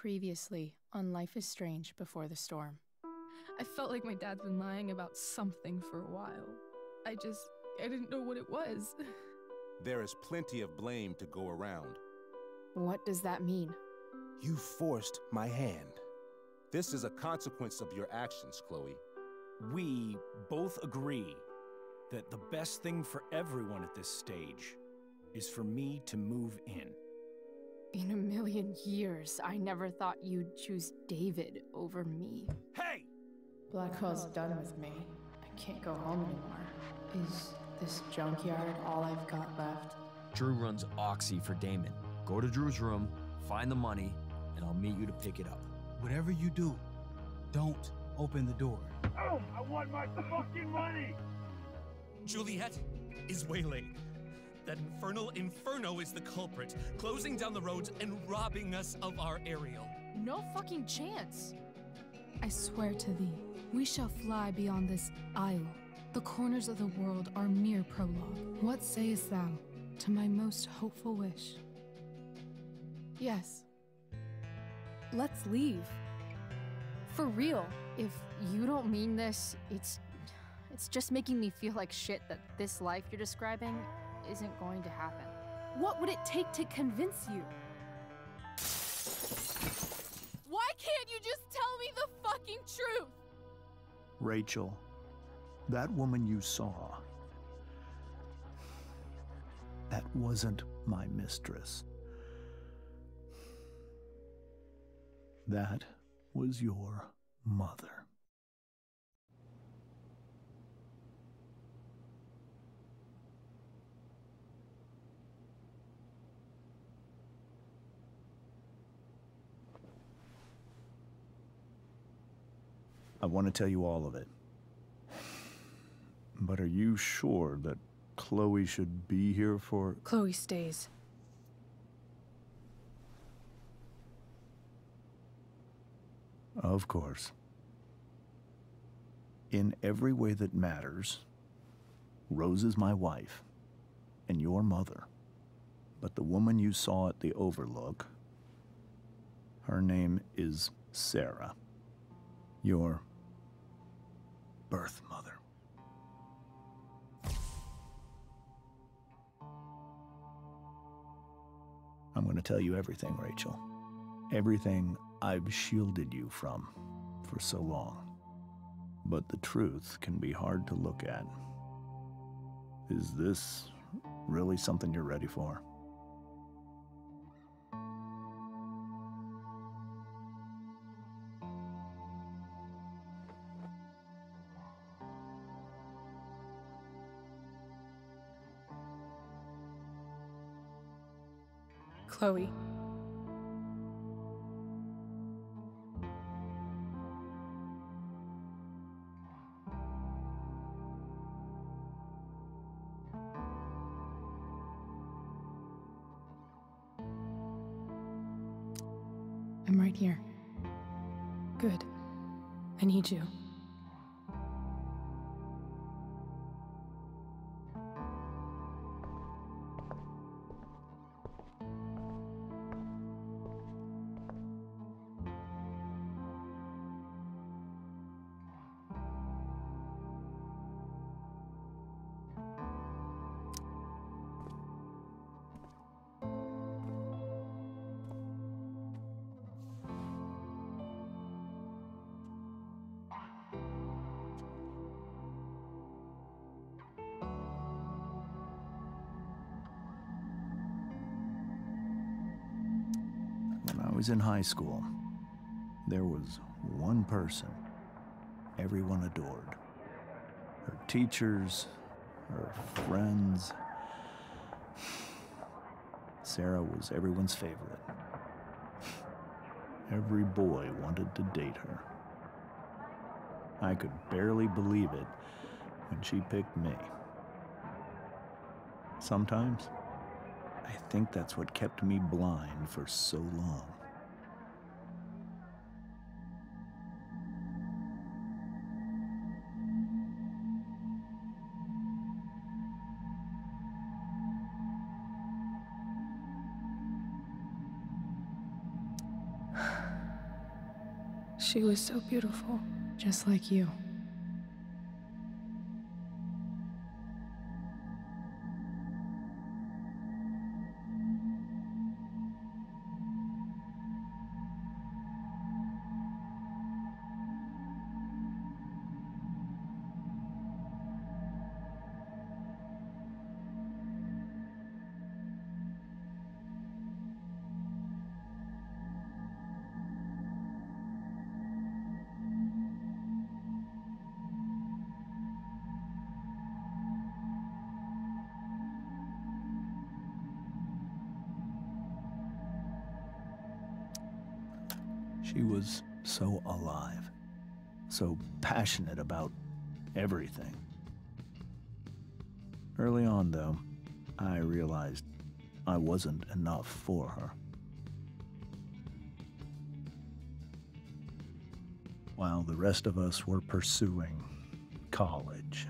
Previously on Life is Strange Before the Storm. I felt like my dad's been lying about something for a while. I didn't know what it was. There is plenty of blame to go around. What does that mean? You forced my hand. This is a consequence of your actions, Chloe. We both agree that the best thing for everyone at this stage is for me to move in. In a million years, I never thought you'd choose David over me. Hey! Blackwell's done with me. I can't go home anymore. Is this junkyard all I've got left? Drew runs Oxy for Damon. Go to Drew's room, find the money, and I'll meet you to pick it up. Whatever you do, don't open the door. Oh, I want my fucking money! Juliet is waylaid. That infernal Inferno is the culprit, closing down the roads and robbing us of our aerial. No fucking chance. I swear to thee, we shall fly beyond this isle. The corners of the world are mere prologue. What sayest thou to my most hopeful wish? Yes. Let's leave. For real. If you don't mean this, it's just making me feel like shit that this life you're describing isn't going to happen. What would it take to convince you? Why can't you just tell me the fucking truth? Rachel, that woman you saw, that wasn't my mistress. That was your mother. I want to tell you all of it. But are you sure that Chloe should be here for... Chloe stays. Of course. In every way that matters, Rose is my wife and your mother. But the woman you saw at the Overlook, her name is Sarah. Your birth mother. I'm going to tell you everything, Rachel. Everything I've shielded you from for so long. But the truth can be hard to look at. Is this really something you're ready for? Chloe. I'm right here. Good. I need you. When I was in high school, there was one person everyone adored. Her teachers, her friends. Sarah was everyone's favorite. Every boy wanted to date her. I could barely believe it when she picked me. Sometimes, I think that's what kept me blind for so long. She was so beautiful, just like you. She was so alive, so passionate about everything. Early on, though, I realized I wasn't enough for her. While the rest of us were pursuing college,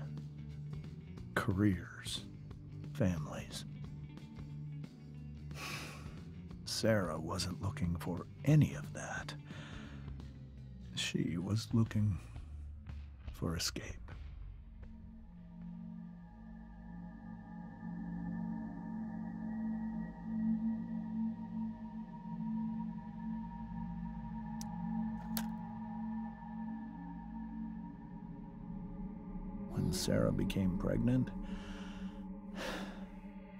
careers, families, Sarah wasn't looking for any of that. She was looking for escape. When Sarah became pregnant,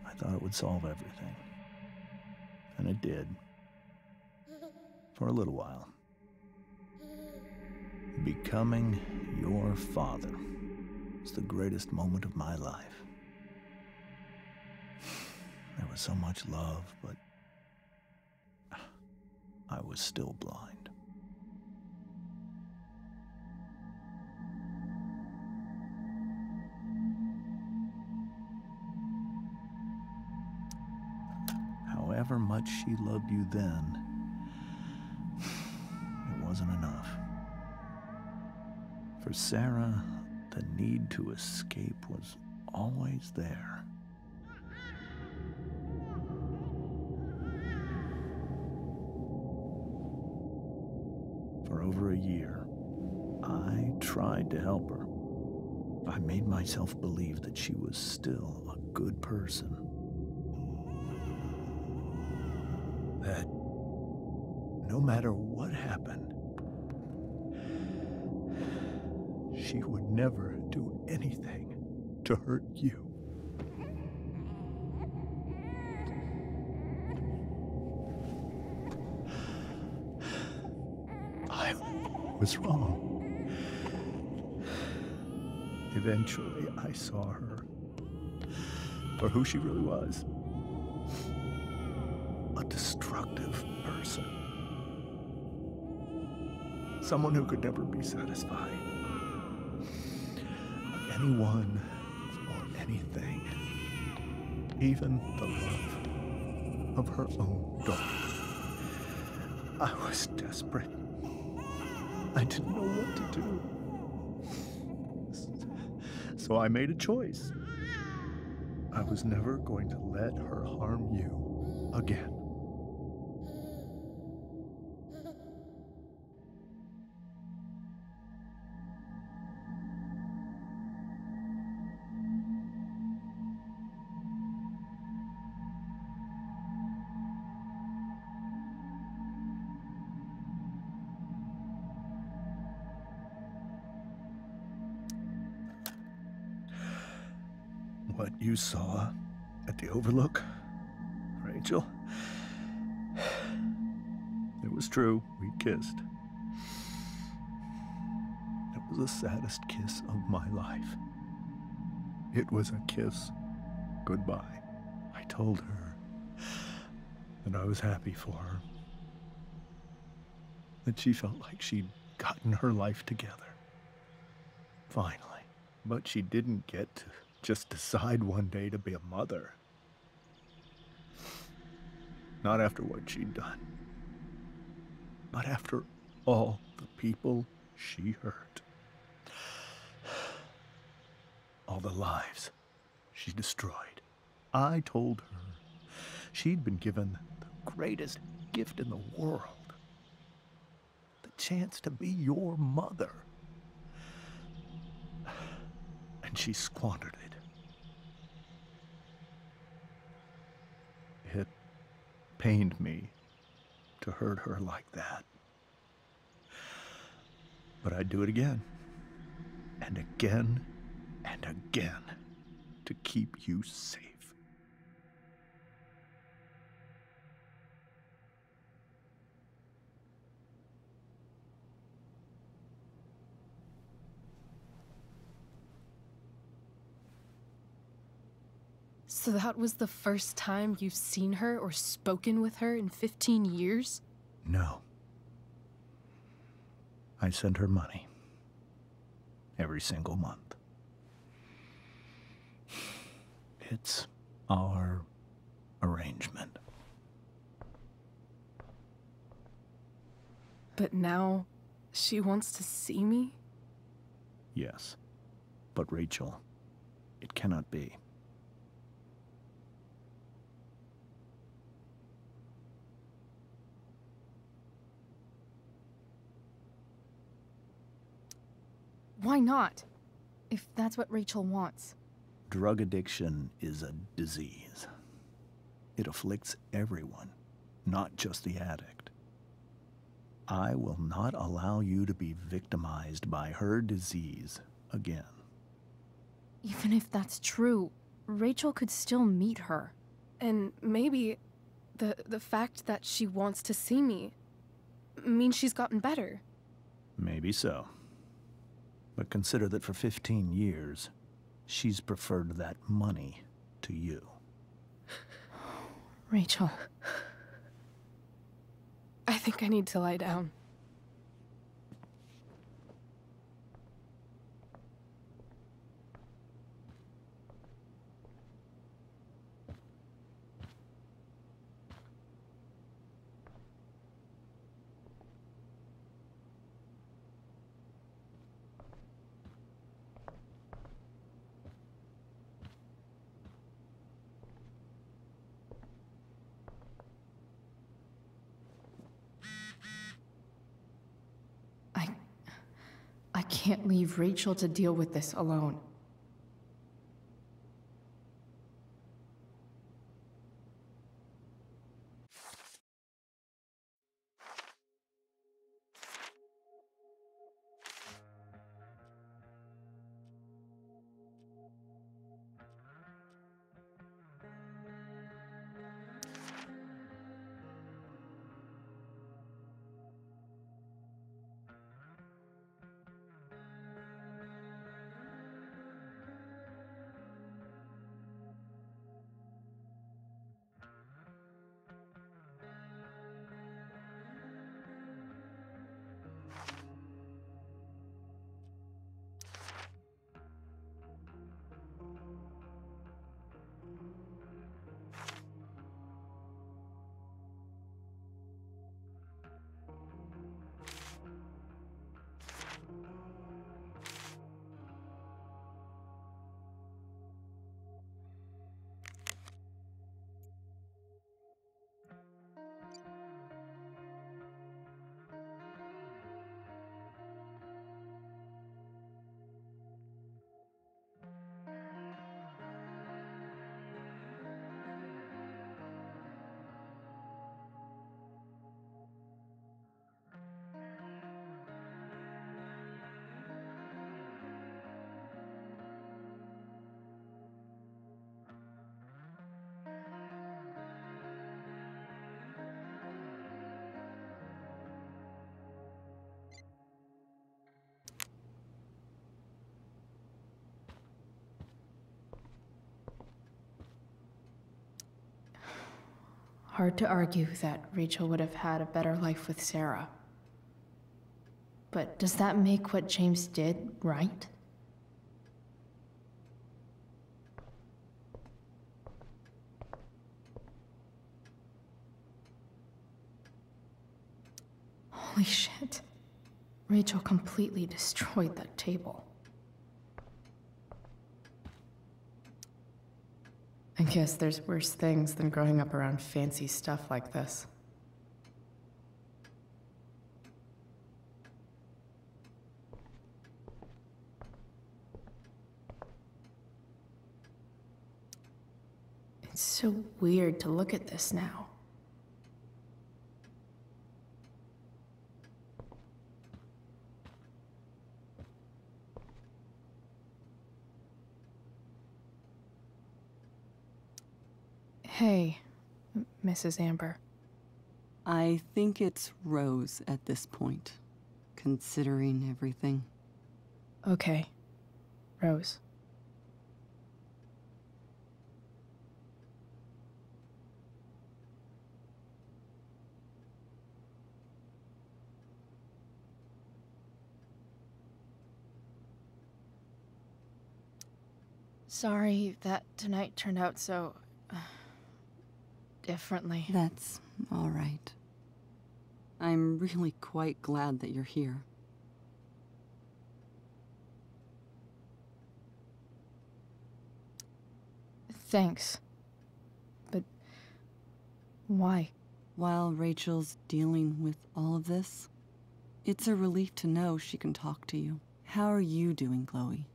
I thought it would solve everything. And it did. For a little while. Becoming your father was the greatest moment of my life. There was so much love, but I was still blind. However much she loved you then, it wasn't enough. For Sarah, the need to escape was always there. For over a year, I tried to help her. I made myself believe that she was still a good person. That no matter what happened, she would never do anything to hurt you. I was wrong. Eventually, I saw her for who she really was. A destructive person. Someone who could never be satisfied. Anyone or anything. Even the love of her own daughter. I was desperate. I didn't know what to do. So I made a choice. I was never going to let her harm you again. What you saw at the Overlook, Rachel, it was true. We kissed. It was the saddest kiss of my life. It was a kiss goodbye. I told her that I was happy for her. That she felt like she'd gotten her life together. Finally. But she didn't get to just decide one day to be a mother. Not after what she'd done. Not after all the people she hurt. All the lives she destroyed. I told her she'd been given the greatest gift in the world. The chance to be your mother. And she squandered it. It pained me to hurt her like that. But I'd do it again, and again, and again, to keep you safe. So that was the first time you've seen her or spoken with her in 15 years? No. I send her money every single month. It's our arrangement. But now she wants to see me? Yes. But Rachel, it cannot be. Why not? If that's what Rachel wants. Drug addiction is a disease. It afflicts everyone, not just the addict. I will not allow you to be victimized by her disease again. Even if that's true, Rachel could still meet her. And maybe the fact that she wants to see me means she's gotten better. Maybe so. But consider that for 15 years, she's preferred that money to you. Rachel. I think I need to lie down. I can't leave Rachel to deal with this alone. Hard to argue that Rachel would have had a better life with Sarah. But does that make what James did right? Holy shit. Rachel completely destroyed that table. I guess there's worse things than growing up around fancy stuff like this. It's so weird to look at this now. Hey, Mrs. Amber. I think it's Rose at this point, considering everything. Okay, Rose. Sorry that tonight turned out so... differently. That's all right. I'm really quite glad that you're here. Thanks. But why? While Rachel's dealing with all of this, it's a relief to know she can talk to you. How are you doing, Chloe?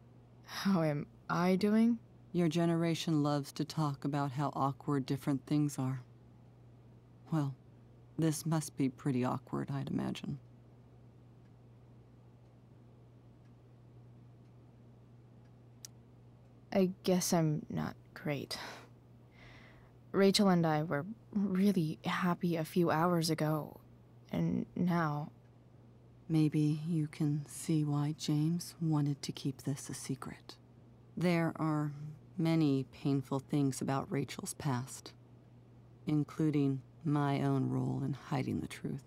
How am I doing? Your generation loves to talk about how awkward different things are. Well, this must be pretty awkward, I'd imagine. I guess I'm not great. Rachel and I were really happy a few hours ago, and now... Maybe you can see why James wanted to keep this a secret. There are many painful things about Rachel's past, including my own role in hiding the truth.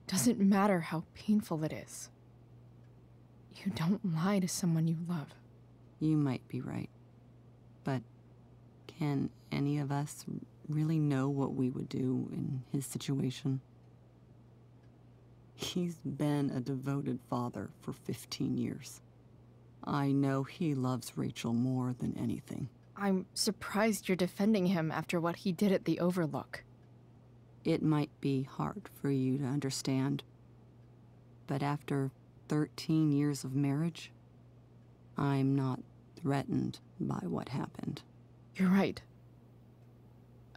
Doesn't matter how painful it is. You don't lie to someone you love. You might be right, but can any of us really know what we would do in his situation? He's been a devoted father for 15 years. I know he loves Rachel more than anything. I'm surprised you're defending him after what he did at the Overlook. It might be hard for you to understand, but after 13 years of marriage, I'm not threatened by what happened. You're right.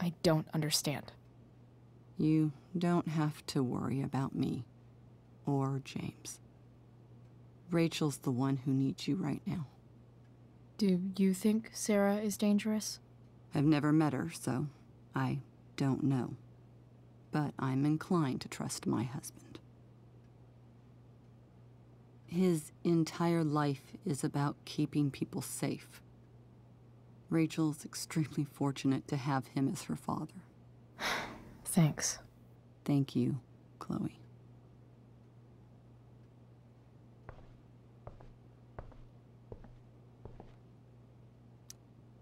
I don't understand. You don't have to worry about me or James. Rachel's the one who needs you right now. Do you think Sarah is dangerous? I've never met her, so I don't know. But I'm inclined to trust my husband. His entire life is about keeping people safe. Rachel's extremely fortunate to have him as her father. Thanks. Thank you, Chloe.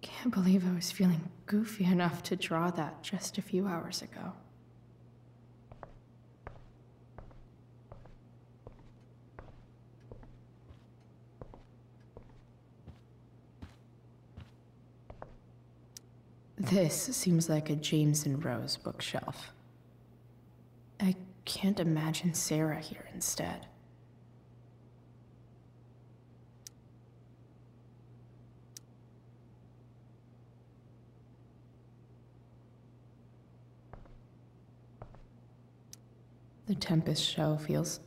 Can't believe I was feeling goofy enough to draw that just a few hours ago. This seems like a James and Rose bookshelf. I can't imagine Sarah here instead. The Tempest show feels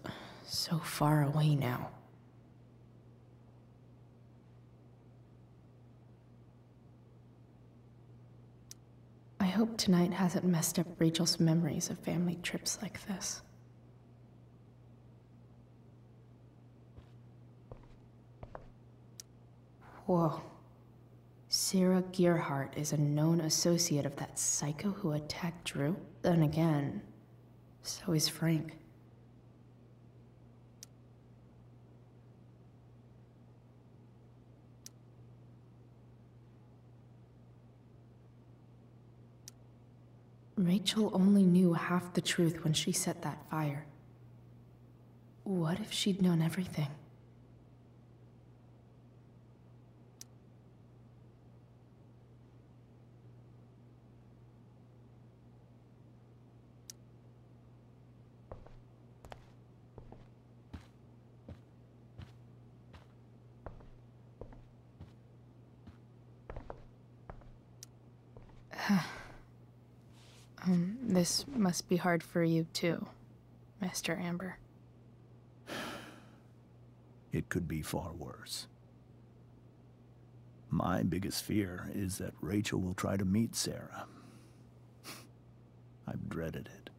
so far away now. I hope tonight hasn't messed up Rachel's memories of family trips like this. Whoa. Sarah Gearhart is a known associate of that psycho who attacked Drew? Then again, so is Frank. Rachel only knew half the truth when she set that fire. What if she'd known everything? This must be hard for you too, Mr. Amber. It could be far worse. My biggest fear is that Rachel will try to meet Sarah. I've dreaded it.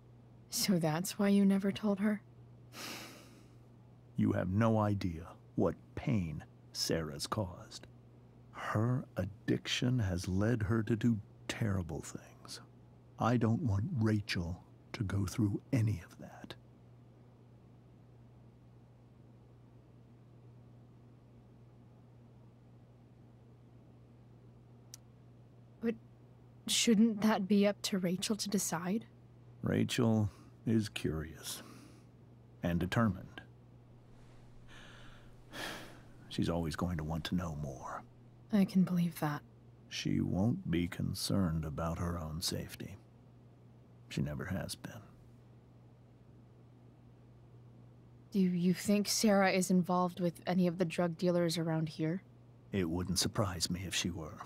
So that's why you never told her? You have no idea what pain Sarah's caused. Her addiction has led her to do terrible things. I don't want Rachel to go through any of that. But shouldn't that be up to Rachel to decide? Rachel is curious and determined. She's always going to want to know more. I can believe that. She won't be concerned about her own safety. She never has been. Do you think Sarah is involved with any of the drug dealers around here? It wouldn't surprise me if she were.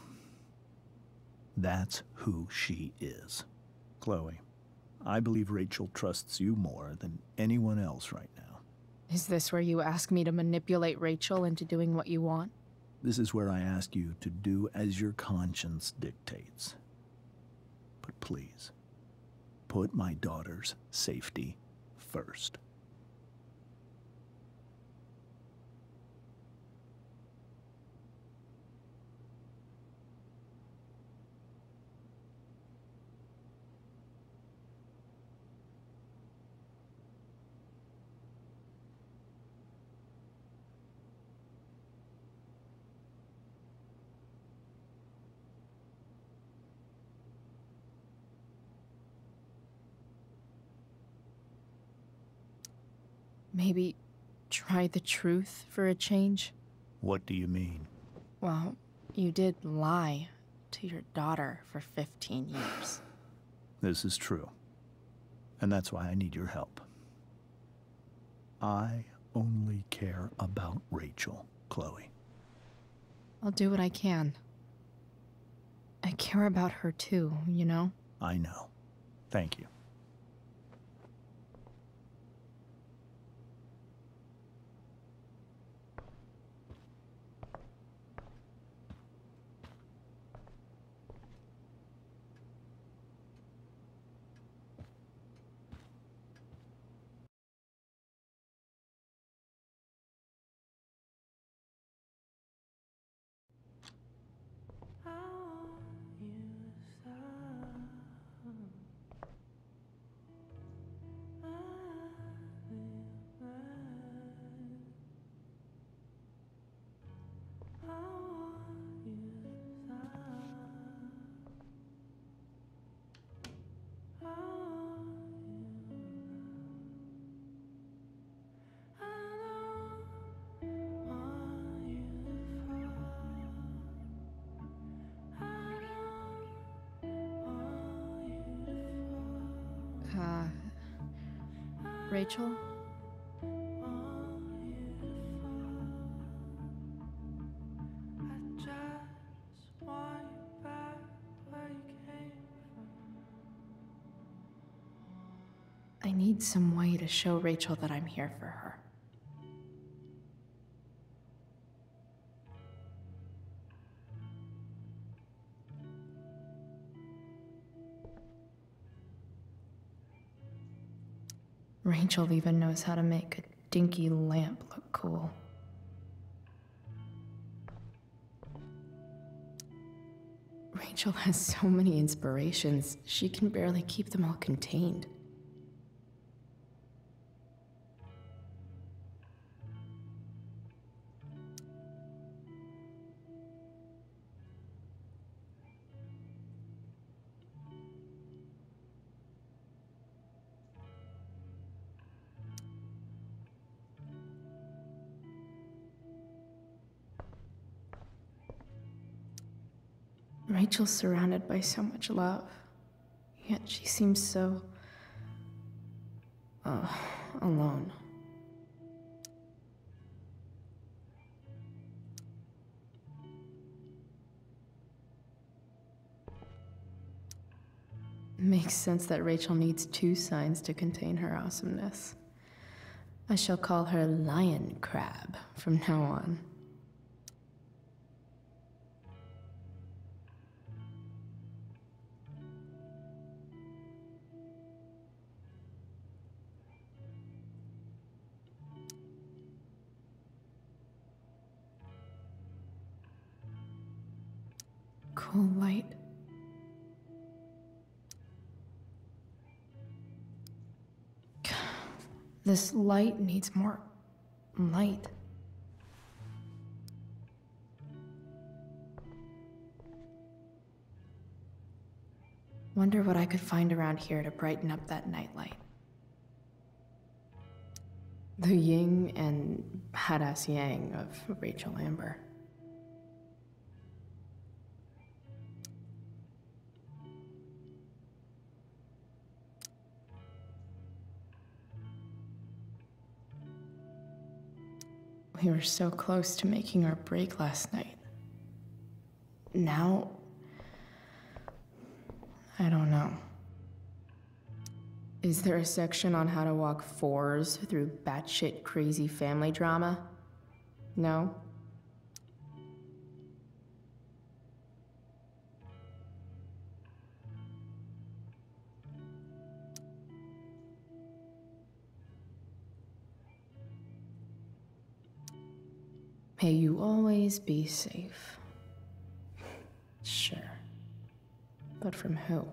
That's who she is. Chloe, I believe Rachel trusts you more than anyone else right now. Is this where you ask me to manipulate Rachel into doing what you want? This is where I ask you to do as your conscience dictates. But please, put my daughter's safety first. Maybe try the truth for a change? What do you mean? Well, you did lie to your daughter for 15 years. This is true. And that's why I need your help. I only care about Rachel, Chloe. I'll do what I can. I care about her too, you know? I know. Thank you. Rachel? I need some way to show Rachel that I'm here for her. Rachel even knows how to make a dinky lamp look cool. Rachel has so many inspirations, she can barely keep them all contained. Rachel's surrounded by so much love, yet she seems so... alone. Makes sense that Rachel needs 2 signs to contain her awesomeness. I shall call her Lion Crab from now on. Cool light. This light needs more light. Wonder what I could find around here to brighten up that nightlight. The yin and badass yang of Rachel Amber. We were so close to making our break last night. Now, I don't know. Is there a section on how to walk 4s through batshit crazy family drama? No? May you always be safe. Sure. But from who?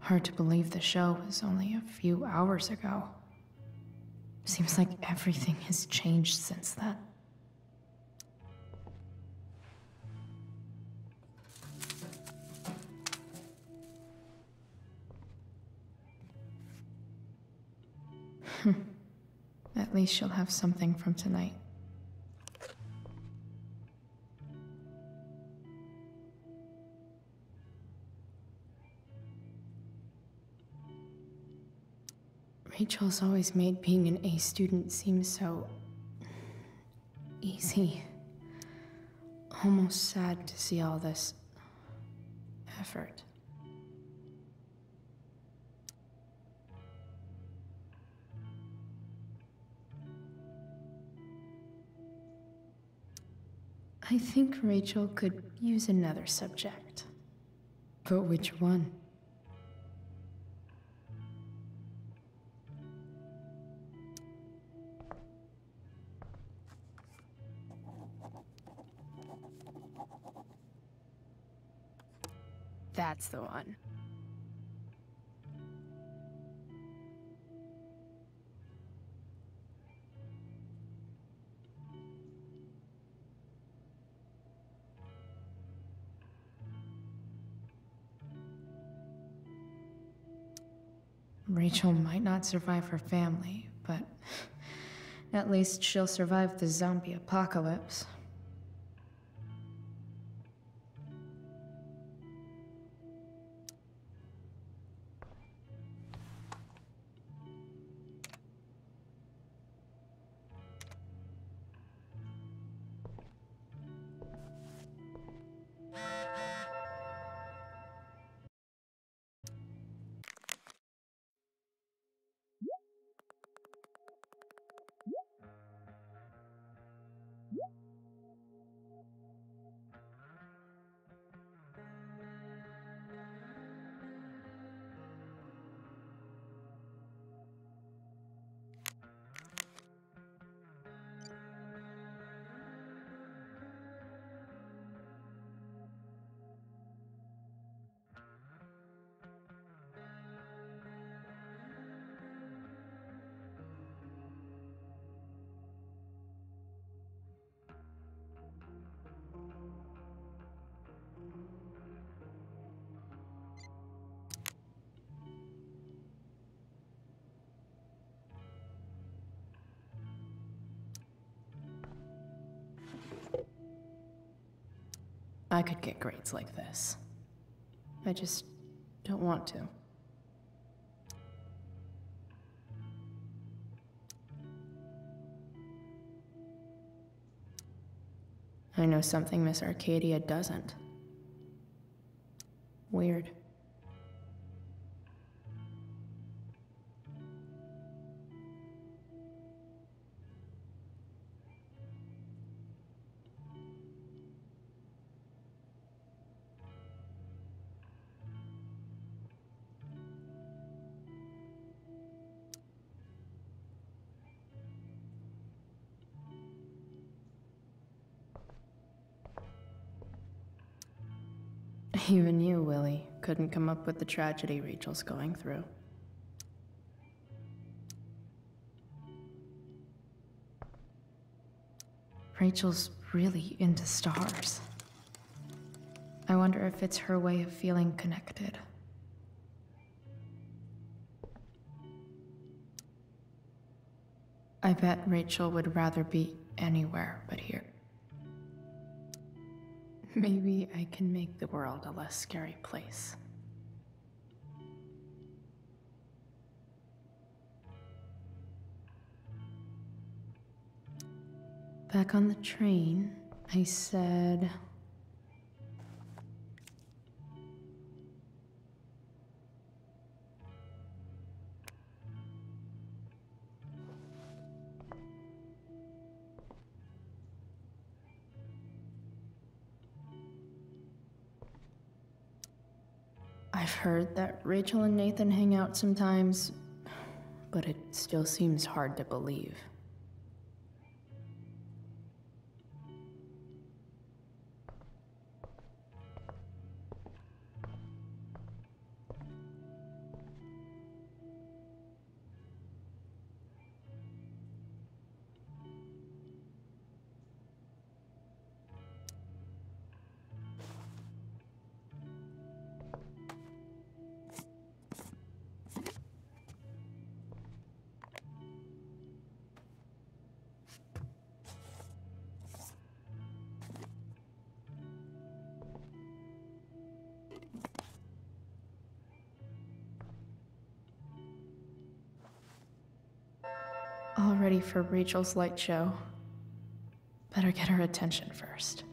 Hard to believe the show was only a few hours ago. Seems like everything has changed since then. At least she'll have something from tonight. Rachel's always made being an A student seem so easy. Almost sad to see all this effort. I think Rachel could use another subject. But which one? That's the one. Rachel might not survive her family, but at least she'll survive the zombie apocalypse. I could get grades like this. I just don't want to. I know something Miss Arcadia doesn't. Weird. Even you, Willie, couldn't come up with the tragedy Rachel's going through. Rachel's really into stars. I wonder if it's her way of feeling connected. I bet Rachel would rather be anywhere but here. Maybe I can make the world a less scary place. Back on the train, I said... I've heard that Rachel and Nathan hang out sometimes, but it still seems hard to believe. All ready for Rachel's light show. Better get her attention first.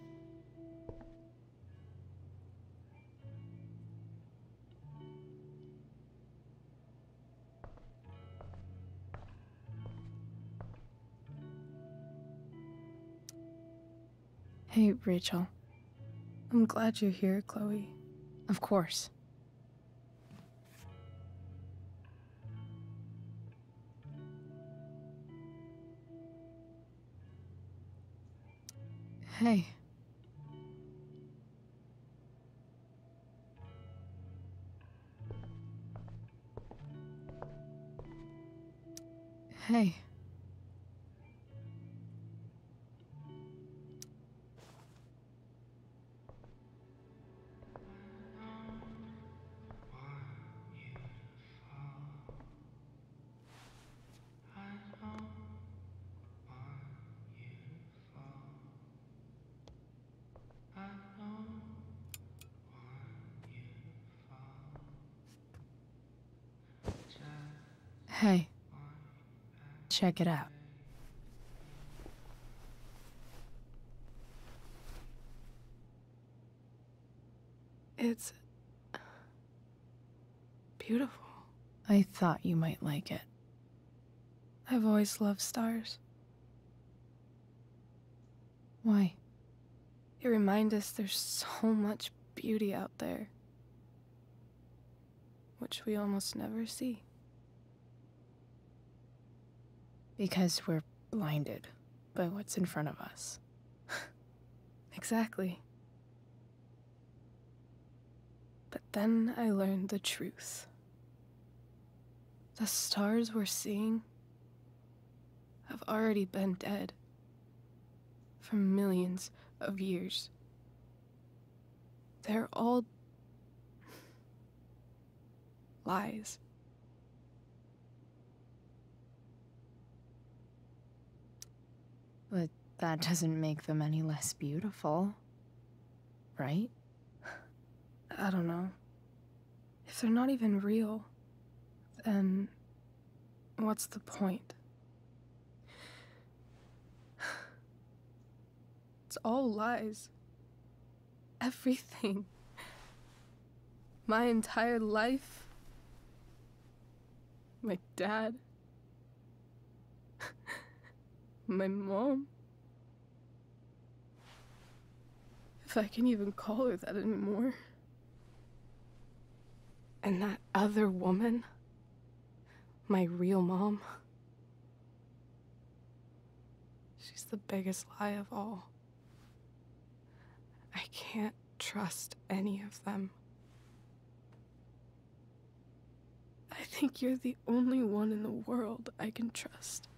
Hey, Rachel. I'm glad you're here, Chloe. Of course. Hey. Hey. Hey, check it out. It's beautiful. I thought you might like it. I've always loved stars. Why? You remind us there's so much beauty out there, which we almost never see. Because we're blinded by what's in front of us. Exactly. But then I learned the truth. The stars we're seeing have already been dead for millions of years. They're all lies. But that doesn't make them any less beautiful, right? I don't know. If they're not even real, then what's the point? It's all lies. Everything. My entire life. My dad. My mom. If I can even call her that anymore. And that other woman. My real mom. She's the biggest lie of all. I can't trust any of them. I think you're the only one in the world I can trust.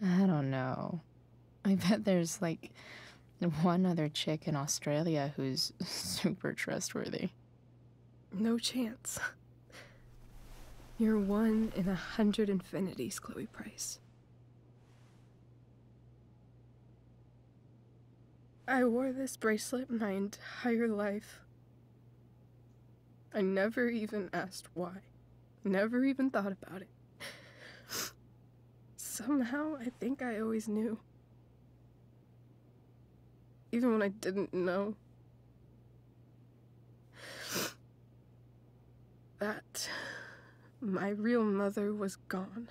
I don't know. I bet there's like one other chick in Australia who's super trustworthy. No chance. You're 1 in 100 infinities, Chloe Price. I wore this bracelet my entire life. I never even asked why. Never even thought about it. Somehow, I think I always knew. Even when I didn't know. That my real mother was gone.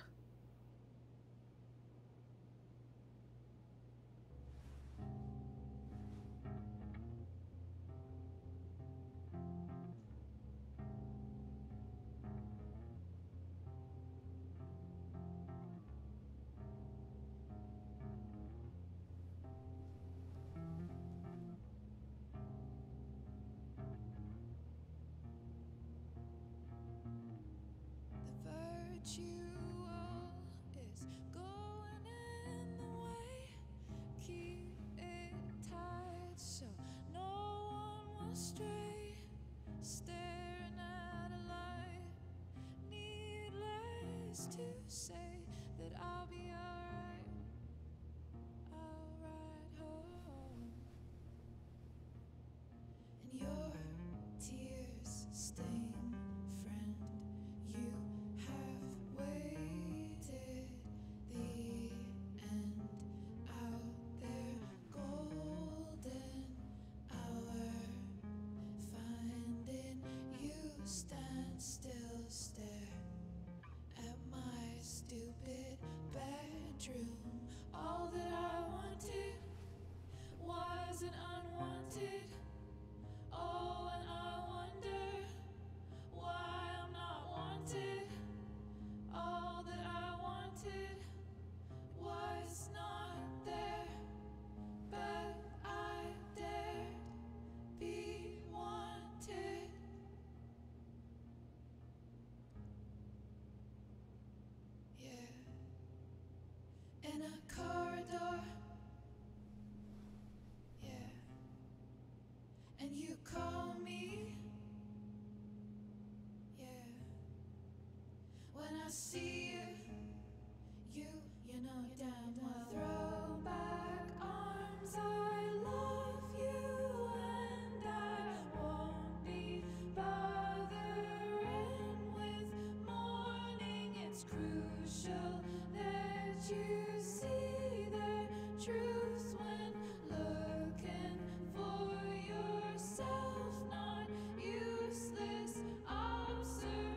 In a corridor, yeah. And you call me, yeah. When I see you, you know damn well. Throw back arms, I love you, and I won't be bothering with mourning. It's crucial that you see the truth when looking for yourself, not useless observation.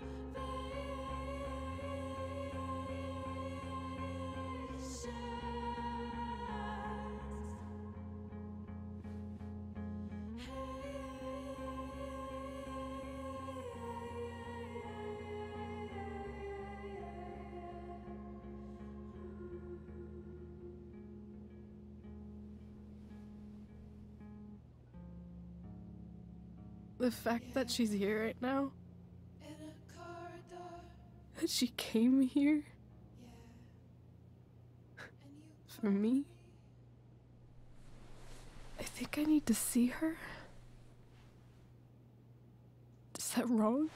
The fact that she's here right now, In a corridor, That she came here? For me? I think I need to see her. Is that wrong?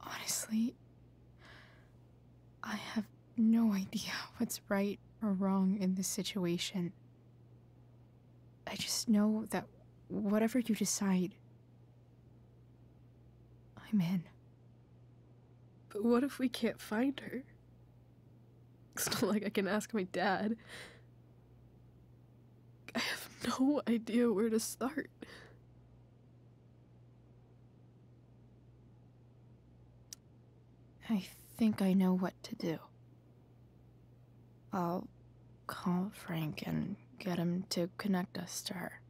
Honestly, I have no idea what's right or wrong in this situation. I just know that whatever you decide, I'm in. But what if we can't find her? It's not like I can ask my dad. I have no idea where to start. I think I know what to do. I'll call Frank and get him to connect us to her.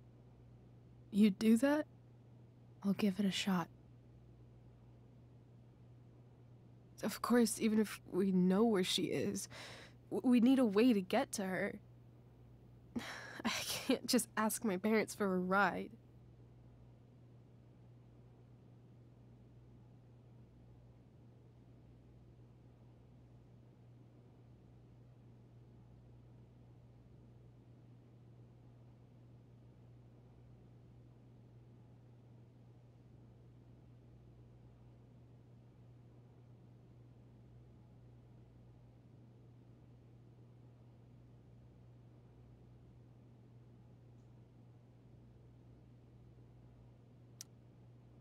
You do that? I'll give it a shot. Of course, even if we know where she is, we need a way to get to her. I can't just ask my parents for a ride.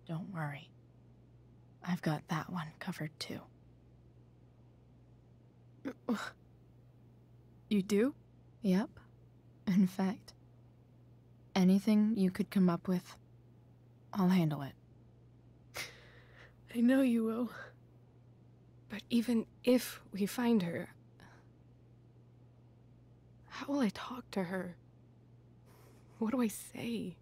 Don't worry. I've got that one covered too. You do? Yep. In fact, anything you could come up with, I'll handle it. I know you will. But even if we find her, how will I talk to her? What do I say?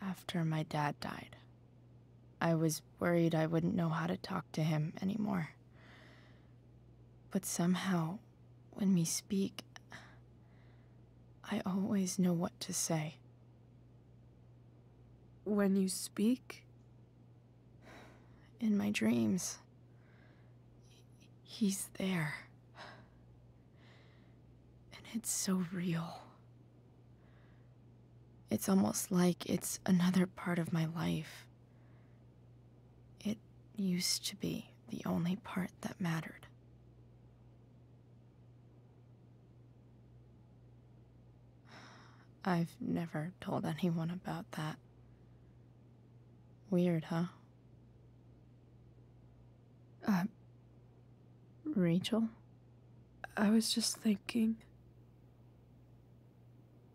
After my dad died, I was worried I wouldn't know how to talk to him anymore. But somehow, when we speak, I always know what to say. When you speak? In my dreams, he's there. And it's so real. It's almost like it's another part of my life. It used to be the only part that mattered. I've never told anyone about that. Weird, huh? Rachel? I was just thinking.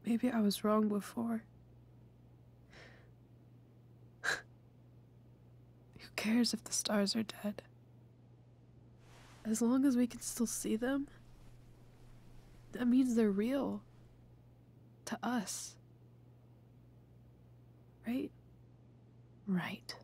Maybe I was wrong before. Who cares if the stars are dead? As long as we can still see them, that means they're real. To us. Right? Right.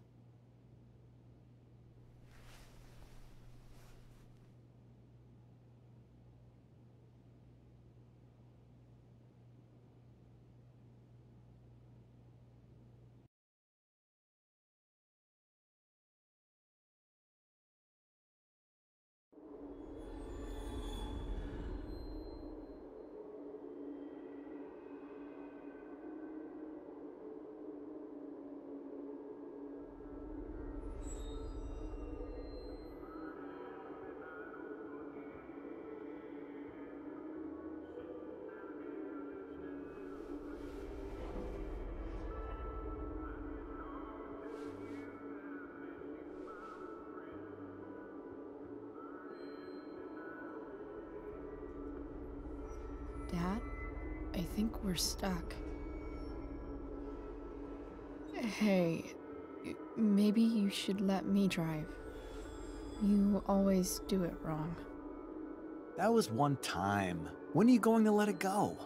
Dad, I think we're stuck. Hey, maybe you should let me drive. You always do it wrong. That was one time. When are you going to let it go?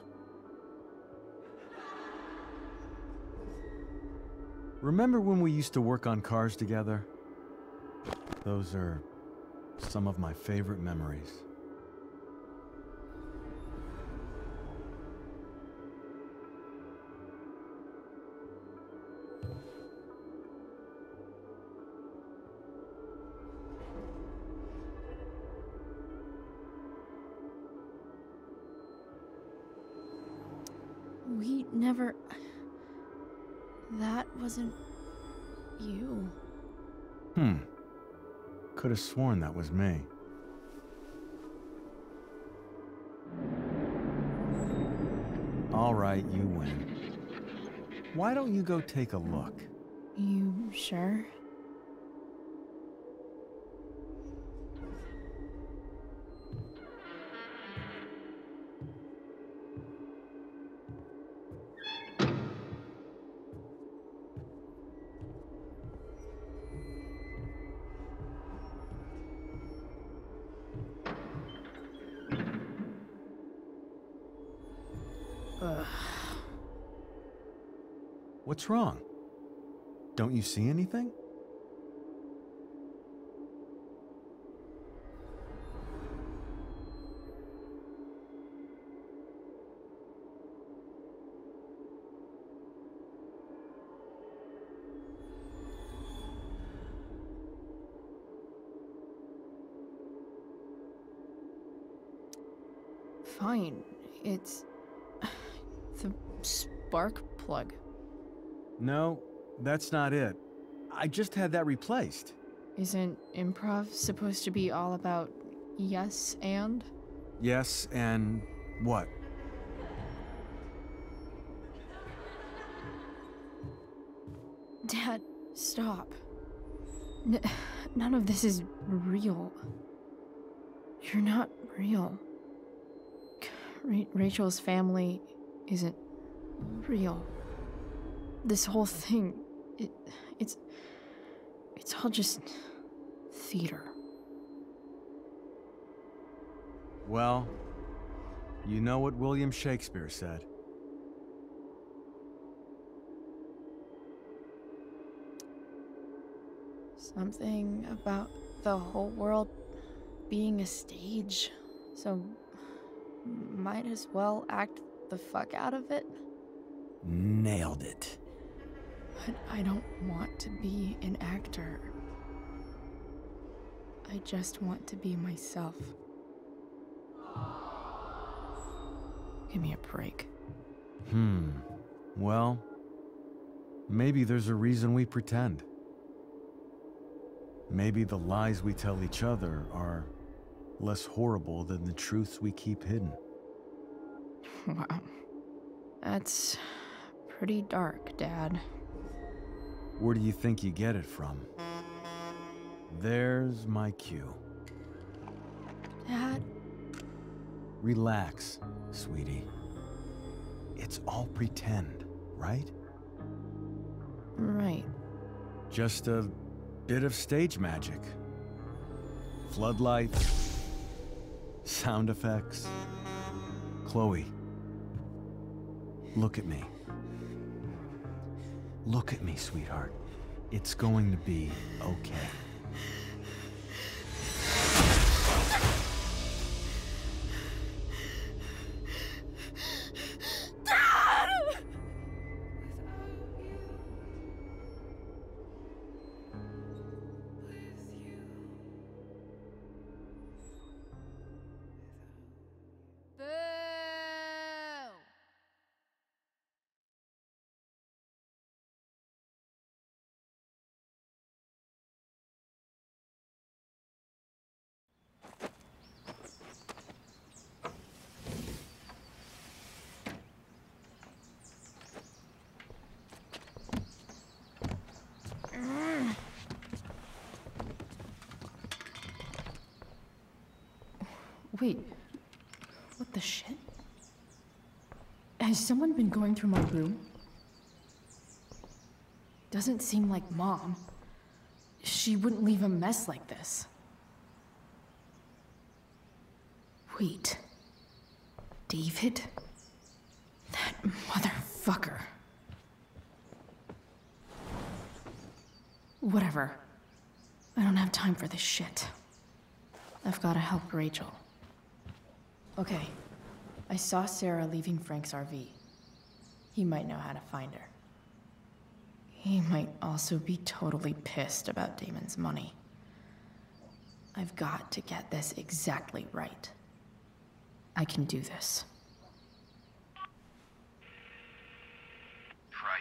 Remember when we used to work on cars together? Those are Some of my favorite memories. We never... That wasn't... you. Could have sworn that was me. All right, you win. Why don't you go take a look? You sure? What's wrong? Don't you see anything? Fine. It's the spark plug. No, that's not it. I just had that replaced. Isn't improv supposed to be all about yes and? Yes, and what? Dad, stop. None of this is real. You're not real. Rachel's family isn't real. This whole thing, it's all just theater. Well, you know what William Shakespeare said. Something about the whole world being a stage, so might as well act the fuck out of it. Nailed it. But I don't want to be an actor. I just want to be myself. Give me a break. Well, maybe there's a reason we pretend. Maybe the lies we tell each other are less horrible than the truths we keep hidden. Wow. That's pretty dark, Dad. Where do you think you get it from? There's my cue. Dad? Relax, sweetie. It's all pretend, right? Right. Just a bit of stage magic. Floodlights, sound effects. Chloe, look at me. Look at me, sweetheart. It's going to be okay. Wait, what the shit? Has someone been going through my room? Doesn't seem like Mom. She wouldn't leave a mess like this. Wait. David? That motherfucker. Whatever. I don't have time for this shit. I've got to help Rachel. Okay, I saw Sarah leaving Frank's RV. He might know how to find her. He might also be totally pissed about Damon's money. I've got to get this exactly right. I can do this. Price.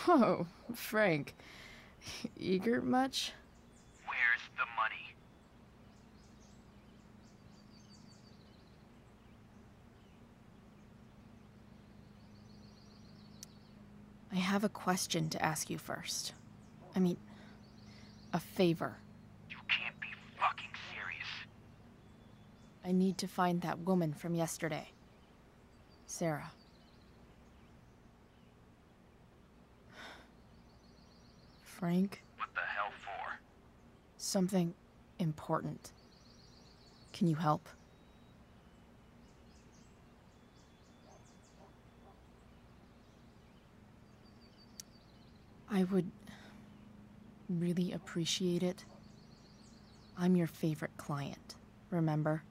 Oh, Frank. Eager much? Where's the money? I have a question to ask you first. I mean, a favor. You can't be fucking serious. I need to find that woman from yesterday. Sarah. Frank? What the hell for? Something important. Can you help? I would really appreciate it. I'm your favorite client, remember?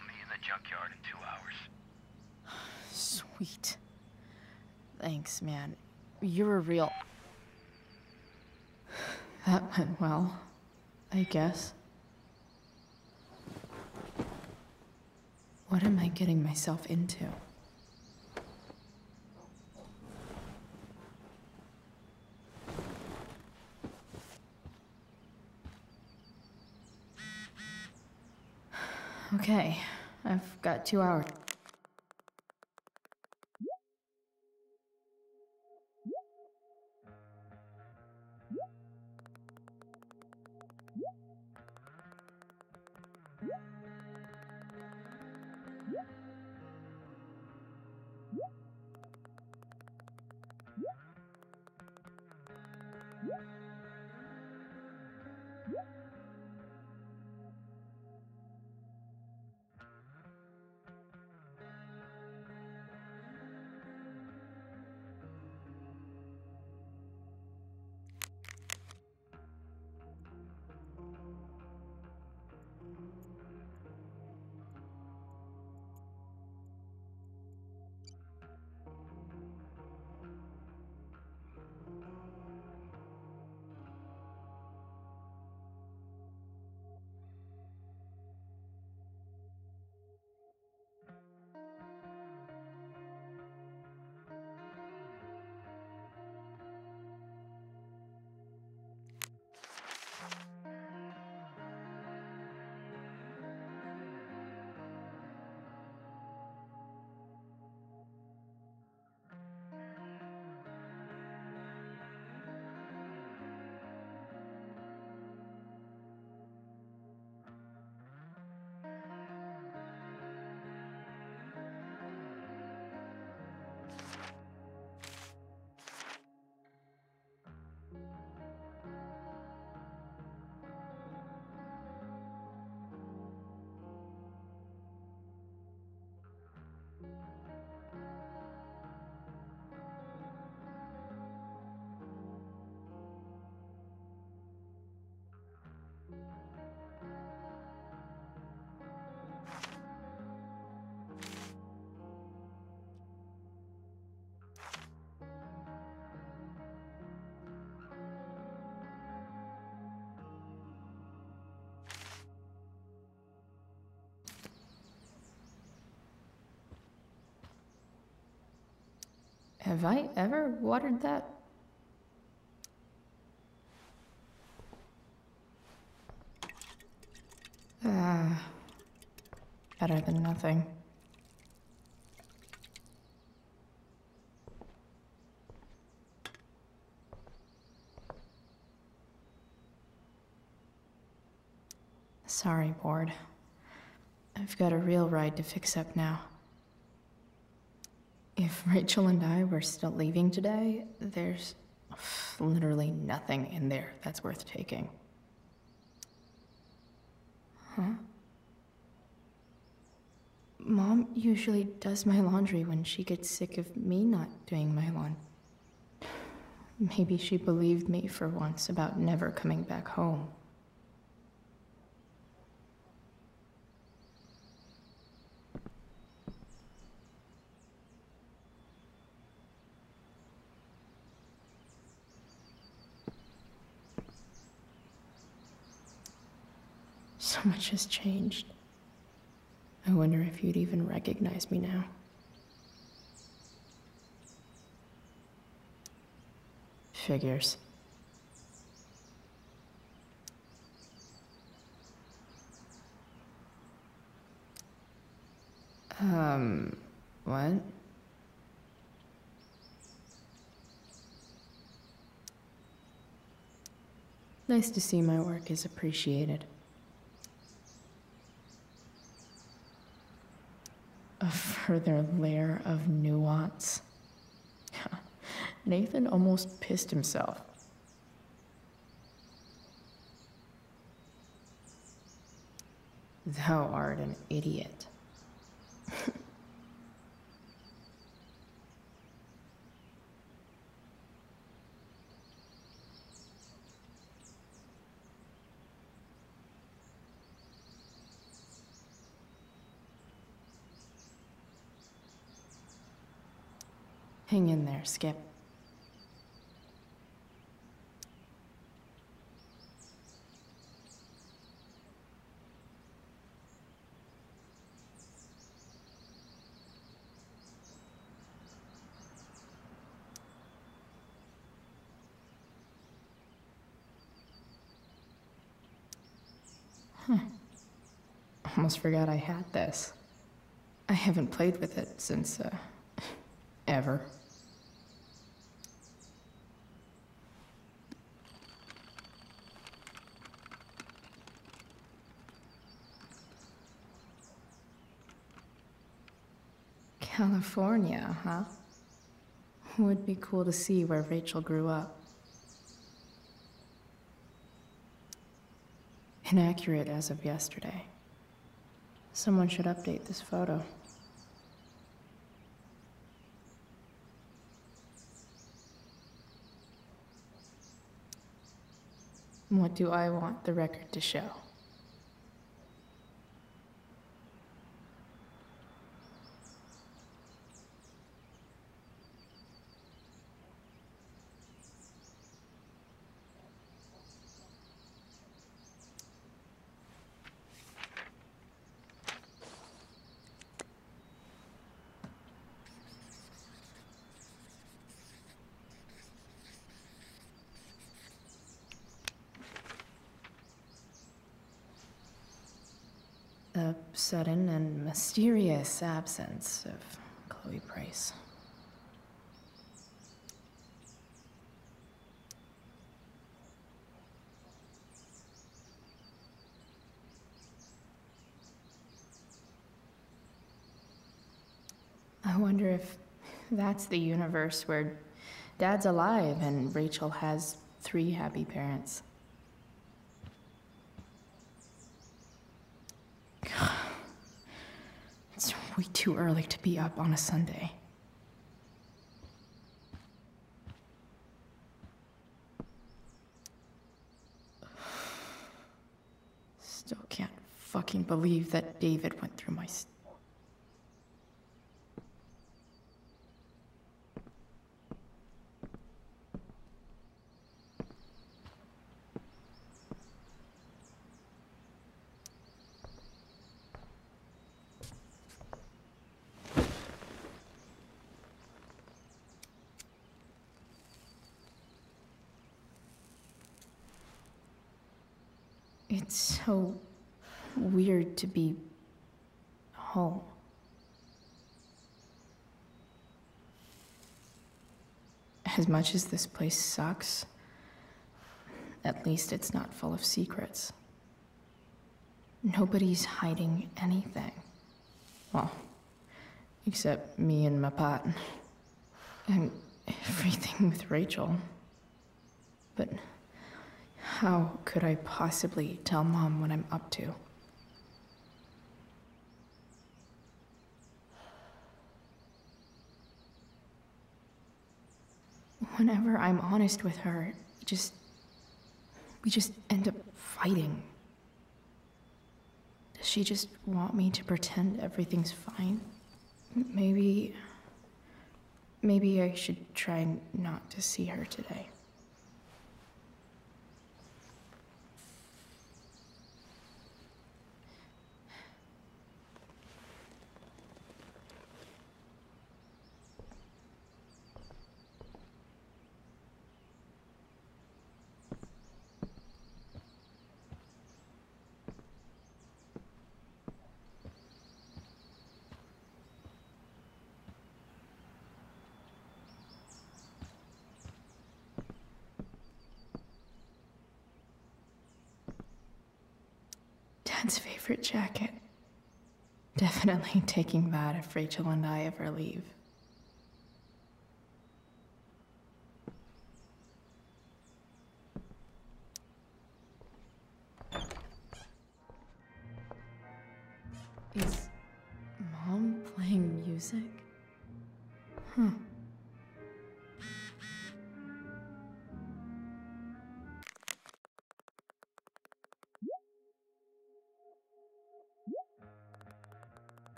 I'll meet you in the junkyard in 2 hours. Sweet. Thanks, man. You're a real... That went well, I guess. What am I getting myself into? Okay, I've got 2 hours. Have I ever watered that? Better than nothing. Sorry, board. I've got a real ride to fix up now. If Rachel and I were still leaving today, there's literally nothing in there that's worth taking. Huh? Mom usually does my laundry when she gets sick of me not doing my laundry. Maybe she believed me for once about never coming back home. So much has changed. I wonder if you'd even recognize me now. Figures. What? Nice to see my work is appreciated. A further layer of nuance. Nathan almost pissed himself. Thou art an idiot. Hang in there, Skip. Almost forgot I had this. I haven't played with it since, ever. California, huh? Would be cool to see where Rachel grew up. Inaccurate as of yesterday. Someone should update this photo. What do I want the record to show? The sudden and mysterious absence of Chloe Price. I wonder if that's the universe where Dad's alive and Rachel has 3 happy parents. It's way too early to be up on a Sunday. Still can't fucking believe that David went through my It's so weird to be home. As much as this place sucks, at least it's not full of secrets. Nobody's hiding anything. Well, except me and my pot. And everything with Rachel. But how could I possibly tell Mom what I'm up to? Whenever I'm honest with her, we just end up fighting. Does she just want me to pretend everything's fine? Maybe I should try not to see her today. Dad's favorite jacket. Definitely taking that if Rachel and I ever leave. Is Mom playing music? Huh.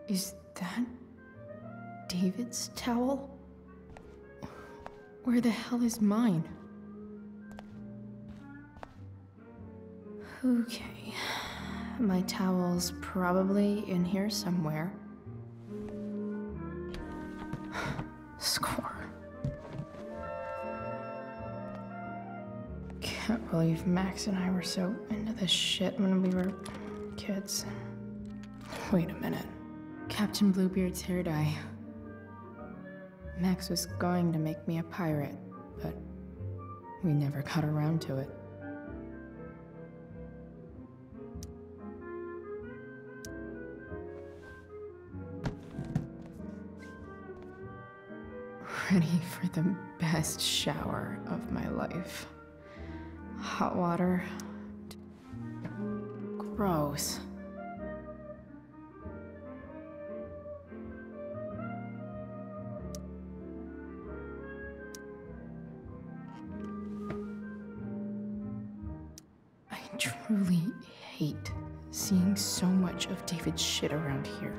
Is that David's towel? Where the hell is mine? Okay. My towel's probably in here somewhere. Score. Can't believe Max and I were so into this shit when we were kids. Wait a minute. Captain Bluebeard's hair dye. Max was going to make me a pirate, but we never got around to it. Ready for the best shower of my life. Hot water. Gross. I truly hate seeing so much of David's shit around here.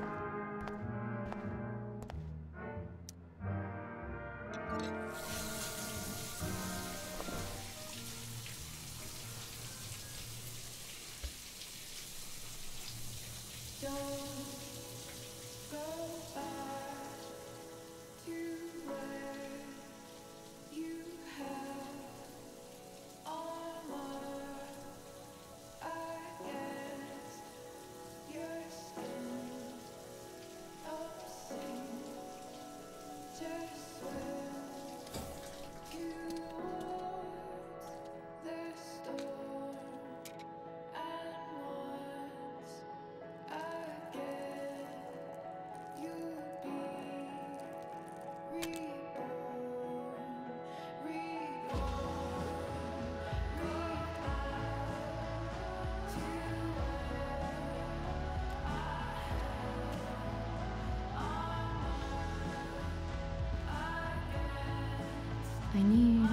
I need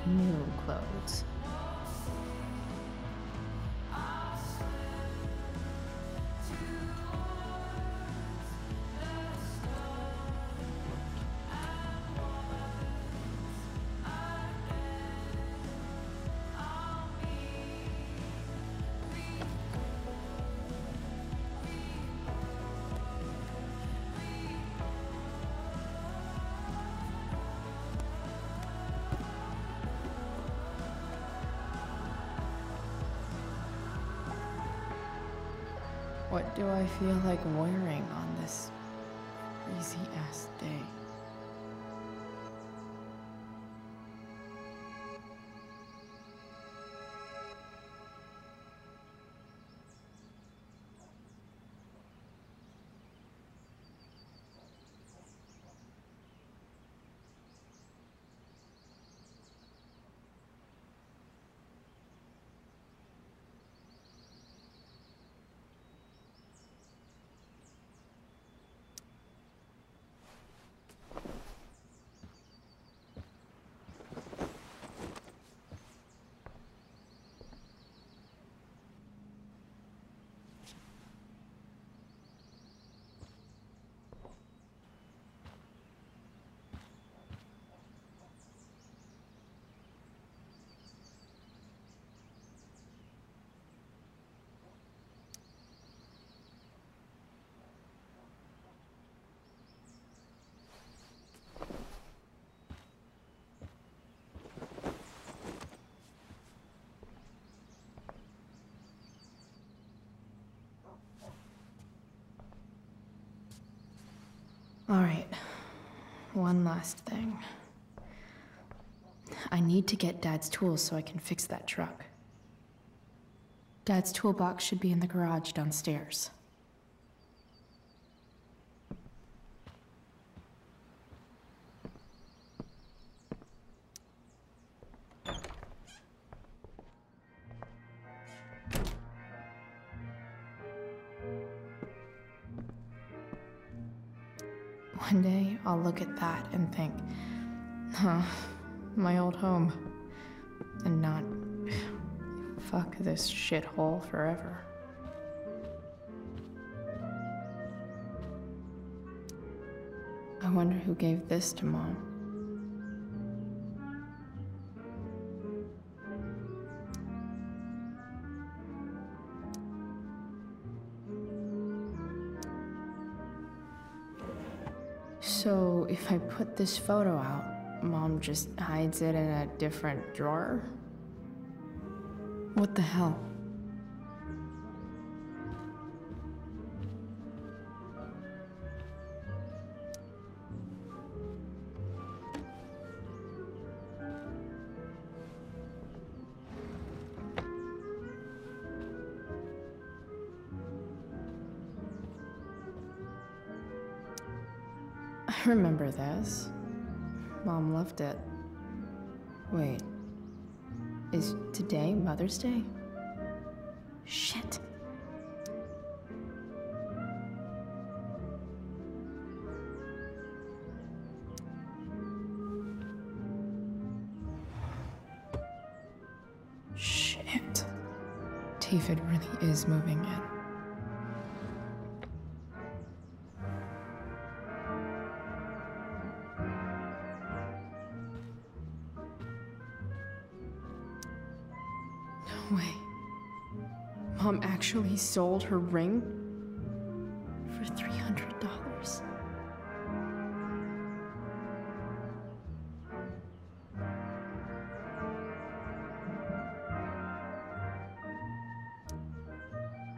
new clothes. What do I feel like wearing on this crazy-ass day? All right, one last thing. I need to get Dad's tools so I can fix that truck. Dad's toolbox should be in the garage downstairs. One day, I'll look at that and think, huh, my old home. And not, fuck this shithole forever. I wonder who gave this to Mom. So, if I put this photo out, Mom just hides it in a different drawer? What the hell? I remember this. Mom loved it. Wait. Is today Mother's Day? Shit. Shit. David really is moving in. No way. Mom actually sold her ring for $300.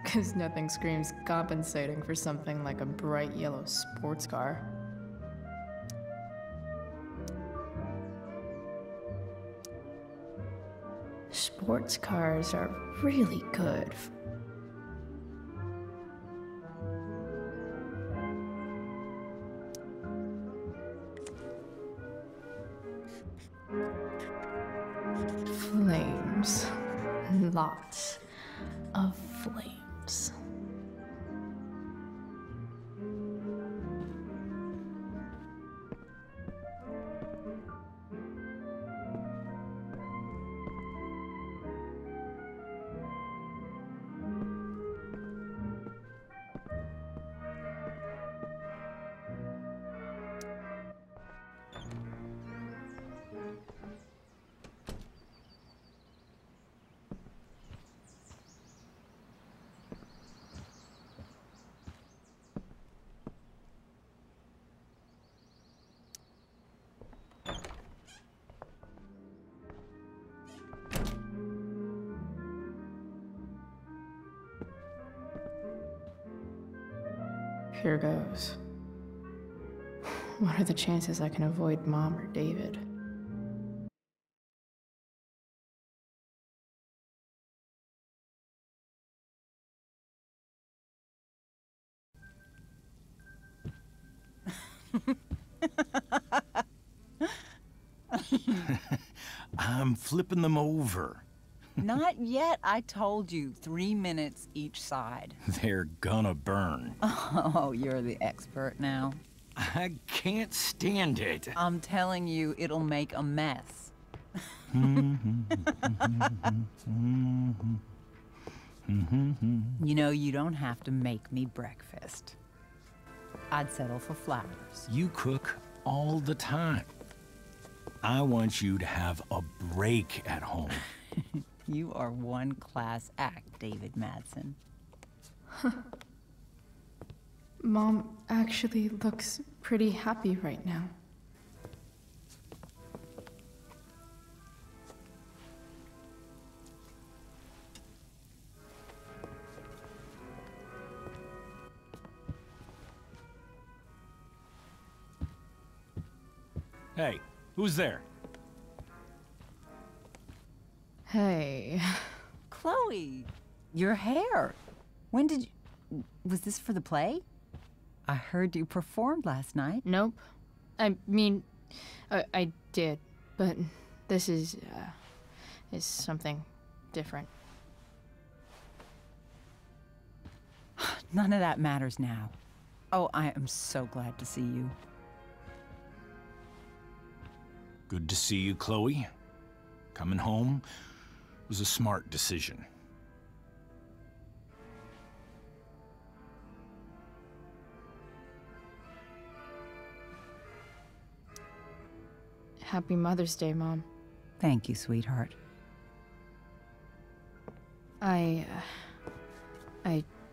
Because nothing screams compensating for something like a bright yellow sports car. Sports cars are really good. Flames. Lots of flames. Here goes. What are the chances I can avoid Mom or David? I'm flipping them over. Not yet. I told you, 3 minutes each side. They're gonna burn. Oh, you're the expert now. I can't stand it. I'm telling you, it'll make a mess. You know, you don't have to make me breakfast. I'd settle for flowers. You cook all the time. I want you to have a break at home. You are one class act, David Madsen. Mom actually looks pretty happy right now. Hey, who's there? Hey. Chloe, your hair. When did you... Was this for the play? I heard you performed last night. Nope. I mean, I did, but this is something different. None of that matters now. Oh, I am so glad to see you. Good to see you, Chloe. Coming home was a smart decision. Happy Mother's Day, Mom. Thank you, sweetheart. I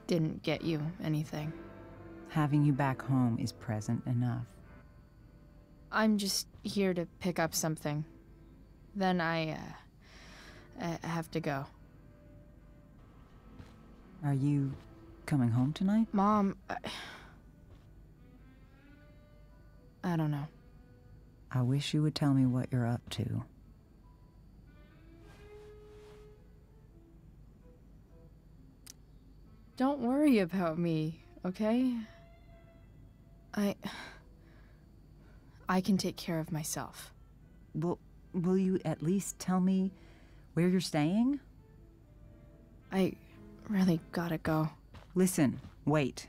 didn't get you anything. Having you back home is present enough. I'm just here to pick up something. Then I have to go. Are you coming home tonight? Mom, I don't know. I wish you would tell me what you're up to. Don't worry about me, okay? I can take care of myself. Will you at least tell me where you're staying? I really gotta go. Listen, wait.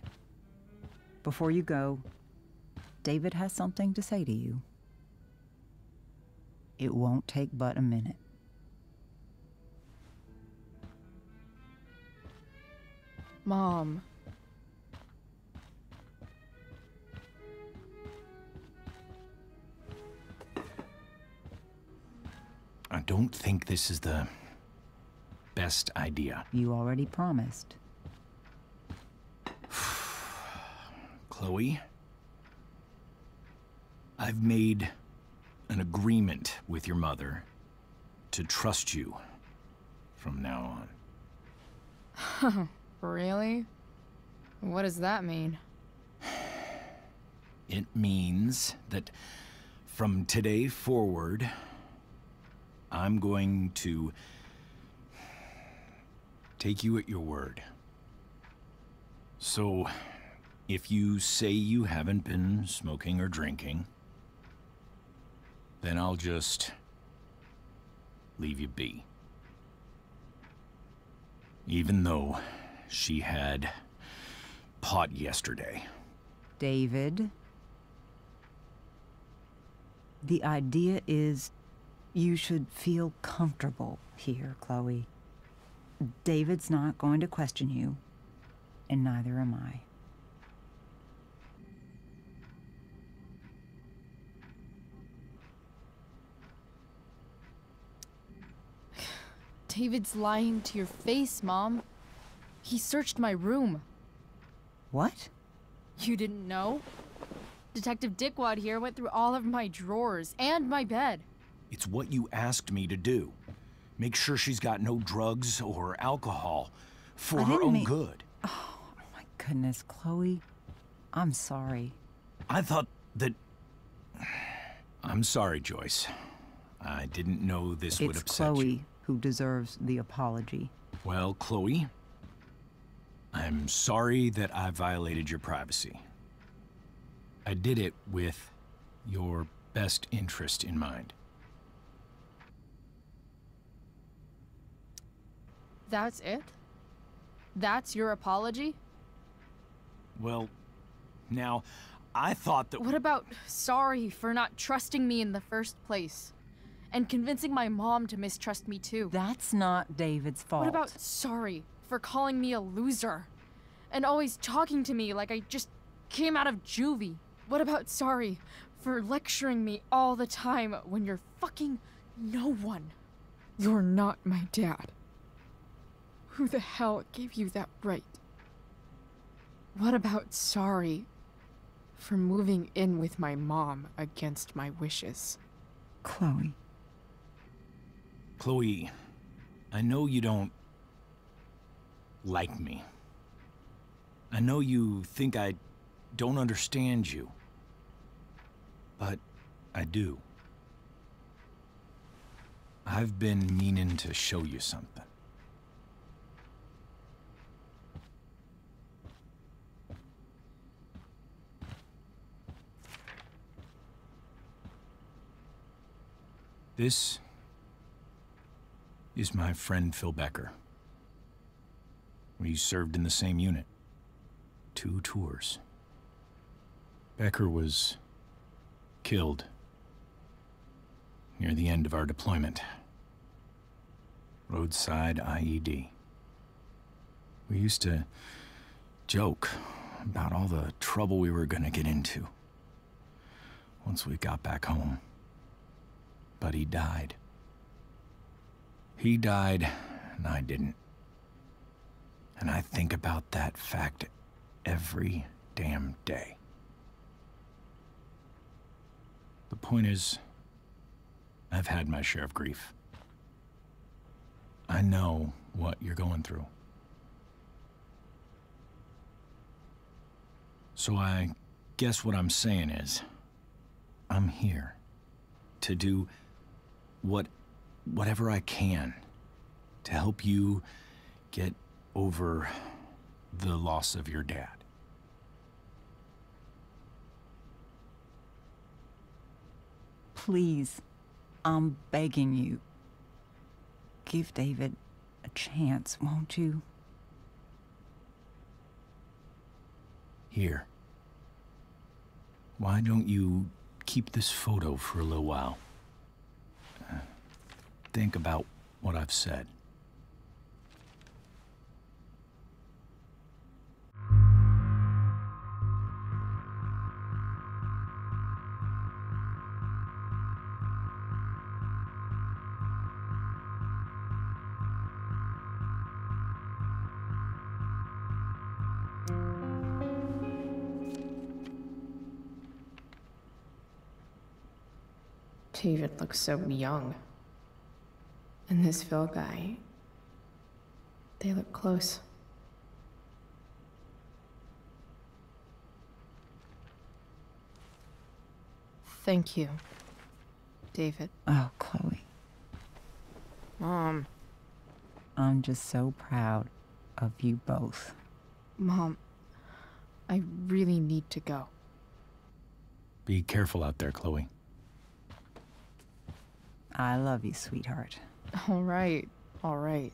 Before you go, David has something to say to you. It won't take but a minute. Mom. I don't think this is the best idea. You already promised. Chloe, I've made an agreement with your mother to trust you from now on. Really? What does that mean? It means that from today forward, I'm going to take you at your word. So, if you say you haven't been smoking or drinking, then I'll just leave you be. Even though she had pot yesterday. David, the idea is you should feel comfortable here, Chloe. David's not going to question you, and neither am I. David's lying to your face, Mom. He searched my room. What? You didn't know? Detective Dickwad here went through all of my drawers and my bed. It's what you asked me to do. Make sure she's got no drugs or alcohol for her own good. Oh my goodness, Chloe. I'm sorry. I thought that... I'm sorry, Joyce. I didn't know this would upset you. It's Chloe who deserves the apology. Well, Chloe, I'm sorry that I violated your privacy. I did it with your best interest in mind. That's it? That's your apology? Well, now, I thought that... What about sorry for not trusting me in the first place? And convincing my mom to mistrust me too? That's not David's fault. What about sorry for calling me a loser? And always talking to me like I just came out of juvie? What about sorry for lecturing me all the time when you're fucking no one? You're not my dad. Who the hell gave you that right? What about sorry for moving in with my mom against my wishes? Chloe. Chloe, I know you don't like me. I know you think I don't understand you. But I do. I've been meaning to show you something. This is my friend Phil Becker. We served in the same unit. 2 tours. Becker was killed near the end of our deployment. Roadside IED. We used to joke about all the trouble we were gonna get into once we got back home. But he died. He died, and I didn't. And I think about that fact every damn day. The point is, I've had my share of grief. I know what you're going through. So I guess what I'm saying is, I'm here to do whatever I can to help you get over the loss of your dad. Please, I'm begging you. Give David a chance, won't you? Here. Why don't you keep this photo for a little while? Think about what I've said. David looks so young. And this Phil guy, they look close. Thank you, David. Oh, Chloe. Mom. I'm just so proud of you both. Mom, I really need to go. Be careful out there, Chloe. I love you, sweetheart. All right, all right.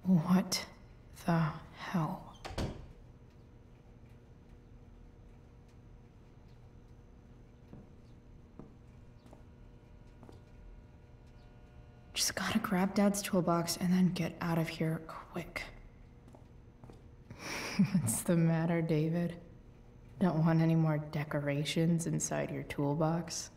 What the hell? Just gotta grab Dad's toolbox and then get out of here quick. What's the matter, David? Don't want any more decorations inside your toolbox?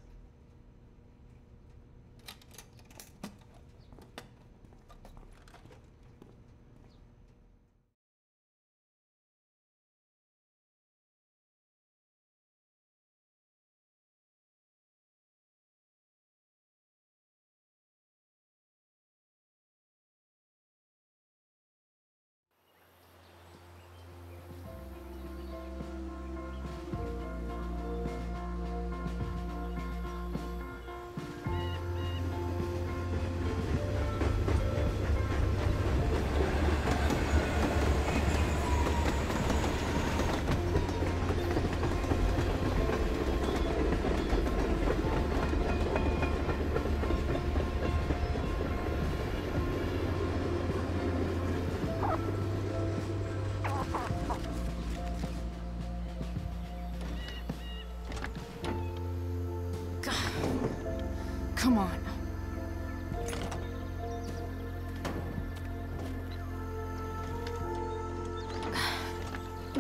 Come on.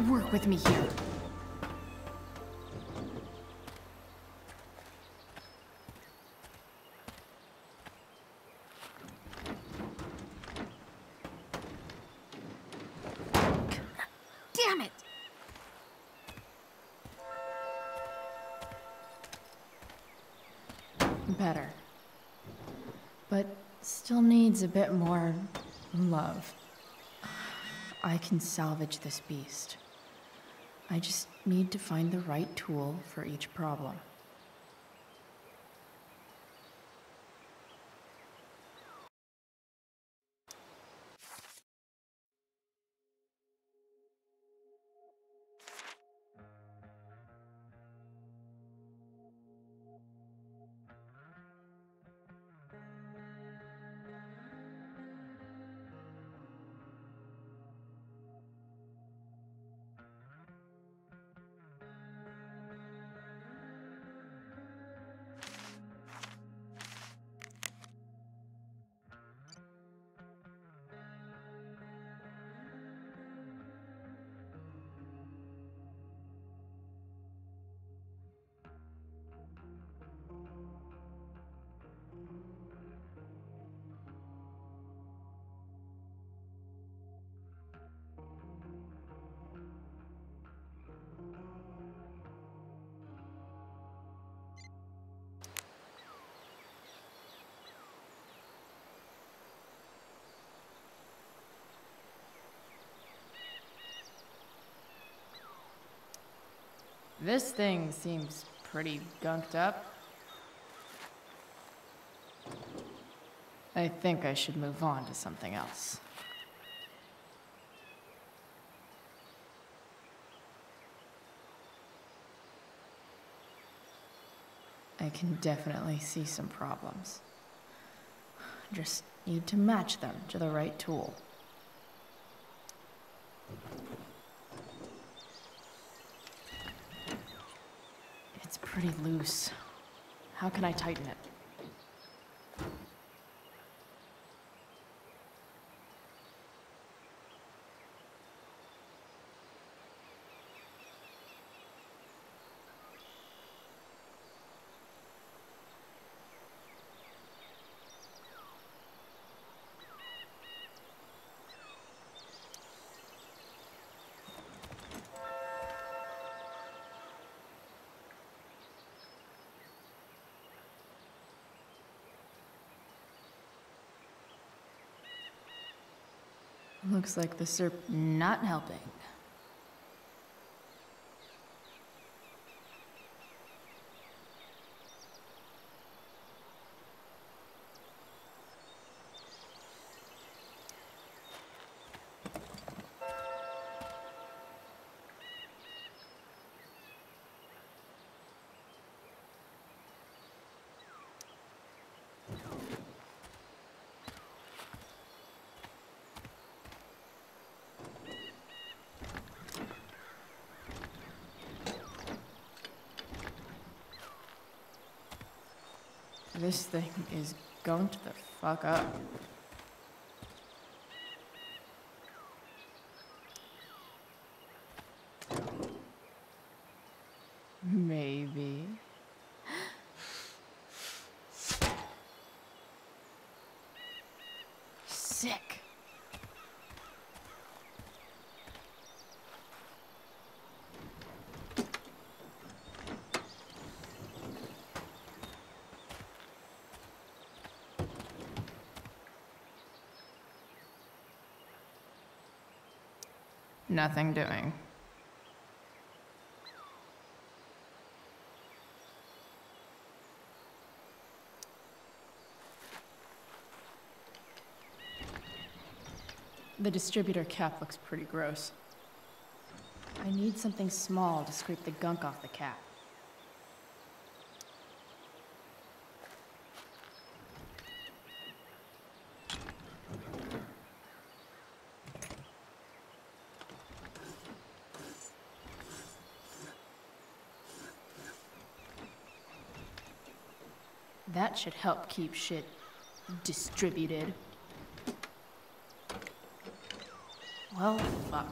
Work with me here. Damn it! Better. But still needs a bit more love. I can salvage this beast. I just need to find the right tool for each problem. This thing seems pretty gunked up. I think I should move on to something else. I can definitely see some problems. Just need to match them to the right tool. It's pretty loose. How can I tighten it? Looks like the SERP not helping. This thing is going to the fuck up. Maybe. Sick. Nothing doing. The distributor cap looks pretty gross. I need something small to scrape the gunk off the cap. That should help keep shit distributed. Well, fuck.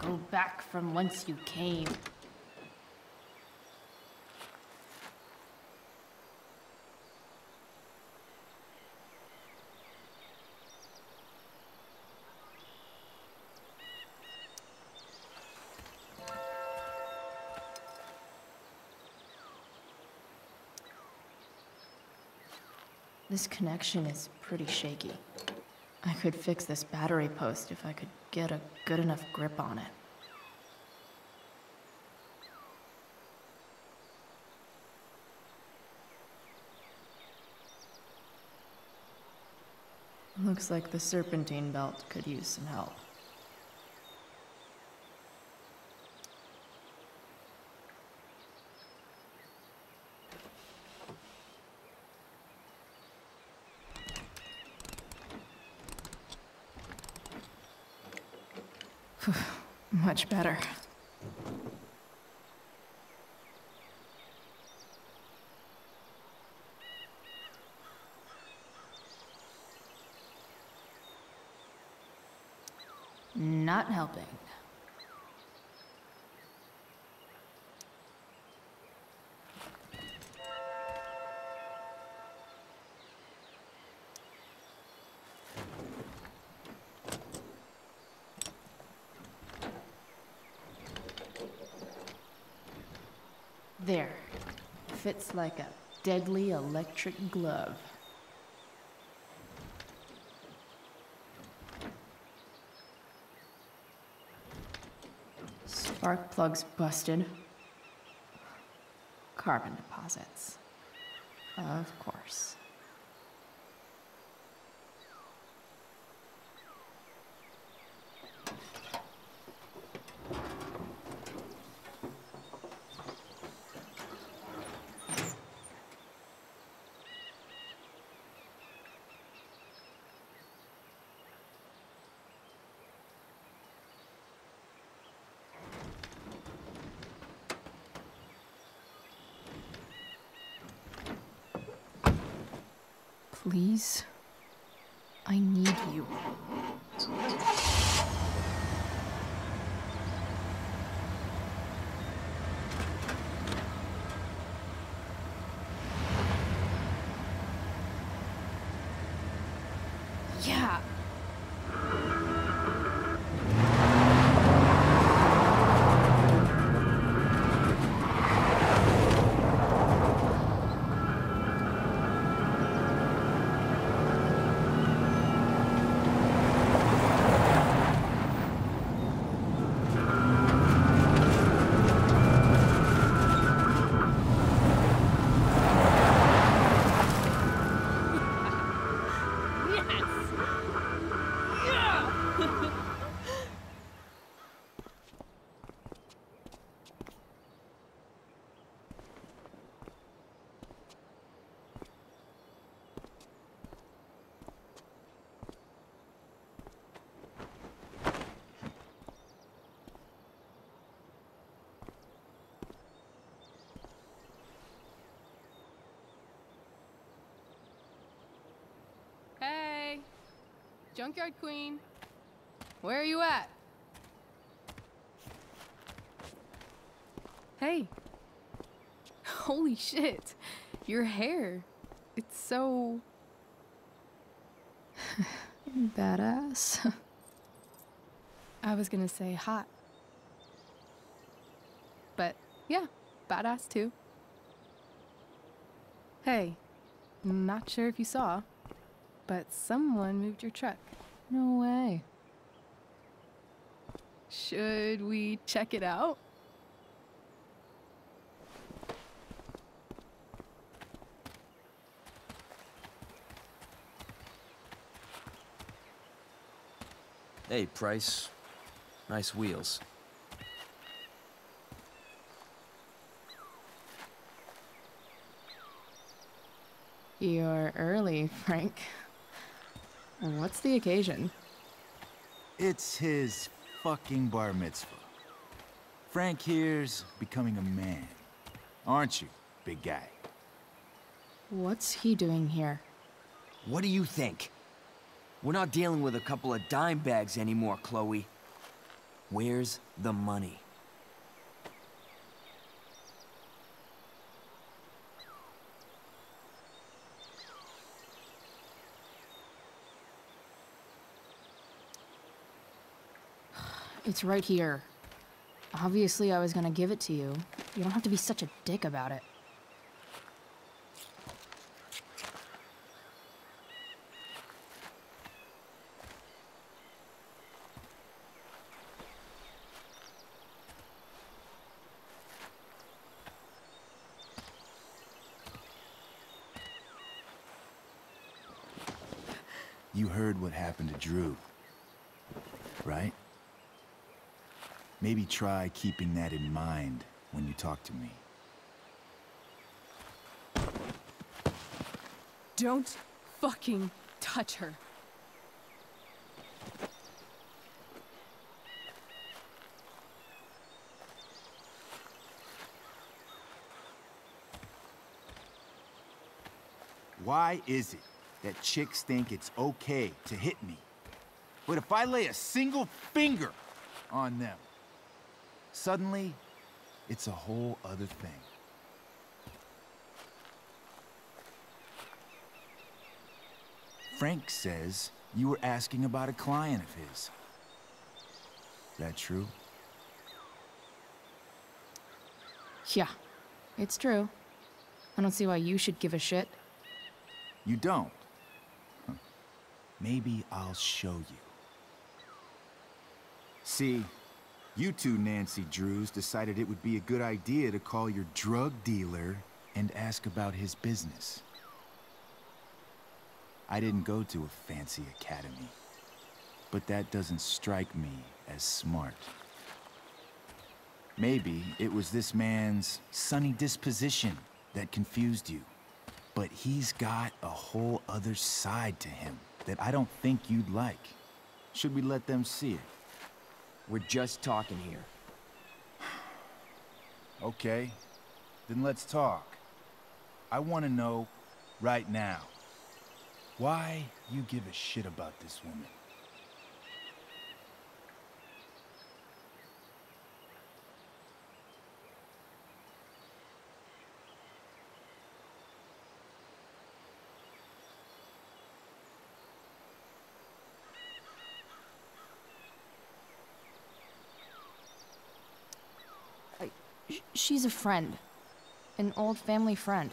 Go back from whence you came. This connection is pretty shaky. I could fix this battery post if I could get a good enough grip on it. Looks like the serpentine belt could use some help. Much better. Not helping. There. Fits like a deadly electric glove. Spark plugs busted. Carbon deposits. Of course. Please, I need you. Yeah. Hey, Junkyard Queen, where are you at? Hey, holy shit, your hair, it's so Badass. I was gonna say hot, but yeah, badass too. Hey, not sure if you saw, but someone moved your truck. No way. Should we check it out? Hey, Price. Nice wheels. You're early, Frank. What's the occasion? It's his fucking bar mitzvah. Frank here's becoming a man. Aren't you, big guy? What's he doing here? What do you think? We're not dealing with a couple of dime bags anymore, Chloe. Where's the money? It's right here. Obviously, I was gonna give it to you. You don't have to be such a dick about it. You heard what happened to Drew, right? Maybe try keeping that in mind when you talk to me. Don't fucking touch her. Why is it that chicks think it's okay to hit me? But if I lay a single finger on them, suddenly, it's a whole other thing. Frank says you were asking about a client of his. That true? Yeah, it's true. I don't see why you should give a shit. You don't? Huh. Maybe I'll show you. See, you two Nancy Drews decided it would be a good idea to call your drug dealer and ask about his business. I didn't go to a fancy academy, but that doesn't strike me as smart. Maybe it was this man's sunny disposition that confused you, but he's got a whole other side to him that I don't think you'd like. Should we let them see it? We're just talking here. Okay, then let's talk. I want to know right now why you give a shit about this woman. She's a friend. An old family friend.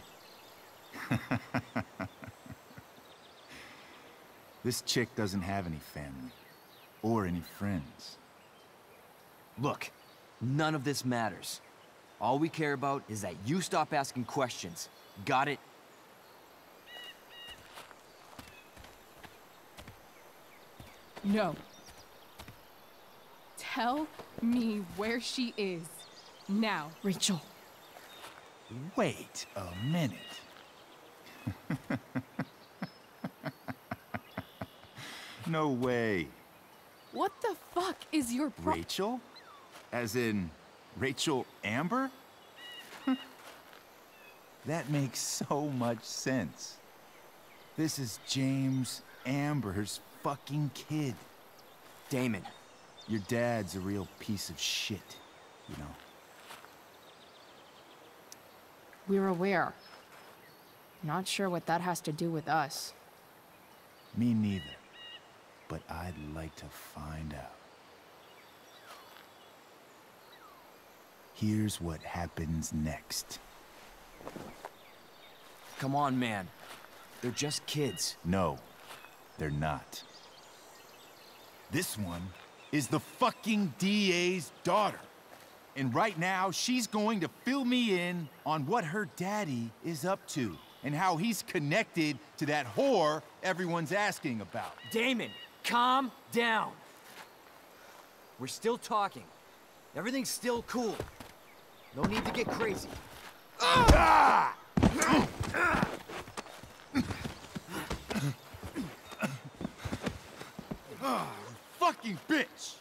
This chick doesn't have any family. Or any friends. Look, none of this matters. All we care about is that you stop asking questions. Got it? No. Tell me where she is. Now. Rachel. Wait a minute. No way. What the fuck is your Rachel? As in, Rachel Amber? That makes so much sense. This is James Amber's fucking kid. Damon. Your dad's a real piece of shit, you know? We're aware. Not sure what that has to do with us. Me neither. But I'd like to find out. Here's what happens next. Come on, man. They're just kids. No, they're not. This one is the fucking DA's daughter. And right now, she's going to fill me in on what her daddy is up to and how he's connected to that whore everyone's asking about. Damon, calm down. We're still talking. Everything's still cool. No need to get crazy. Ah! Oh, fucking bitch!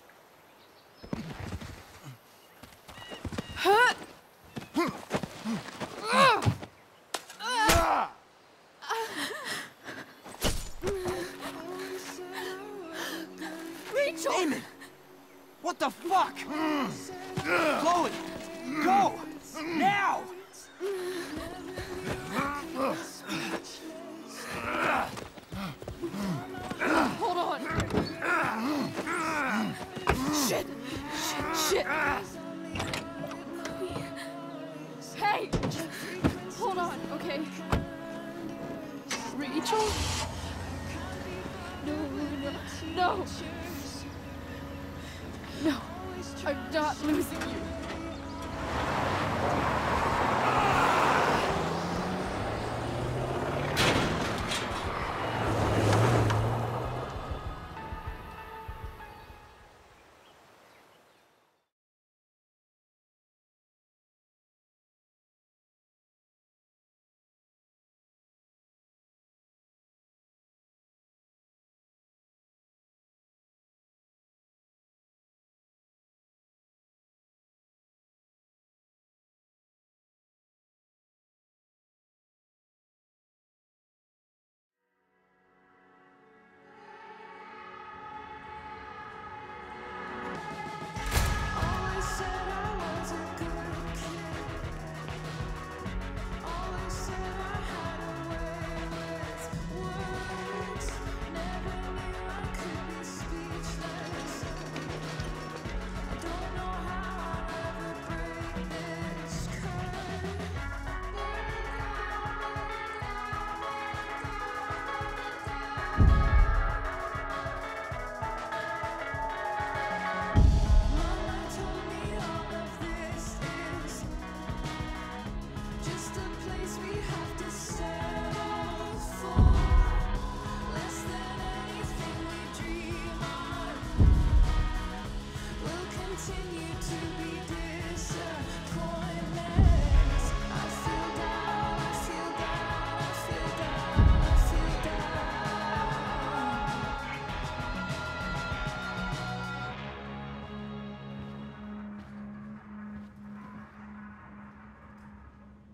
Rachel! Damon! What the fuck? Chloe! Go! Now! Hold on! Shit! Shit! Hey! Hold on, okay? Rachel? No! No! I'm not losing you!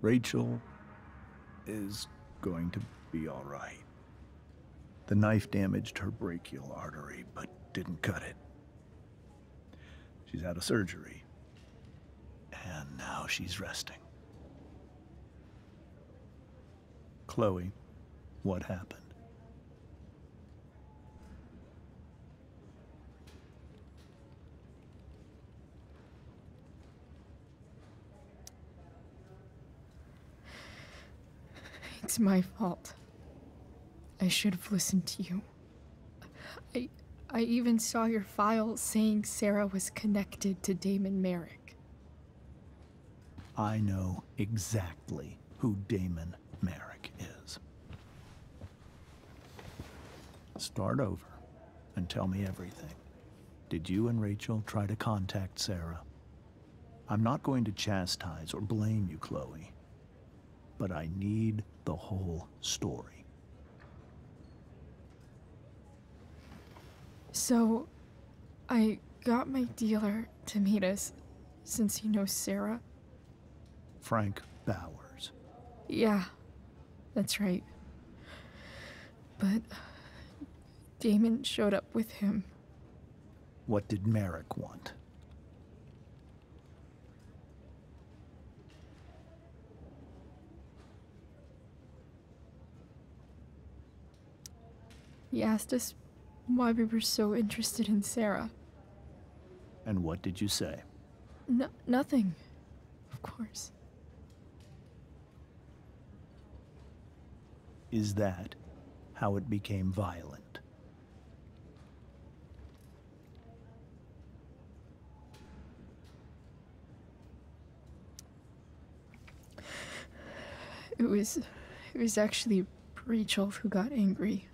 Rachel is going to be all right. The knife damaged her brachial artery, but didn't cut it. She's out of surgery, and now she's resting. Chloe, what happened? It's my fault. I should have listened to you. I even saw your file saying Sarah was connected to Damon Merrick. I know exactly who Damon Merrick is. Start over and tell me everything. Did you and Rachel try to contact Sarah? I'm not going to chastise or blame you, Chloe, but I need the whole story. So, I got my dealer to meet us, since he knows Sarah. Frank Bowers. Yeah, that's right. But Damon showed up with him. What did Merrick want? He asked us why we were so interested in Sarah. And what did you say? Nothing, of course. Is that how it became violent? It was actually Rachel who got angry.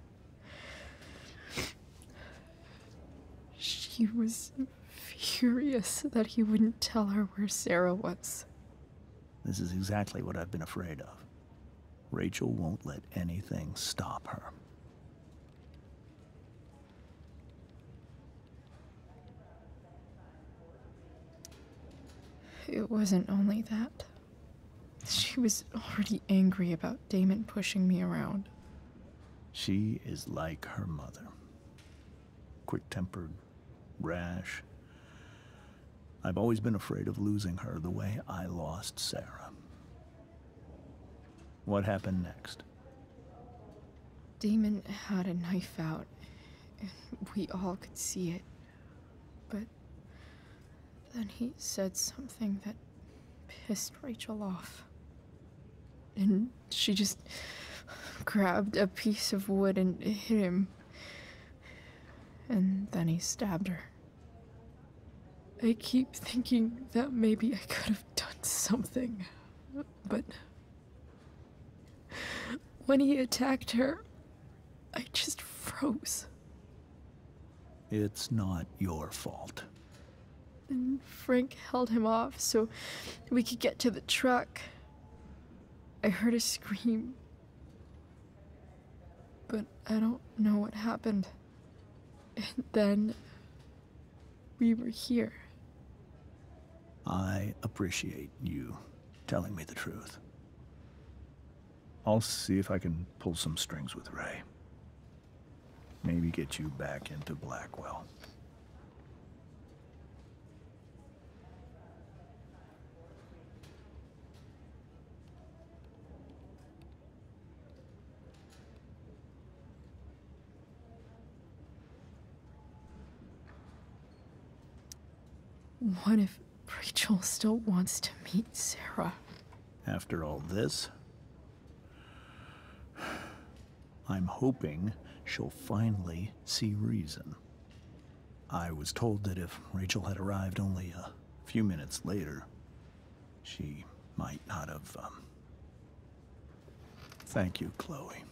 She was furious that he wouldn't tell her where Sarah was. This is exactly what I've been afraid of. Rachel won't let anything stop her. It wasn't only that. She was already angry about Damon pushing me around. She is like her mother. Quick-tempered, rash. I've always been afraid of losing her the way I lost Sarah. What happened next? Damon had a knife out, and we all could see it. But then he said something that pissed Rachel off. And she just grabbed a piece of wood and hit him. And then he stabbed her. I keep thinking that maybe I could have done something, but when he attacked her, I just froze. It's not your fault. And Frank held him off so we could get to the truck. I heard a scream, but I don't know what happened. And then we were here. I appreciate you telling me the truth. I'll see if I can pull some strings with Ray. Maybe get you back into Blackwell. What if Rachel still wants to meet Sarah? After all this, I'm hoping she'll finally see reason. I was told that if Rachel had arrived only a few minutes later, she might not have, Thank you, Chloe.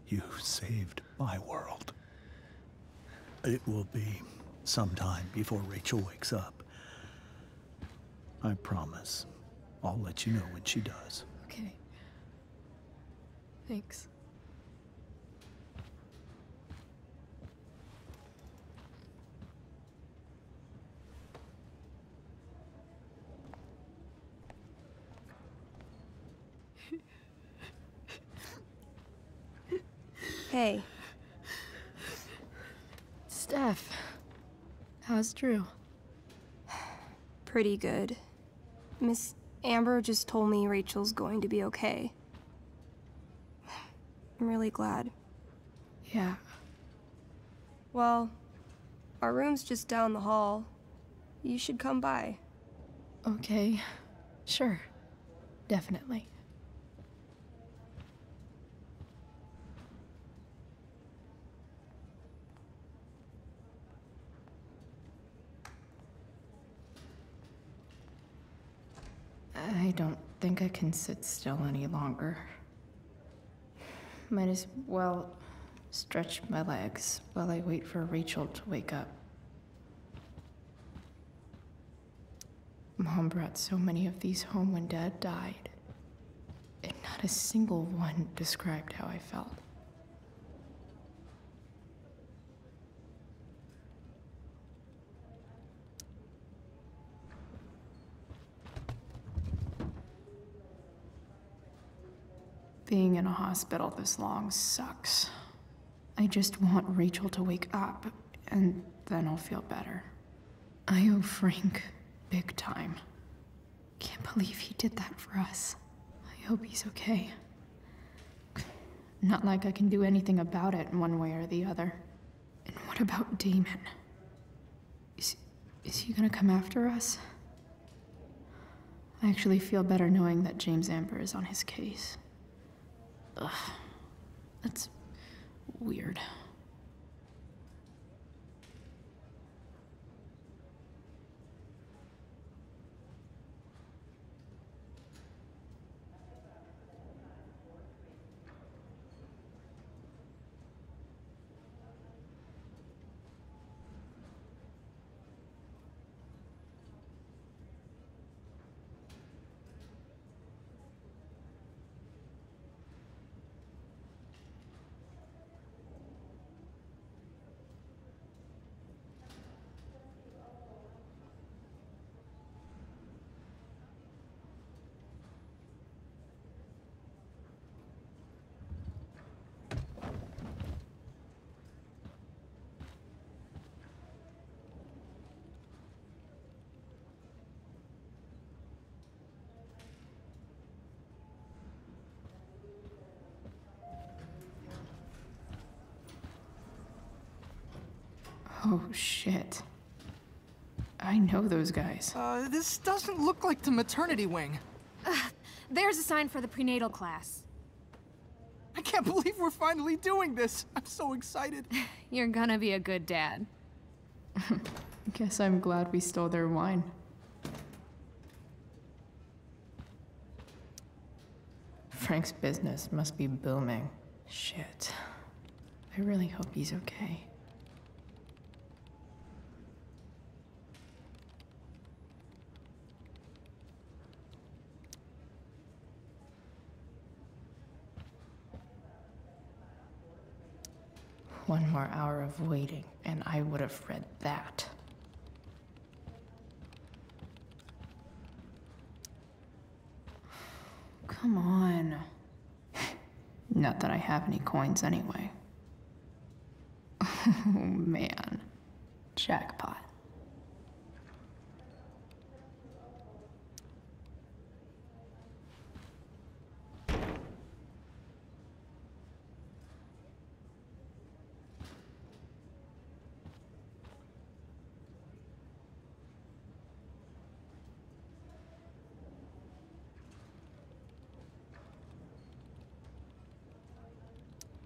You saved my world. It will be some time before Rachel wakes up. I promise. I'll let you know when she does. Okay. Thanks. Hey. Steph, how's Drew? Pretty good. Miss Amber just told me Rachel's going to be okay. I'm really glad. Yeah. Well, our room's just down the hall. You should come by. Okay. Sure. Definitely. I don't think I can sit still any longer. Might as well stretch my legs while I wait for Rachel to wake up. Mom brought so many of these home when Dad died, and not a single one described how I felt. Being in a hospital this long sucks. I just want Rachel to wake up, and then I'll feel better. I owe Frank big time. Can't believe he did that for us. I hope he's okay. Not like I can do anything about it in one way or the other. And what about Damon? Is he gonna come after us? I actually feel better knowing that James Amber is on his case. Ugh, that's weird. Oh, shit. I know those guys. This doesn't look like the maternity wing. There's a sign for the prenatal class. I can't believe we're finally doing this. I'm so excited. You're gonna be a good dad. Guess I'm glad we stole their wine. Frank's business must be booming. Shit. I really hope he's okay. One more hour of waiting, and I would have read that. Come on. Not that I have any coins anyway. Oh man. Jackpot.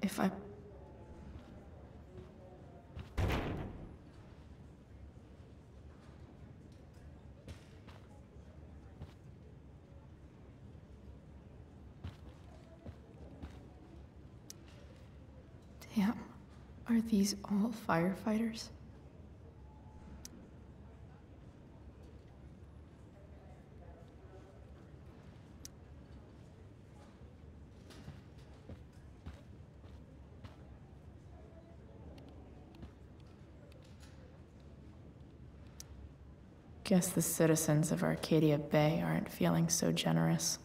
If I... Damn. Are these all firefighters? Guess the citizens of Arcadia Bay aren't feeling so generous.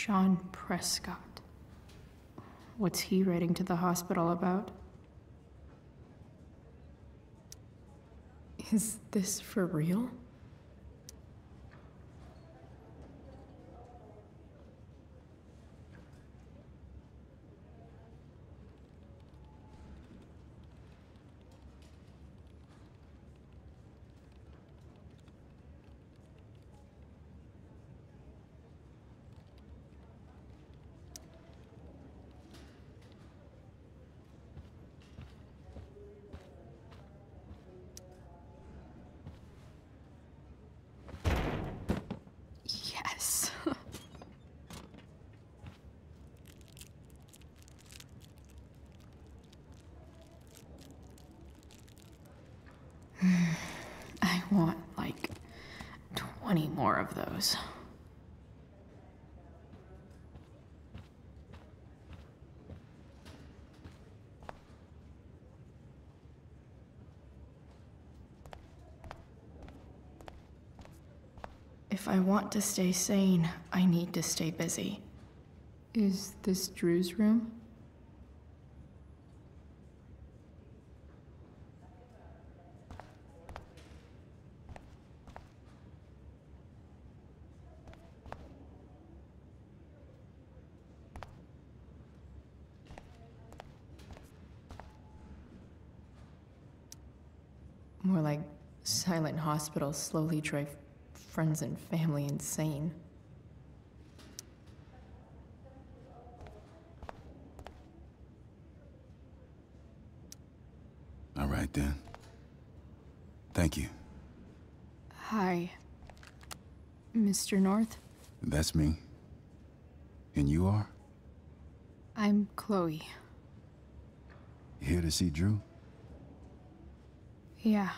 Sean Prescott. What's he writing to the hospital about? Is this for real? Yes. I want like 20 more of those. If I want to stay sane, I need to stay busy. Is this Drew's room? More like silent hospitals slowly drive friends and family insane. All right, then. Thank you. Hi, Mr. North. That's me. And you are? I'm Chloe. Here to see Drew? Yeah.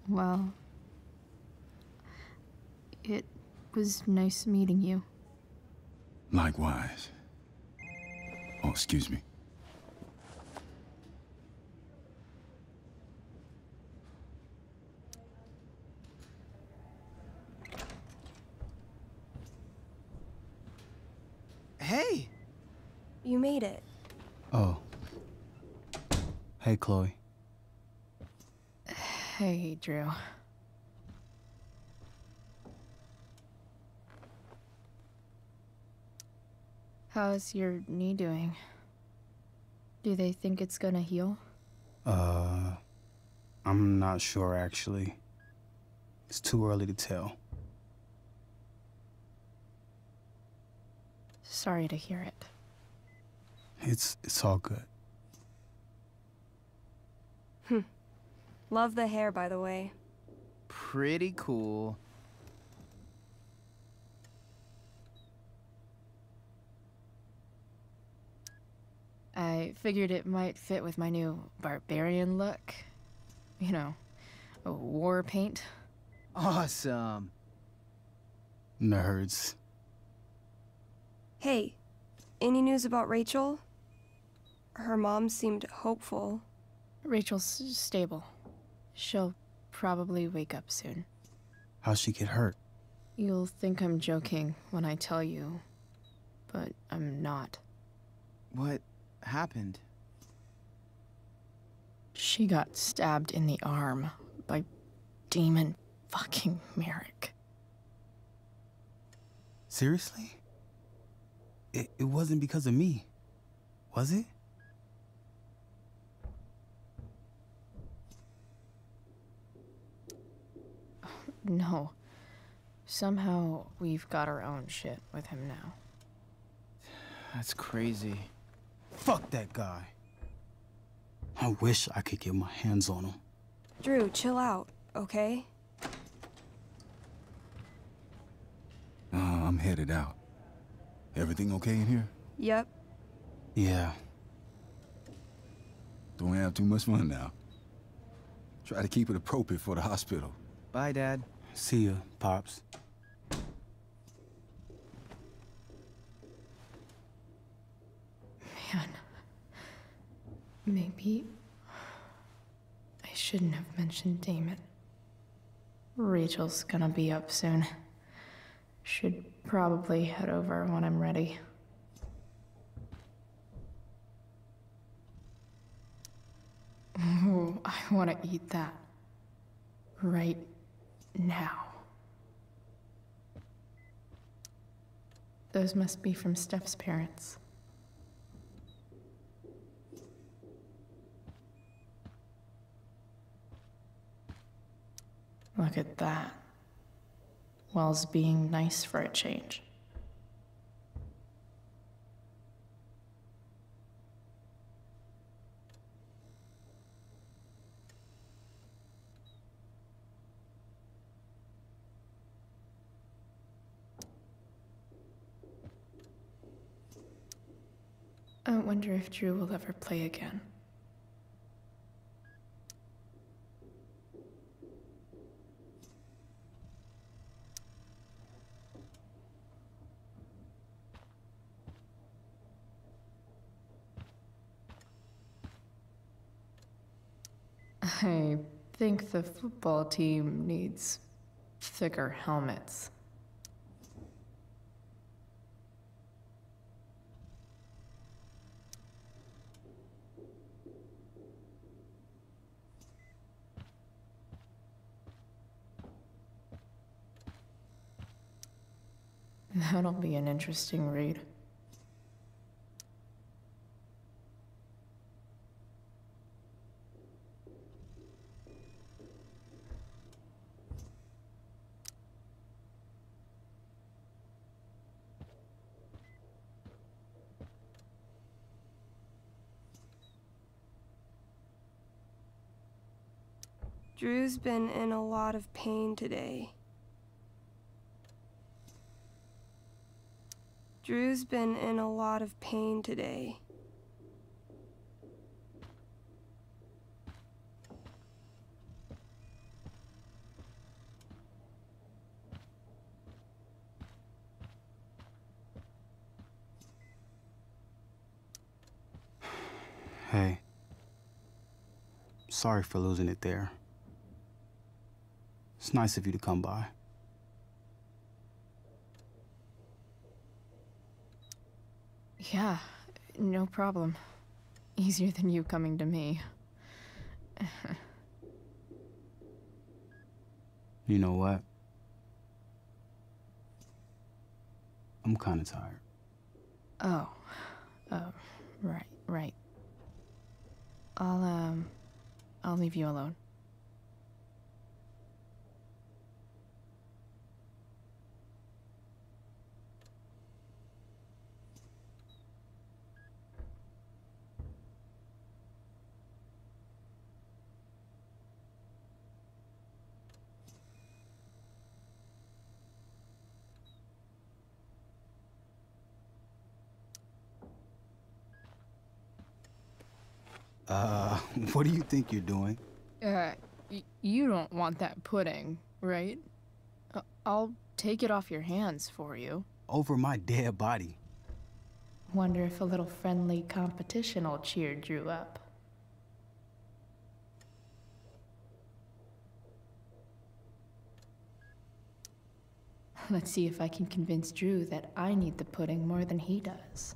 Well, it was nice meeting you. Likewise. Oh, excuse me. Hey! You made it. Oh. Hey, Chloe. Hey, Drew. How's your knee doing? Do they think it's gonna heal? I'm not sure, actually. It's too early to tell. Sorry to hear it. It's all good. Love the hair, by the way. Pretty cool. I figured it might fit with my new barbarian look. You know, war paint. Awesome. Nerds. Hey, any news about Rachel? Her mom seemed hopeful. Rachel's stable. She'll probably wake up soon. How'd she get hurt? You'll think I'm joking when I tell you, but I'm not. What happened? She got stabbed in the arm by Demon fucking Merrick. Seriously? It wasn't because of me, was it? No. Somehow we've got our own shit with him now. That's crazy. Fuck that guy. I wish I could get my hands on him. Drew, chill out, okay? I'm headed out. Everything okay in here? Yep. Yeah. Don't have too much fun now. Try to keep it appropriate for the hospital. Bye, Dad. See ya, Pops. Man. Maybe I shouldn't have mentioned Damon. Rachel's gonna be up soon. Should probably head over when I'm ready. Ooh, I want to eat that. Right now. Those must be from Steph's parents. Look at that. Wells being nice for a change. I wonder if Drew will ever play again. I think the football team needs thicker helmets. That'll be an interesting read. Drew's been in a lot of pain today. Drew's been in a lot of pain today. Hey. Sorry for losing it there. It's nice of you to come by. Yeah, no problem. Easier than you coming to me. You know what? I'm kind of tired. Oh, right. I'll leave you alone. What do you think you're doing? You don't want that pudding, right? I'll take it off your hands for you. Over my dead body. Wonder if a little friendly competition will cheer Drew up. Let's see if I can convince Drew that I need the pudding more than he does.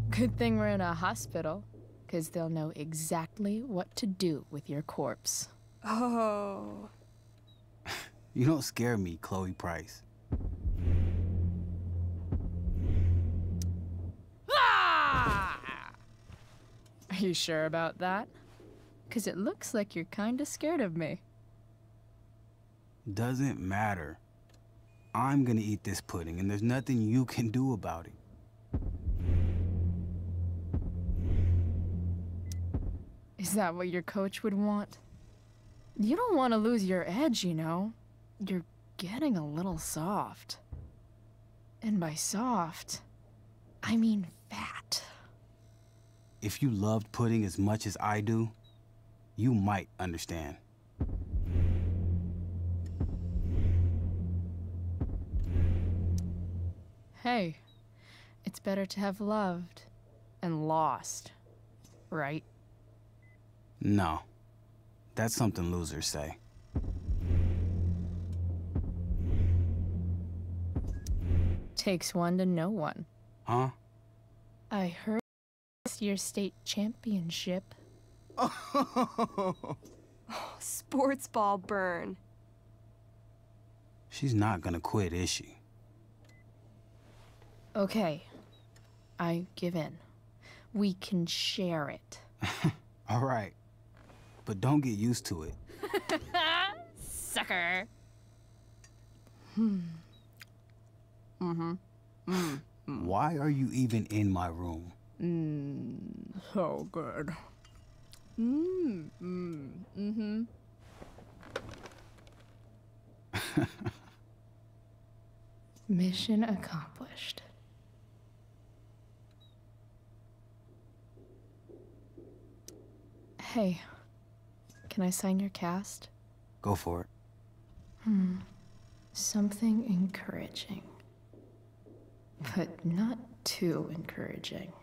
Good thing we're in a hospital, because they'll know exactly what to do with your corpse. Oh. You don't scare me, Chloe Price. Ah! Are you sure about that? Because it looks like you're kinda scared of me. Doesn't matter. I'm gonna eat this pudding, and there's nothing you can do about it. Is that what your coach would want? You don't want to lose your edge, you know. You're getting a little soft. And by soft, I mean fat. If you loved pudding as much as I do, you might understand. Hey, it's better to have loved and lost, right? No. That's something losers say. Takes one to know one. Huh? I heard it's your state championship. Oh, sports ball burn. She's not gonna quit, is she? Okay. I give in. We can share it. All right. But don't get used to it. Sucker. Why are you even in my room? So good. Mission accomplished. Hey, can I sign your cast? Go for it. Something encouraging. But not too encouraging.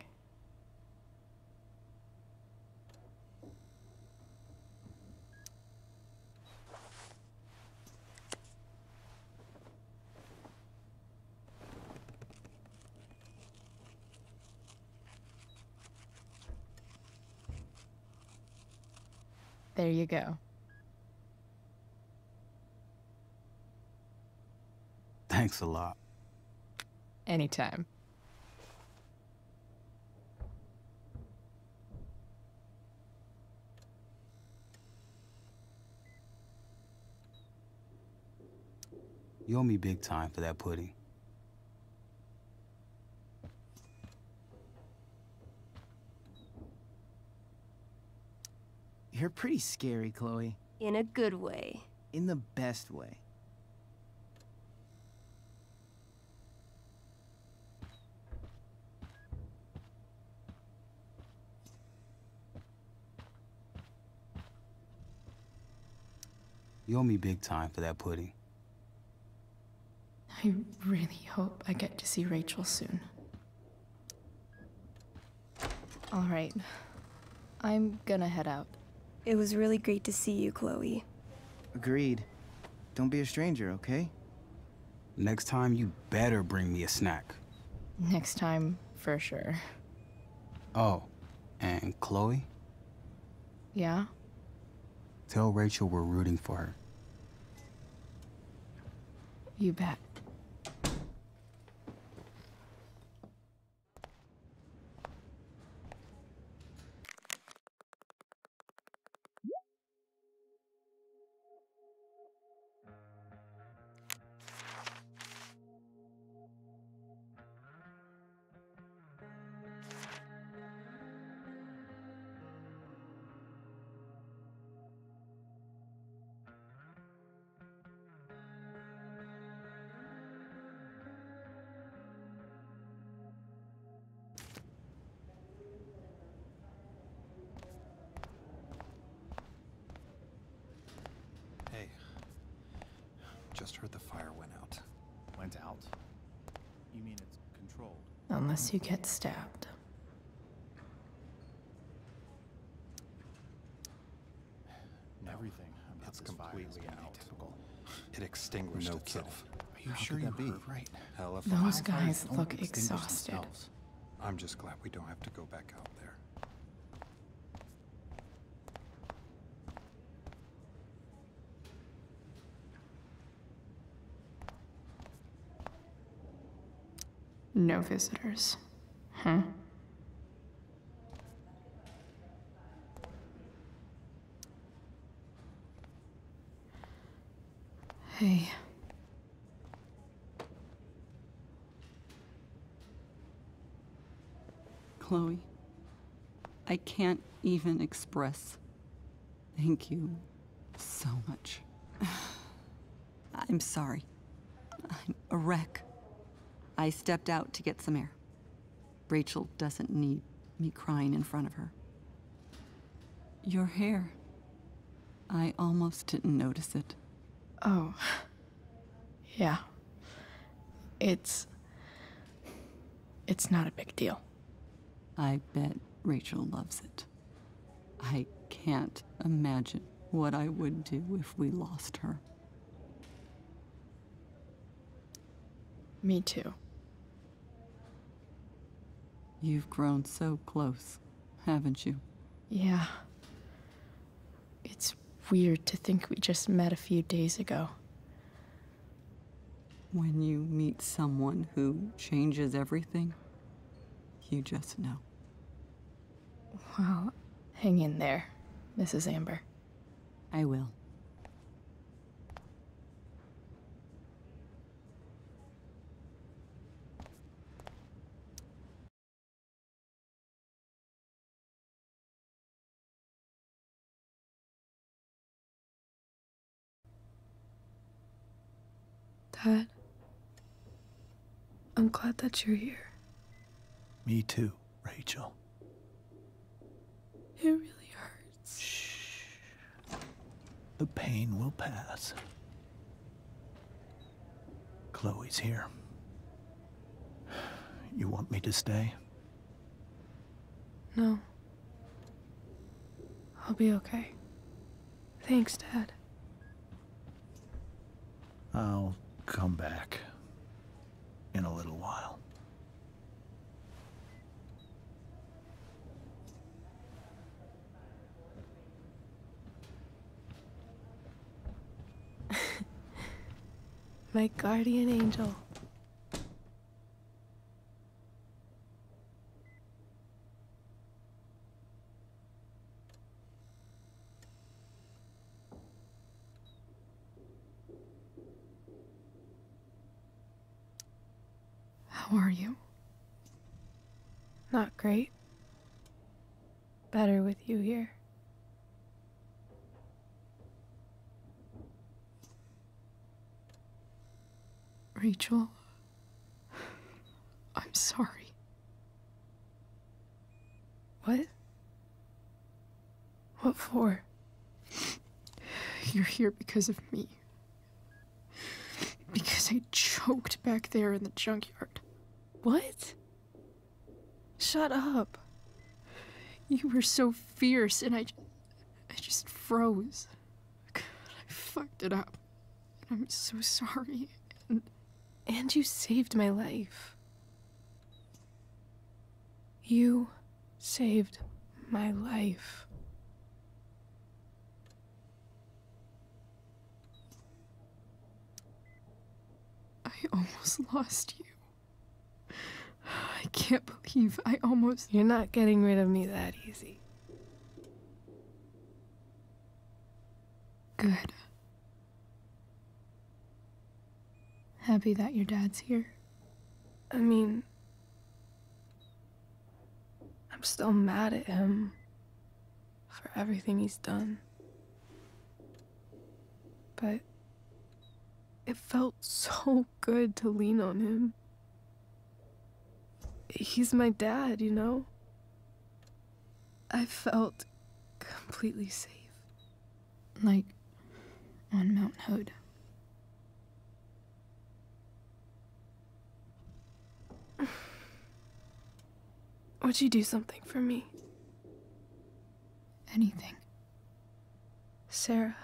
There you go. Thanks a lot. Anytime. You owe me big time for that pudding. You're pretty scary, Chloe. In a good way. In the best way. You owe me big time for that pudding. I really hope I get to see Rachel soon. All right. I'm gonna head out. It was really great to see you, Chloe. Agreed. Don't be a stranger, okay? Next time, you better bring me a snack. Next time, for sure. Oh, and Chloe? Yeah? Tell Rachel we're rooting for her. You bet. Hey, just heard the fire went out. Went out? You mean it's controlled? Unless you get stabbed. No, Everything about it's this completely fire is out. typical. It extinguished No itself. Are you How sure could you that be? heard right? Hell, if Those wildfires guys don't look extinguish exhausted. themselves. I'm just glad we don't have to go back out there. No visitors. Huh? Hey. Chloe, I can't even express thank you so much. I'm sorry. I'm a wreck. I stepped out to get some air. Rachel doesn't need me crying in front of her. Your hair. I almost didn't notice it. Oh. Yeah. It's not a big deal. I bet Rachel loves it. I can't imagine what I would do if we lost her. Me too. You've grown so close, haven't you? Yeah. It's weird to think we just met a few days ago. When you meet someone who changes everything, you just know. Well, hang in there, Mrs. Amber. I will. Dad, I'm glad that you're here. Me too, Rachel. It really hurts. Shh. The pain will pass. Chloe's here. You want me to stay? No. I'll be okay. Thanks, Dad. I'll come back in a little while. My guardian angel. How are you? Not great. Better with you here. Rachel, I'm sorry. What? What for? You're here because of me. Because I choked back there in the junkyard. What? Shut up. You were so fierce and I just froze. God, I fucked it up. I'm so sorry. And you saved my life. You saved my life. I almost lost you. I can't believe I almost... You're not getting rid of me that easy. Good. Happy that your dad's here. I mean, I'm still mad at him for everything he's done. But it felt so good to lean on him. He's my dad, you know? I felt completely safe. Like on Mount Hood. Would you do something for me? Anything. Sarah.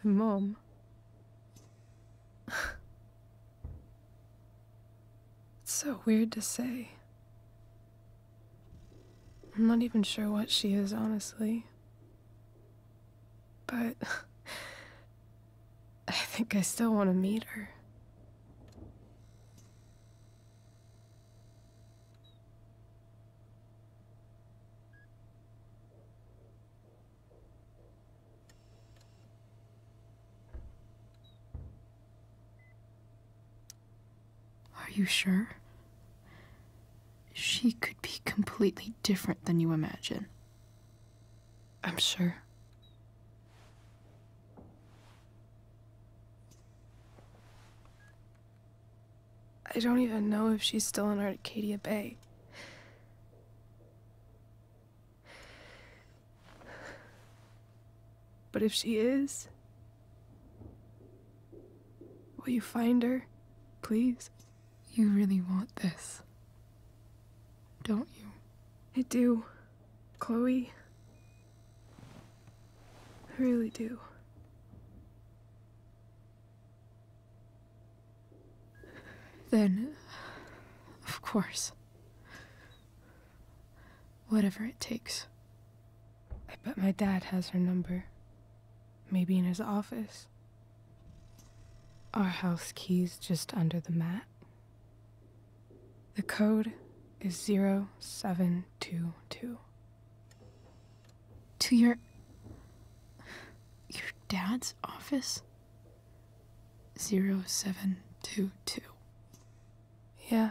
My mom. It's so weird to say. I'm not even sure what she is, honestly. But I think I still want to meet her. Are you sure? She could be completely different than you imagine. I'm sure. I don't even know if she's still in Arcadia Bay. But if she is, will you find her, please? You really want this, don't you? I do. Chloe. I really do. Then, of course, whatever it takes. I bet my dad has her number. Maybe in his office. Our house key's just under the mat. The code is 0722. To your dad's office? 0722. Yeah.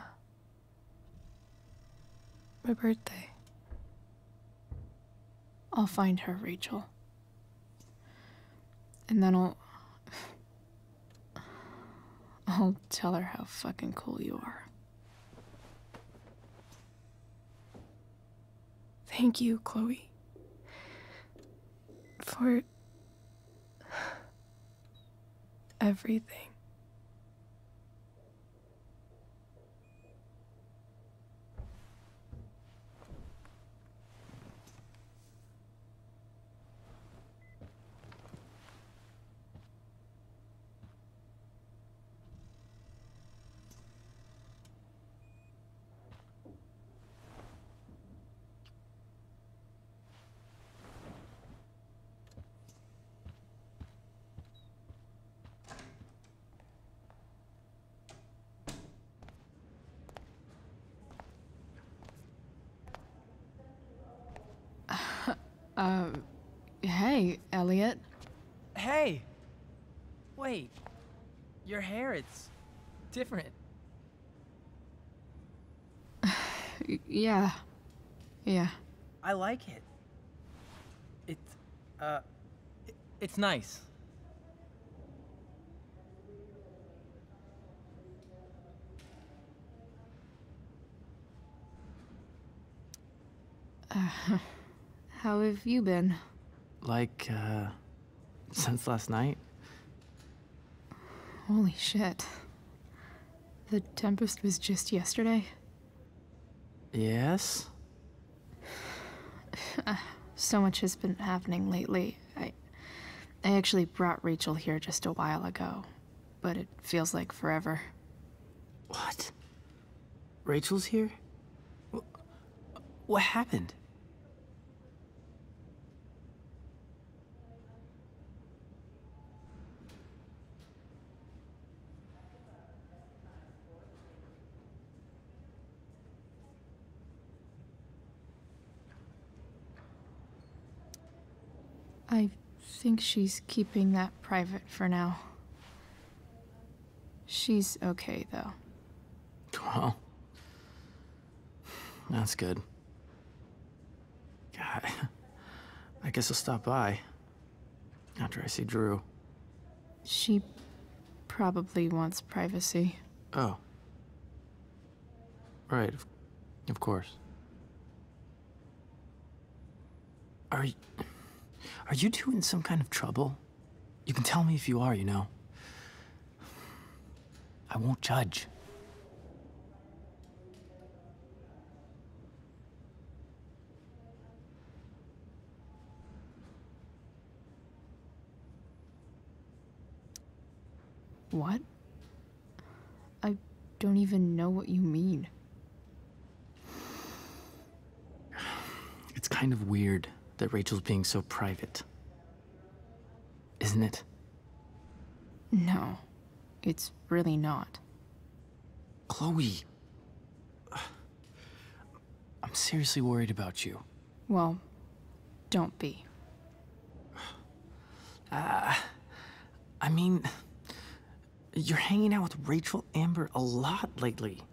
My birthday. I'll find her, Rachel. And then I'll tell her how fucking cool you are. Thank you, Chloe. For everything. Hey, Elliot. Hey! Wait. Your hair, it's different. Yeah. I like it. It's nice. How have you been? Like, since last night? Holy shit. The Tempest was just yesterday? Yes? So much has been happening lately. I actually brought Rachel here just a while ago, but it feels like forever. What? Rachel's here? What happened? I think she's keeping that private for now. She's okay, though. Well, that's good. God, I guess I'll stop by after I see Drew. She probably wants privacy. Oh. Right, of course. Are you two in some kind of trouble? You can tell me if you are, you know. I won't judge. What? I don't even know what you mean. It's kind of weird that Rachel's being so private. Isn't it? No, it's really not. Chloe. I'm seriously worried about you. Well, don't be. I mean, you're hanging out with Rachel Amber a lot lately,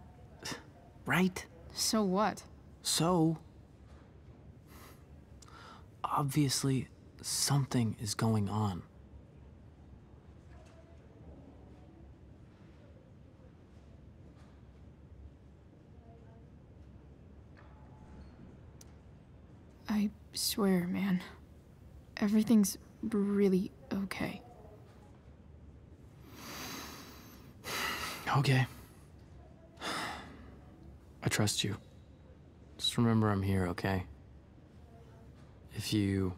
right? So what? So, obviously, something is going on. I swear, man. Everything's really okay. Okay. I trust you. Just remember I'm here, okay? if you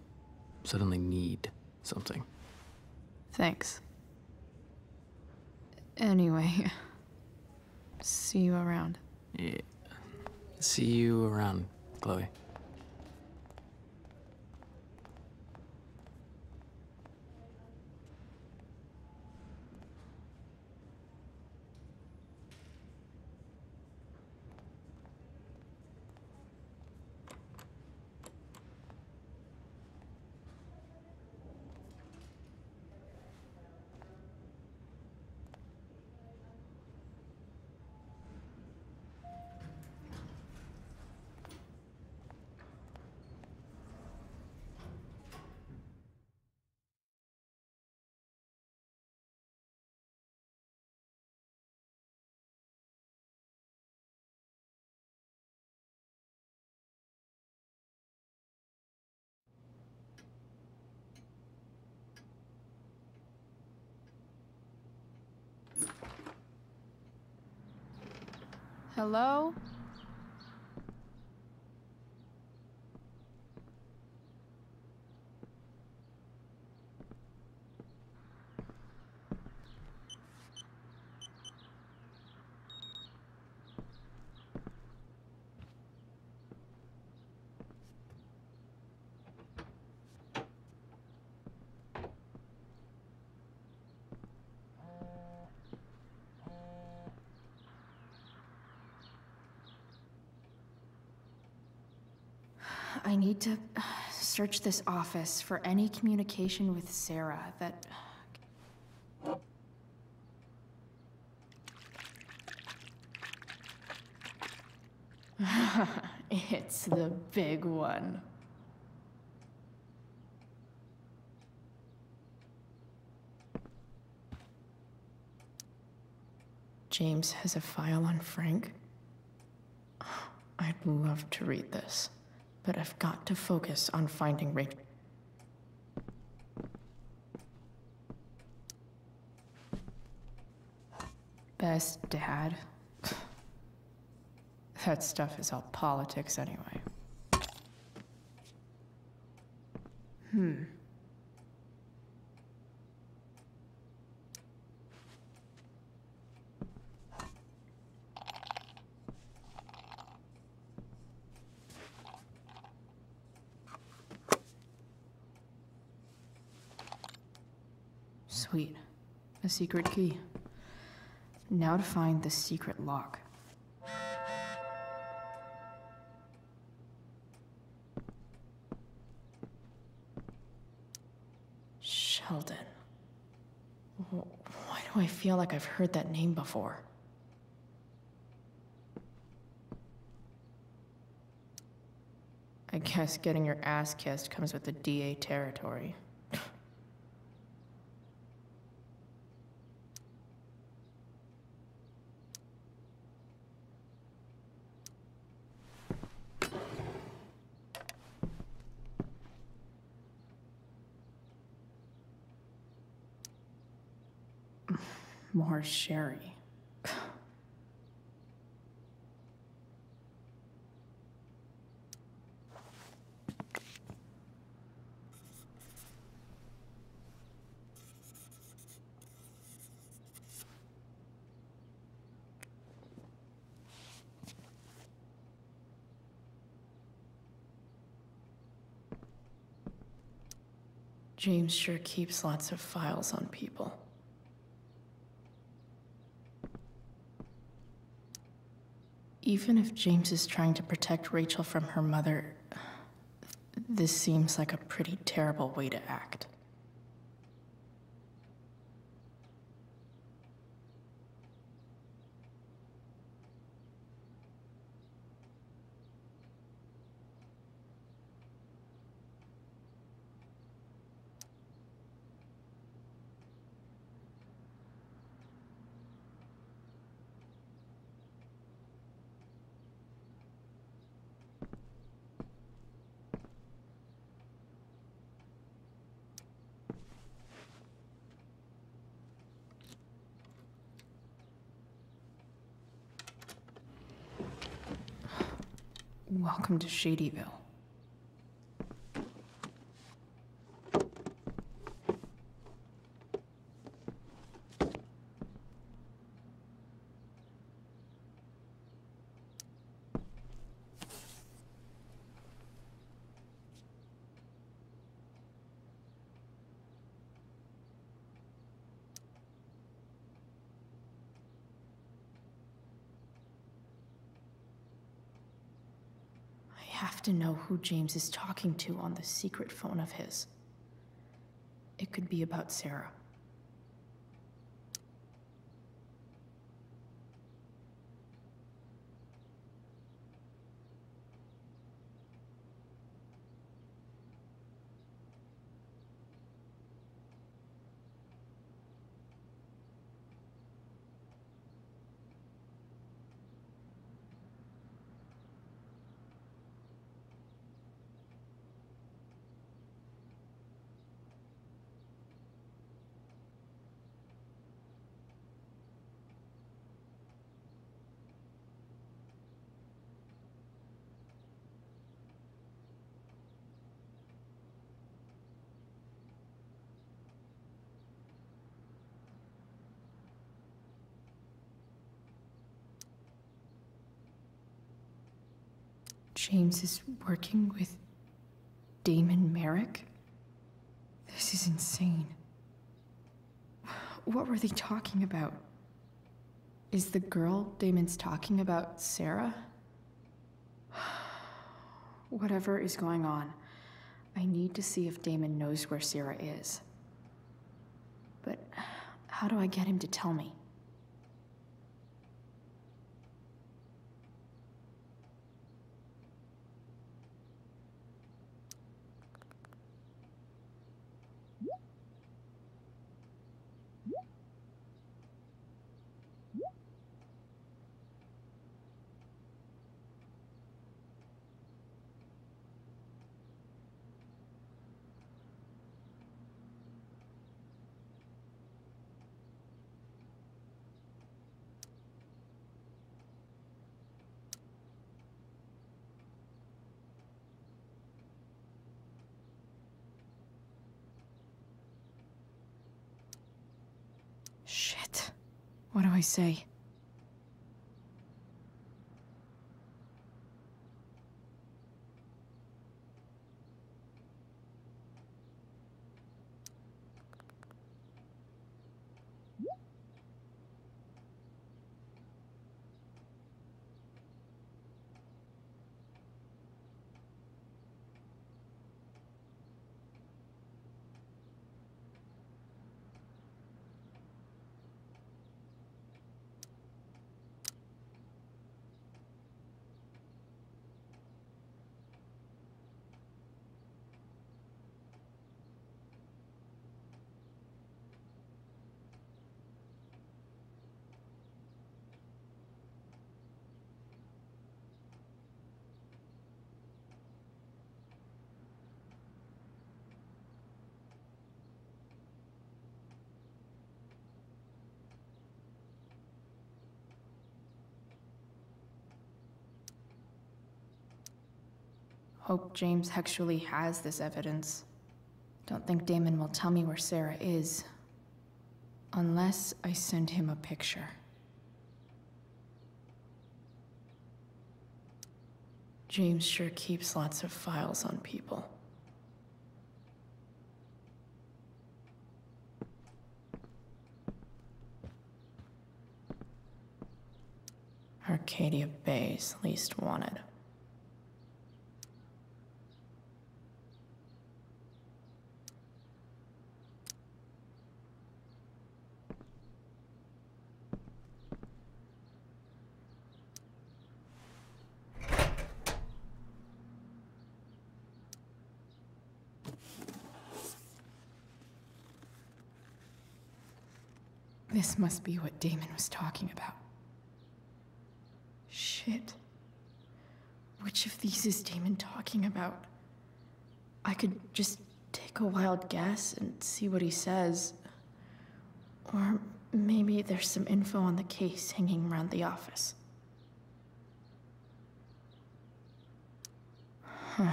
suddenly need something. Thanks. Anyway, see you around. Yeah. See you around, Chloe. Hello? I need to search this office for any communication with Sarah that... It's the big one. James has a file on Frank. I'd love to read this, but I've got to focus on finding Rachel. Best dad. That stuff is all politics anyway. Sweet. A secret key. Now to find the secret lock. Sheldon. Why do I feel like I've heard that name before? I guess getting your ass kissed comes with the DA territory. More sherry. James sure keeps lots of files on people. Even if James is trying to protect Rachel from her mother, this seems like a pretty terrible way to act. Welcome to Shadyville. have to know who James is talking to on the secret phone of his. It could be about Sarah. James is working with Damon Merrick? This is insane. What were they talking about? Is the girl Damon's talking about Sarah? Whatever is going on, I need to see if Damon knows where Sarah is. But how do I get him to tell me? Shit. What do I say? Hope James actually has this evidence. Don't think Damon will tell me where Sarah is. Unless I send him a picture. James sure keeps lots of files on people. Arcadia Bay's least wanted. This must be what Damon was talking about. Shit. Which of these is Damon talking about? I could just take a wild guess and see what he says. Or maybe there's some info on the case hanging around the office. Huh.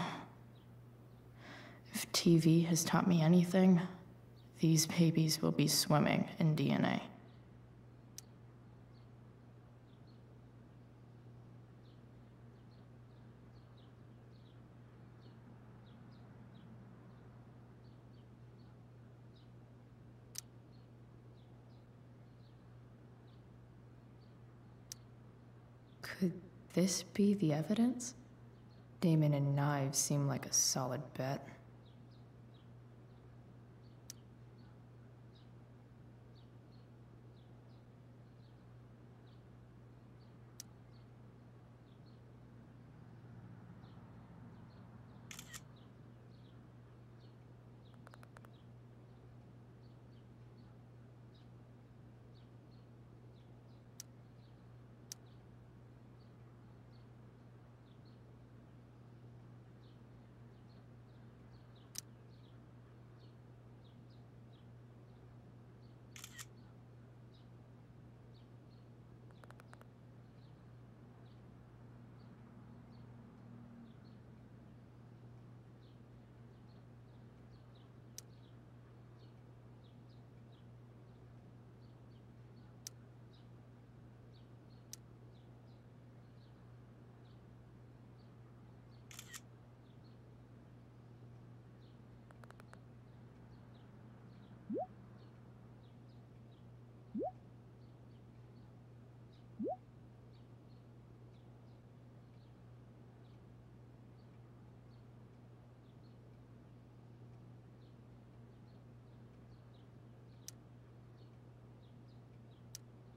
If TV has taught me anything, these babies will be swimming in DNA. Could this be the evidence? Damon and knives seem like a solid bet.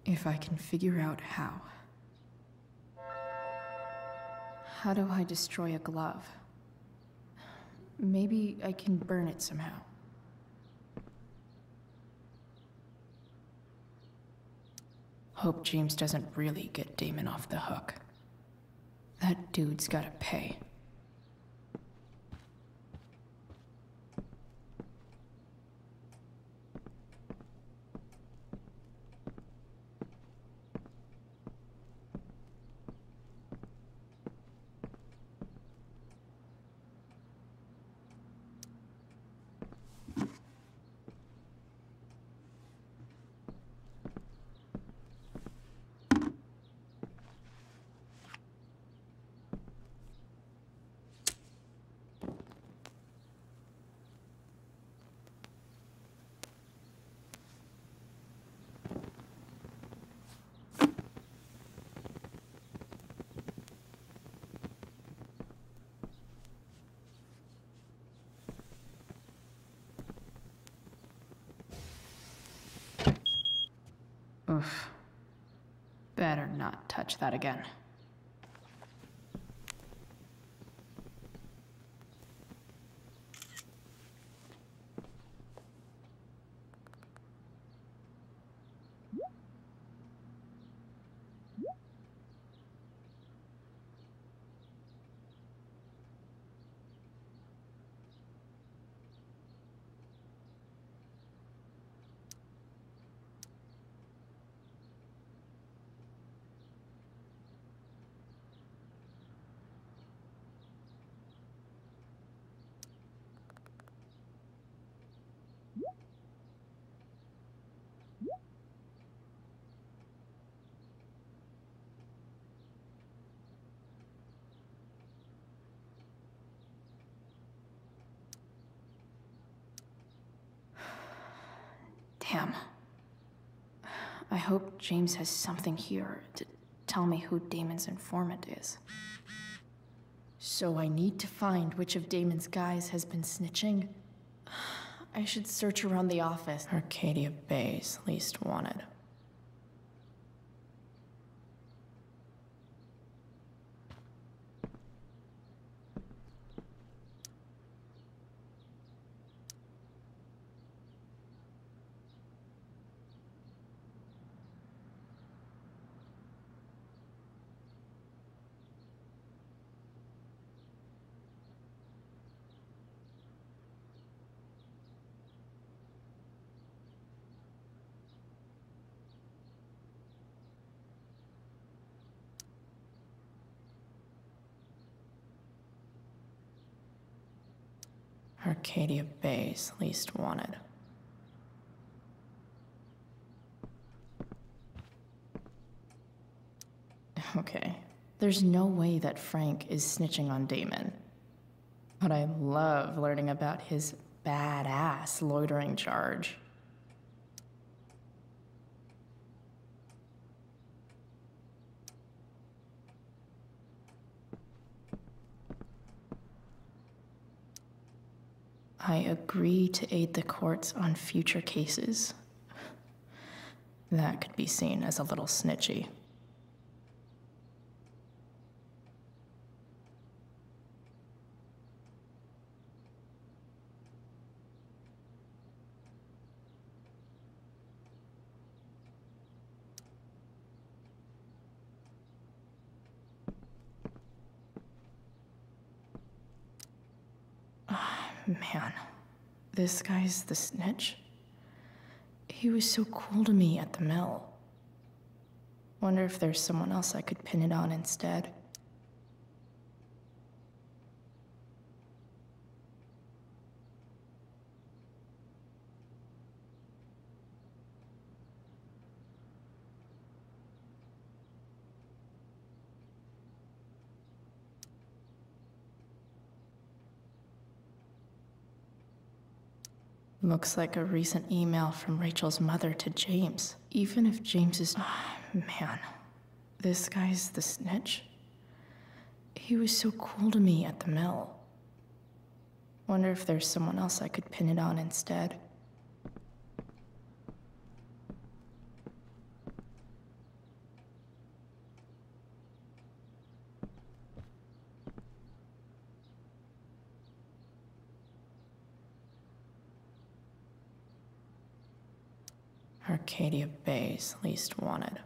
If I can figure out how. How do I destroy a glove? Maybe I can burn it somehow. Hope James doesn't really get Damon off the hook. That dude's gotta pay. Oof. Better not touch that again. Damn. I hope James has something here to tell me who Damon's informant is. So I need to find which of Damon's guys has been snitching. I should search around the office. Arcadia Bay's least wanted. Arcadia Bay's least wanted. Okay, there's no way that Frank is snitching on Damon. But I love learning about his badass loitering charge. I agree to aid the courts on future cases. That could be seen as a little snitchy. Man, this guy's the snitch? He was so cool to me at the mill. Wonder if there's someone else I could pin it on instead. Looks like a recent email from Rachel's mother to James. Even if James is... Man, this guy's the snitch? He was so cool to me at the mill. Wonder if there's someone else I could pin it on instead. Arcadia Bay's least wanted.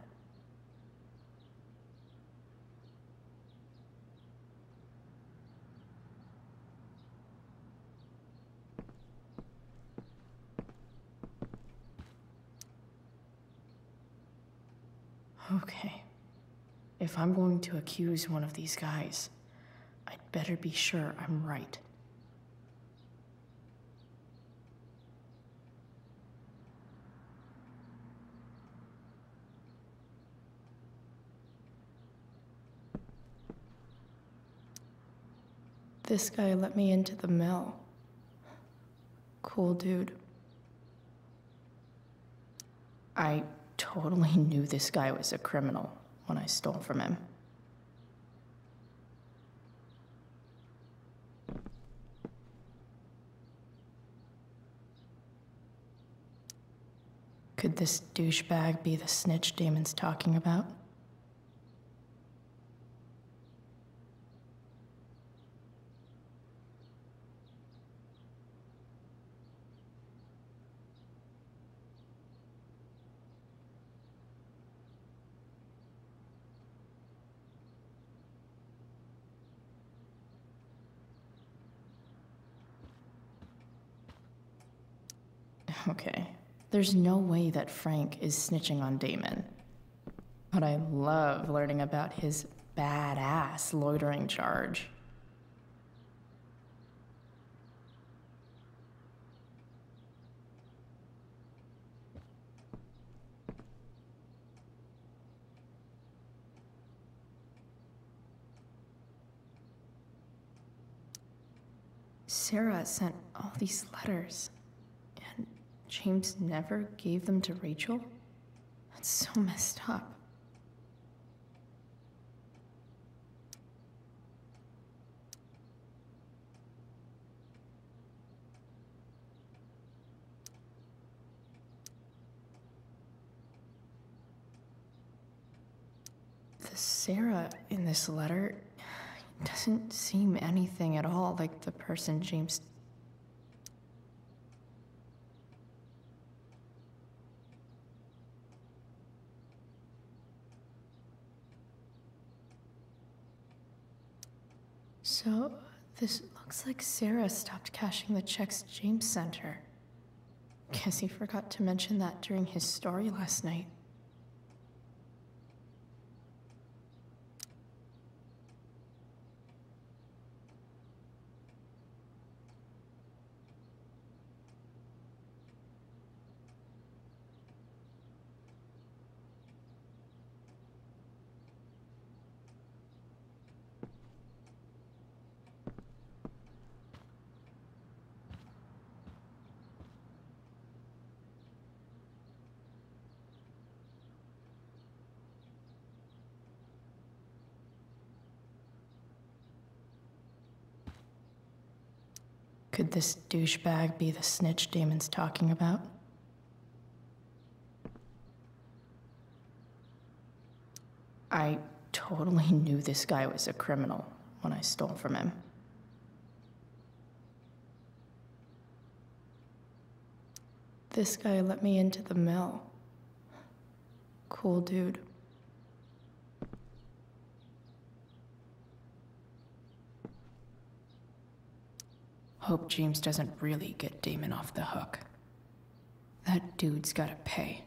Okay. If I'm going to accuse one of these guys, I'd better be sure I'm right. This guy let me into the mill. Cool dude. I totally knew this guy was a criminal when I stole from him. Could this douchebag be the snitch Damon's talking about? Okay, there's no way that Frank is snitching on Damon. But I love learning about his badass loitering charge. Sarah sent all these letters. James never gave them to Rachel? That's so messed up. The Sarah in this letter doesn't seem anything at all like the person James... So, this looks like Sarah stopped cashing the checks James sent her. Guess he forgot to mention that during his story last night. Could this douchebag be the snitch Damon's talking about? I totally knew this guy was a criminal when I stole from him. This guy let me into the mill. Cool dude. Hope James doesn't really get Damon off the hook. That dude's gotta pay.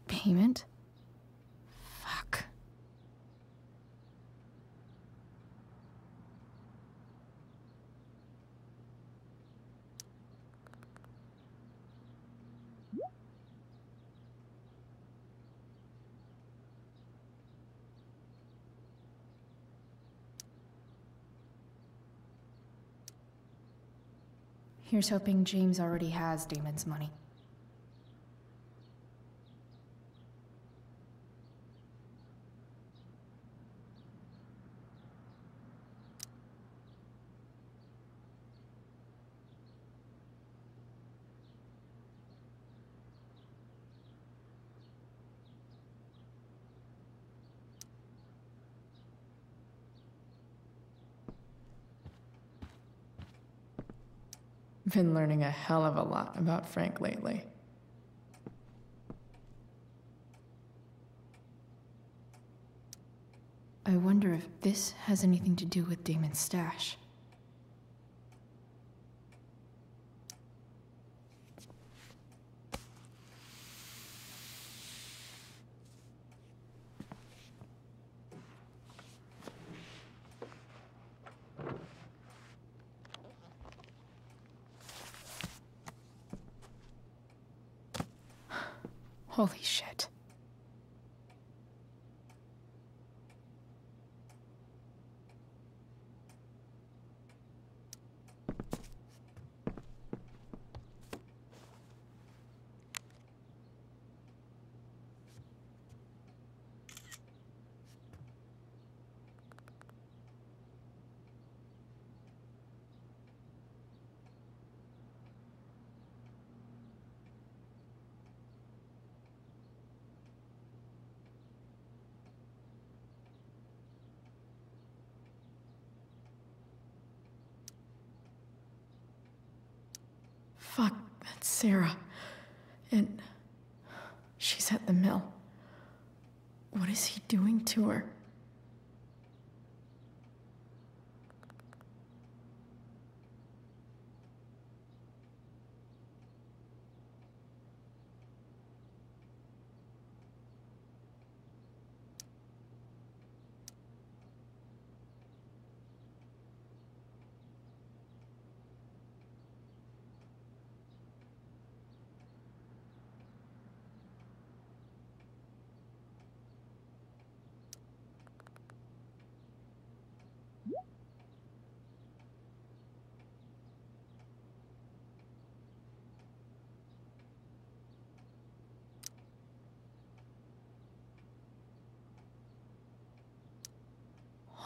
Payment? Fuck. Here's hoping James already has Damon's money. Been learning a hell of a lot about Frank lately. I wonder if this has anything to do with Damon's stash. Holy shit. Fuck, that's Sarah. And she's at the mill. What is he doing to her?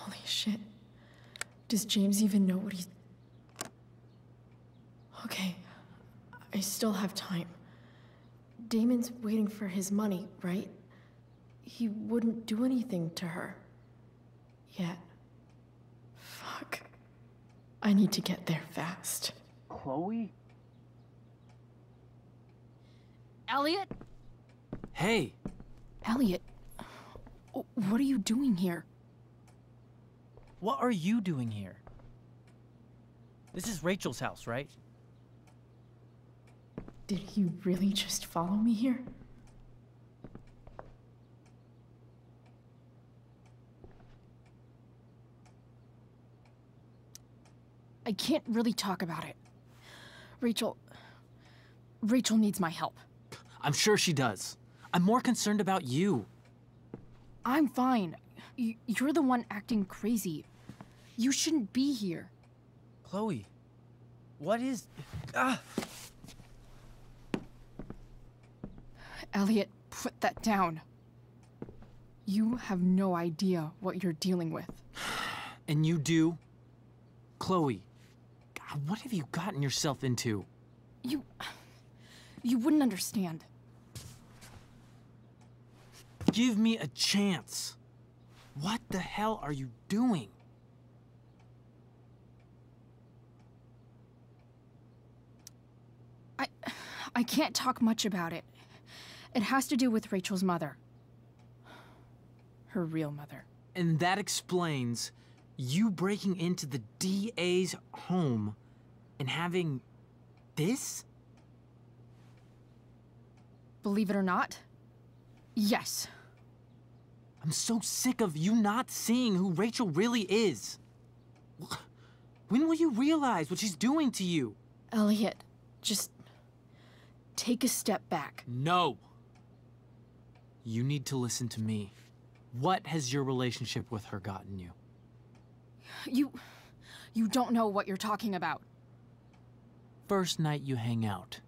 Holy shit. Does James even know what he's... Okay, I still have time. Damon's waiting for his money, right? He wouldn't do anything to her. Yet. Fuck. I need to get there fast. Chloe? Elliot? Hey. Elliot, what are you doing here? What are you doing here? This is Rachel's house, right? Did he really just follow me here? I can't really talk about it. Rachel needs my help. I'm sure she does. I'm more concerned about you. I'm fine. You're the one acting crazy. You shouldn't be here. Chloe, what is... Elliot, put that down. You have no idea what you're dealing with. And you do? Chloe, God, what have you gotten yourself into? You wouldn't understand. Give me a chance. What the hell are you doing? I can't talk much about it. It has to do with Rachel's mother. Her real mother. And that explains you breaking into the DA's home and having this? Believe it or not, yes. I'm so sick of you not seeing who Rachel really is. When will you realize what she's doing to you? Elliot, just take a step back. No. You need to listen to me. What has your relationship with her gotten you? You don't know what you're talking about. First night you hang out,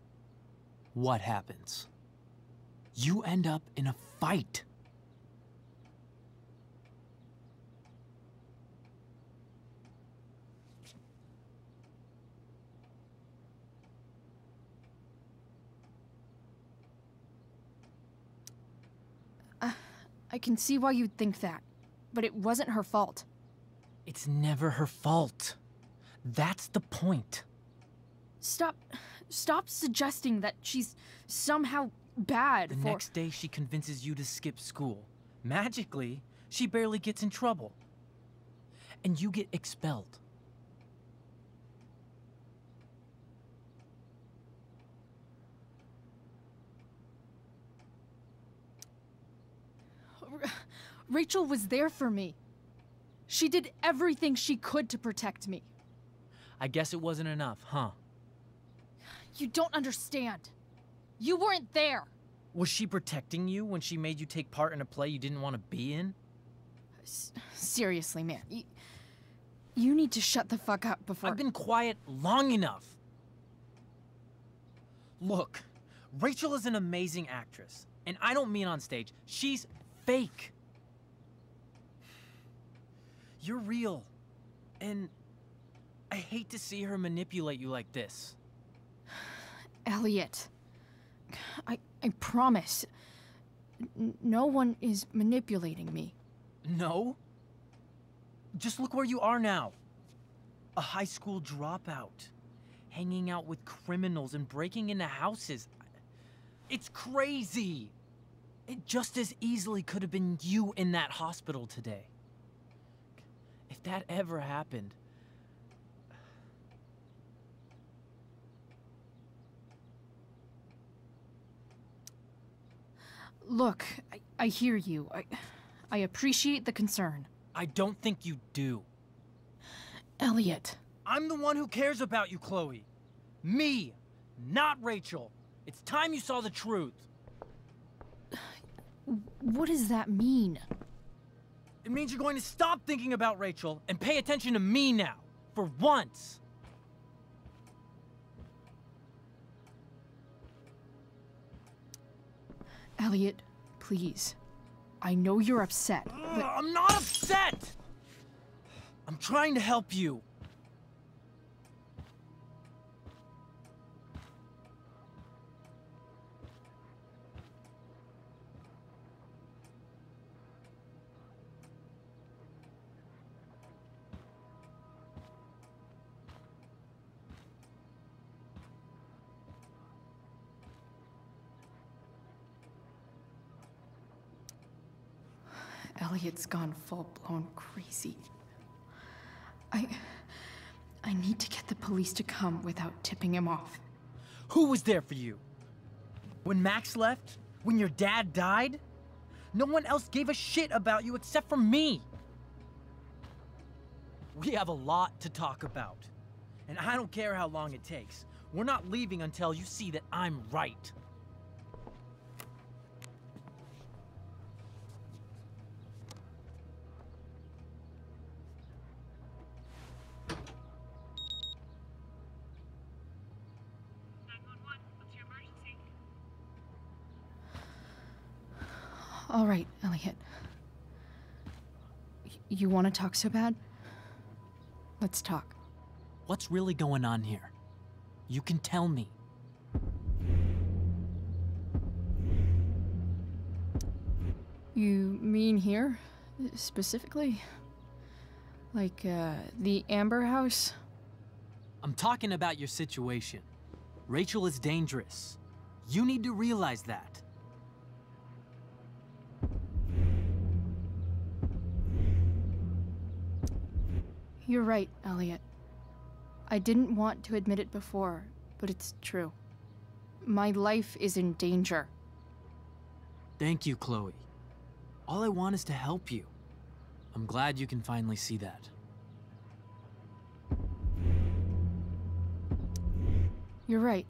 what happens? You end up in a fight. I can see why you'd think that, but it wasn't her fault. It's never her fault. That's the point. Stop suggesting that she's somehow bad The for— next day she convinces you to skip school. Magically, she barely gets in trouble. And you get expelled. Rachel was there for me. She did everything she could to protect me. I guess it wasn't enough, huh? You don't understand. You weren't there. Was she protecting you when she made you take part in a play you didn't want to be in? Seriously, man. You need to shut the fuck up before— I've been quiet long enough. Look, Rachel is an amazing actress. And I don't mean on stage. She's fake. You're real. And I hate to see her manipulate you like this. Elliot, I promise, no one is manipulating me. No? Just look where you are now. A high school dropout. Hanging out with criminals and breaking into houses. It's crazy. It just as easily could have been you in that hospital today. If that ever happened... Look, I hear you. I appreciate the concern. I don't think you do. Elliot. I'm the one who cares about you, Chloe. Me, not Rachel. It's time you saw the truth. What does that mean? It means you're going to stop thinking about Rachel and pay attention to me now, for once. Elliot, please. I know you're upset, but— I'm not upset! I'm trying to help you. Elliot's gone full-blown crazy. I need to get the police to come without tipping him off. Who was there for you? When Max left? When your dad died? No one else gave a shit about you except for me. We have a lot to talk about. And I don't care how long it takes. We're not leaving until you see that I'm right. All right, Elliot. You want to talk so bad? Let's talk. What's really going on here? You can tell me. You mean here, specifically? Like, the Amber House? I'm talking about your situation. Rachel is dangerous. You need to realize that. You're right, Elliot. I didn't want to admit it before, but it's true. My life is in danger. Thank you, Chloe. All I want is to help you. I'm glad you can finally see that. You're right.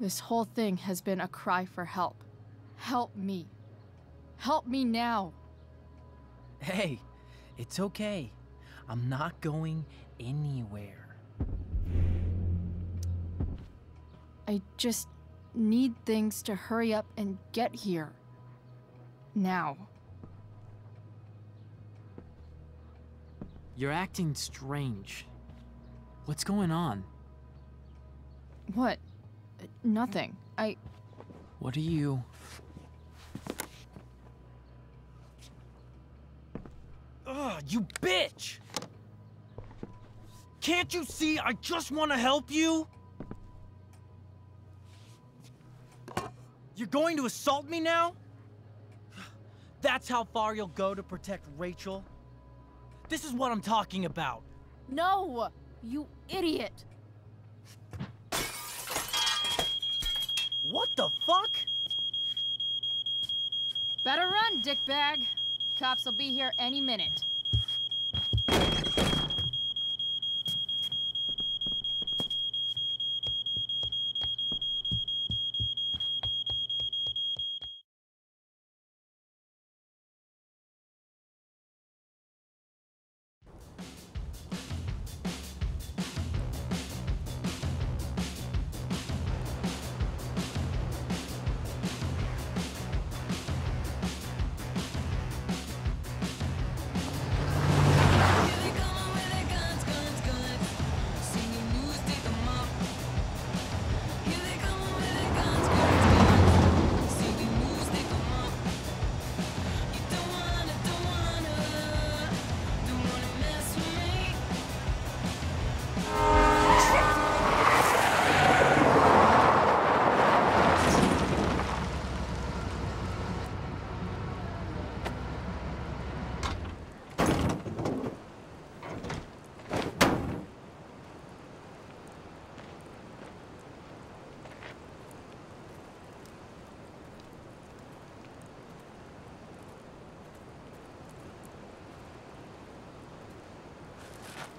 This whole thing has been a cry for help. Help me. Help me now. Hey, it's okay. I'm not going anywhere. I just need things to hurry up and get here. Now. You're acting strange. What's going on? What? Nothing. What are you... Ugh, you bitch! Can't you see I just want to help you? You're going to assault me now? That's how far you'll go to protect Rachel? This is what I'm talking about. No! You idiot! What the fuck? Better run, dickbag. Cops will be here any minute.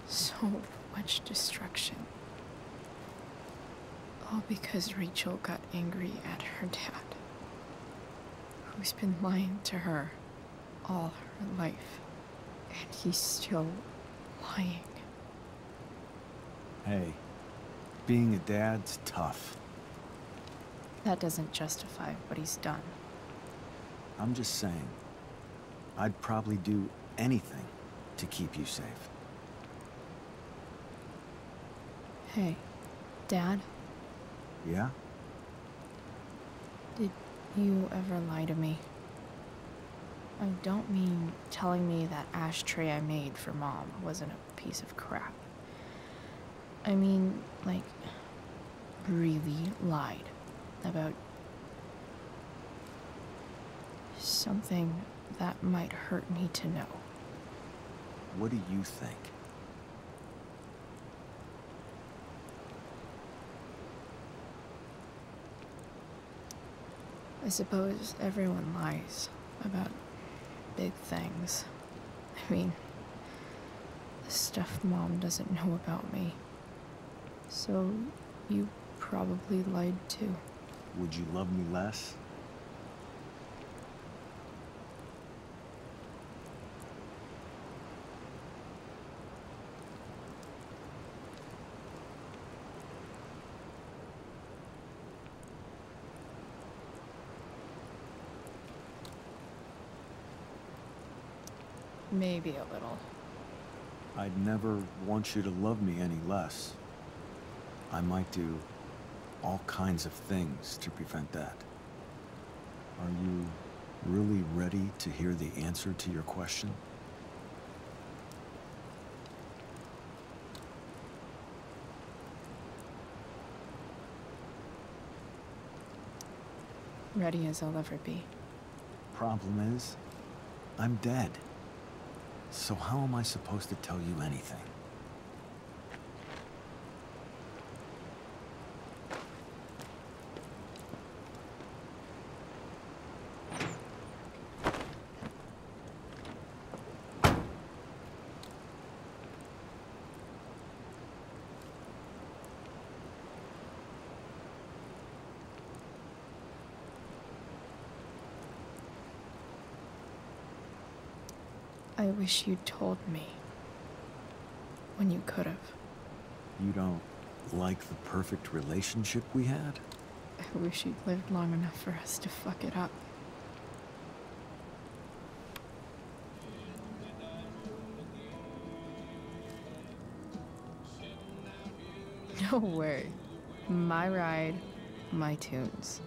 So much destruction. All because Rachel got angry at her dad, who's been lying to her all her life, and he's still lying. Hey, being a dad's tough. That doesn't justify what he's done. I'm just saying, I'd probably do anything to keep you safe. Hey, Dad? Yeah? Did you ever lie to me? I don't mean telling me that ashtray I made for Mom wasn't a piece of crap. I mean, like, really lied about something that might hurt me to know. What do you think? I suppose everyone lies about big things. I mean, the stuff Mom doesn't know about me. So, you probably lied too. Would you love me less? Maybe a little. I'd never want you to love me any less. I might do all kinds of things to prevent that. Are you really ready to hear the answer to your question? Ready as I'll ever be. Problem is, I'm dead. So how am I supposed to tell you anything? I wish you'd told me. When you could have. You don't like the perfect relationship we had? I wish you'd lived long enough for us to fuck it up. No way. My ride, my tunes.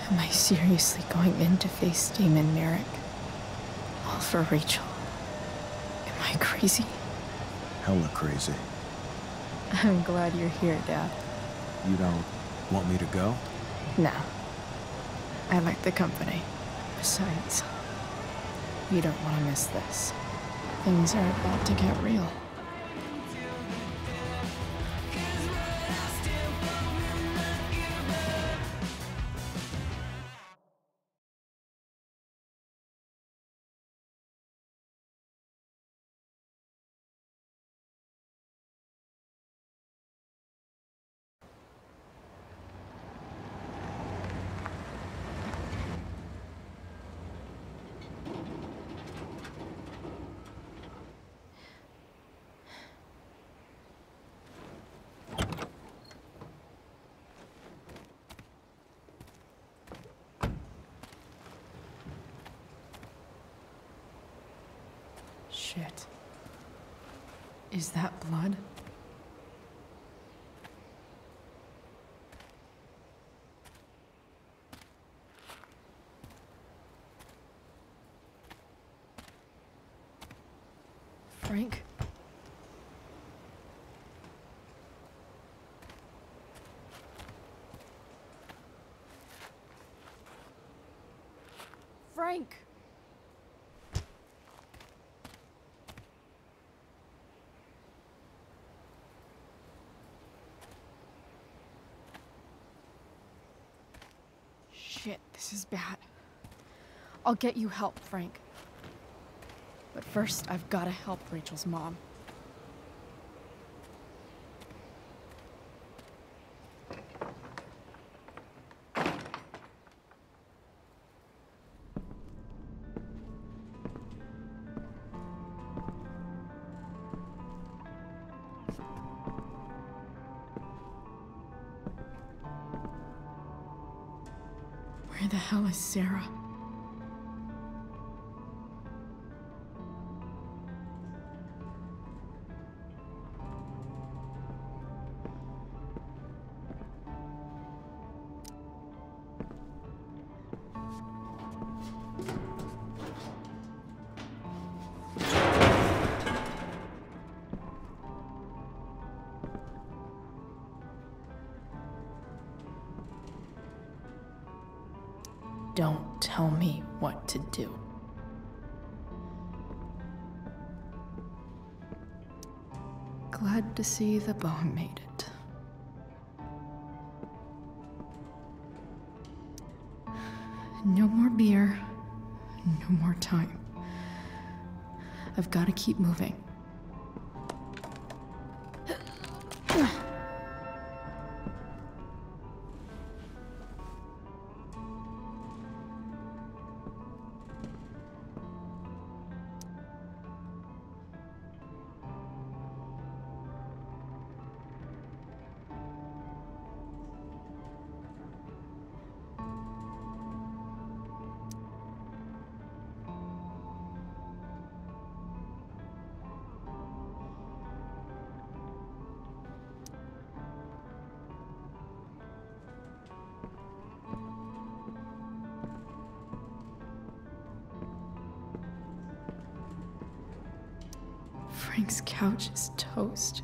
Am I seriously going in to face Damon Merrick? All for Rachel? Am I crazy? Hella crazy. I'm glad you're here, Dad. You don't want me to go? No. I like the company. Besides, you don't want to miss this. Things are about to get real. Shit. Is that blood? Frank? Frank! Shit, this is bad. I'll get you help, Frank. But first, I've got to help Rachel's mom. Where the hell is Sarah? don't tell me what to do. Glad to see the bone made it. No more beer, no more time. I've got to keep moving. Frank's couch is toast.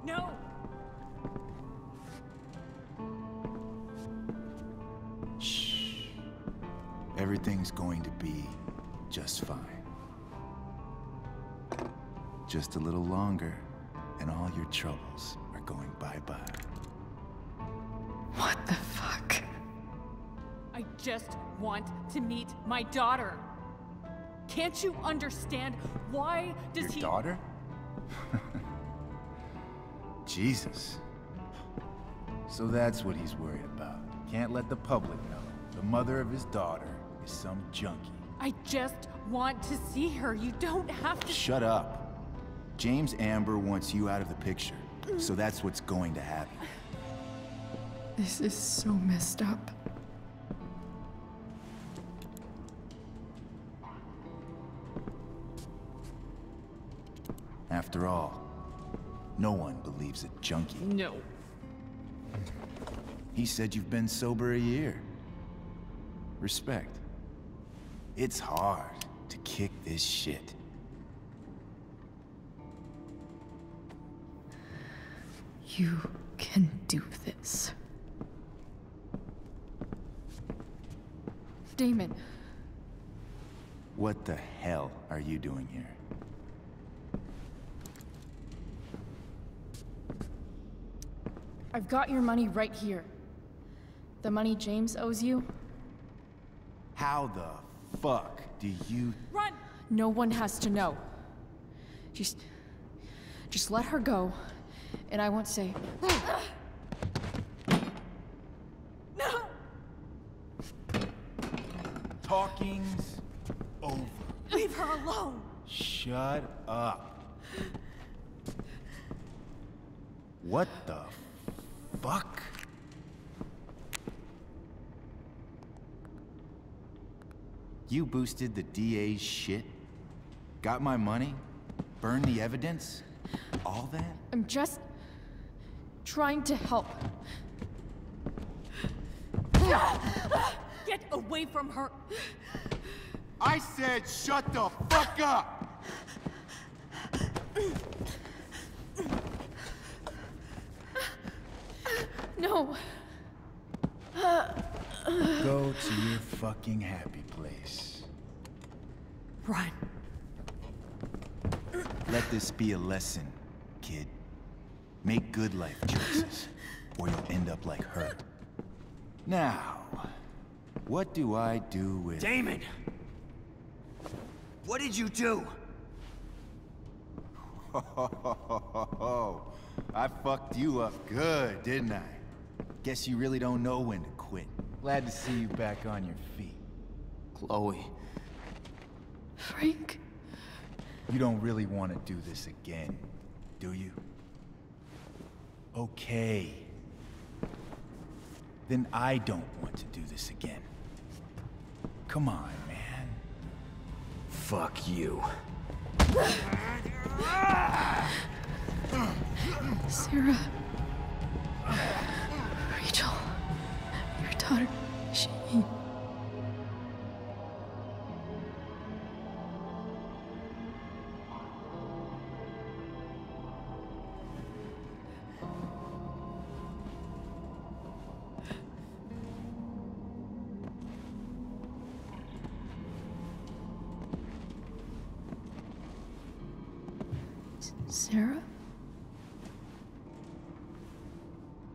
No! Shh. Everything's going to be just fine. Just a little longer, and all your troubles are going bye-bye. What the fuck? I just want to meet my daughter. Can't you understand? Why does Your daughter? Jesus. So that's what he's worried about. Can't let the public know. The mother of his daughter is some junkie. I just want to see her. You don't have to— Shut up. James Amber wants you out of the picture, so that's what's going to happen. This is so messed up. After all, no one believes a junkie. No. He said you've been sober a year. Respect. It's hard to kick this shit. You can do this. Damon. What the hell are you doing here? I've got your money right here. The money James owes you. How the fuck do you— Run! No one has to know. Just let her go, and I won't say. No! Talking's over. Leave her alone! Shut up. What the fuck? You boosted the DA's shit? Got my money? Burned the evidence? All that? I'm just trying to help. Get away from her! I said shut the fuck up! No. Go to your fucking happy place. Run. Let this be a lesson, kid. Make good life choices, or you'll end up like her. Now, what do I do with— Damon! What did you do? I fucked you up good, didn't I? Guess you really don't know when to quit. Glad to see you back on your feet. Chloe. Frank? You don't really want to do this again, do you? Okay. Then I don't want to do this again. Come on, man. Fuck you. Sarah. Rachel. Your daughter, she... Sarah?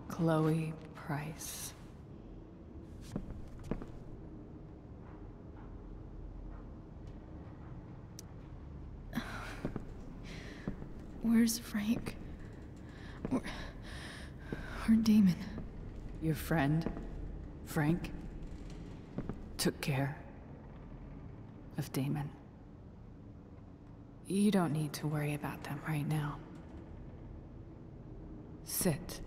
Chloe Price. Where's Frank? Or Damon? Your friend, Frank, took care of Damon. You don't need to worry about them right now. Sit.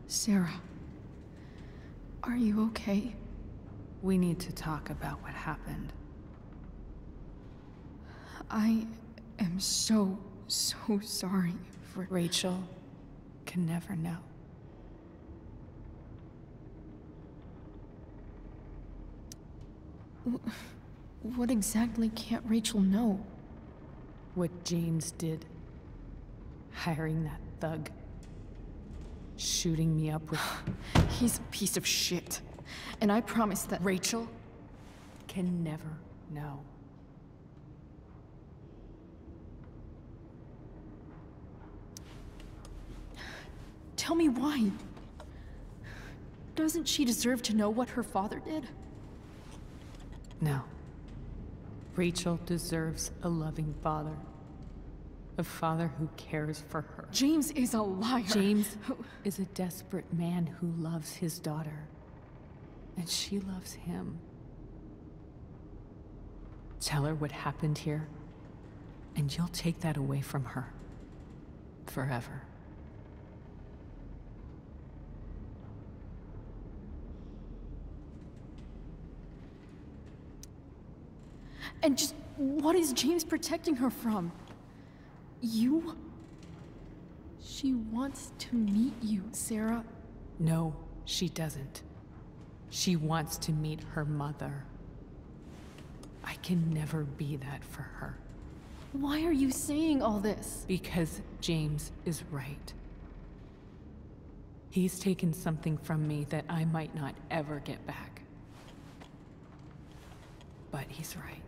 Sarah, are you okay? We need to talk about what happened. I am so sorry for... Rachel can never know. What exactly can't Rachel know? What James did. Hiring that thug. Shooting me up with... He's a piece of shit. And I promise that... Rachel can never know. Tell me why. Doesn't she deserve to know what her father did? No. Rachel deserves a loving father. A father who cares for her. James is a liar. James is a desperate man who loves his daughter. And she loves him. Tell her what happened here, and you'll take that away from her. Forever. And just what is James protecting her from? You? She wants to meet you, Sarah. No, she doesn't. She wants to meet her mother. I can never be that for her. Why are you saying all this? Because James is right. He's taken something from me that I might not ever get back. But he's right.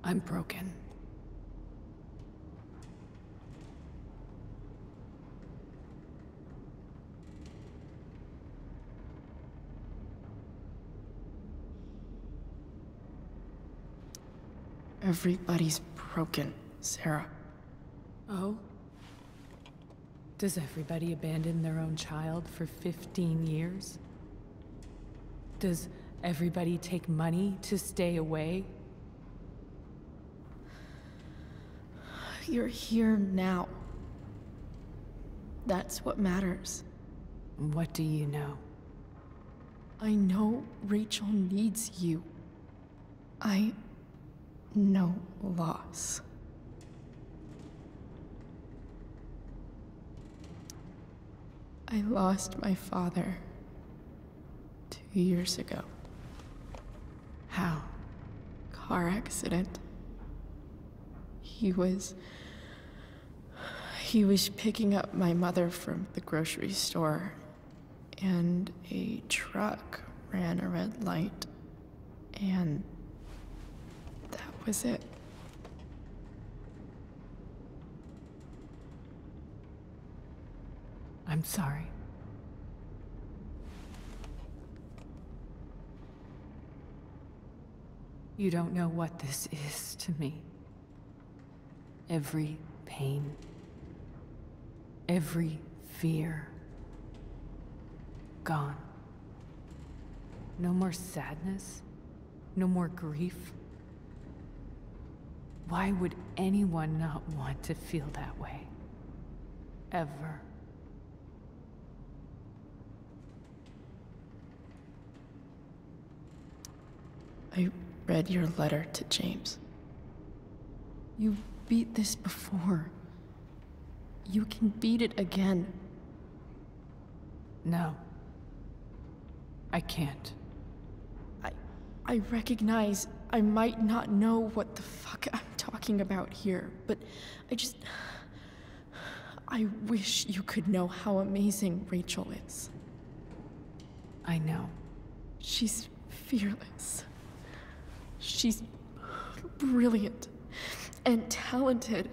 I'm broken. Everybody's broken, Sarah. Oh? Does everybody abandon their own child for 15 years? Does everybody take money to stay away? You're here now. That's what matters. What do you know? I know Rachel needs you. I know loss. I lost my father 2 years ago. How? Car accident. He was picking up my mother from the grocery store, and a truck ran a red light, and that was it. I'm sorry. You don't know what this is to me. Every pain, every fear, gone. No more sadness, no more grief. Why would anyone not want to feel that way? Ever. I read your letter to James. You beat this before. You can beat it again. No. I can't. I recognize I might not know what the fuck I'm talking about here, but I wish you could know how amazing Rachel is. I know. She's fearless. She's brilliant and talented.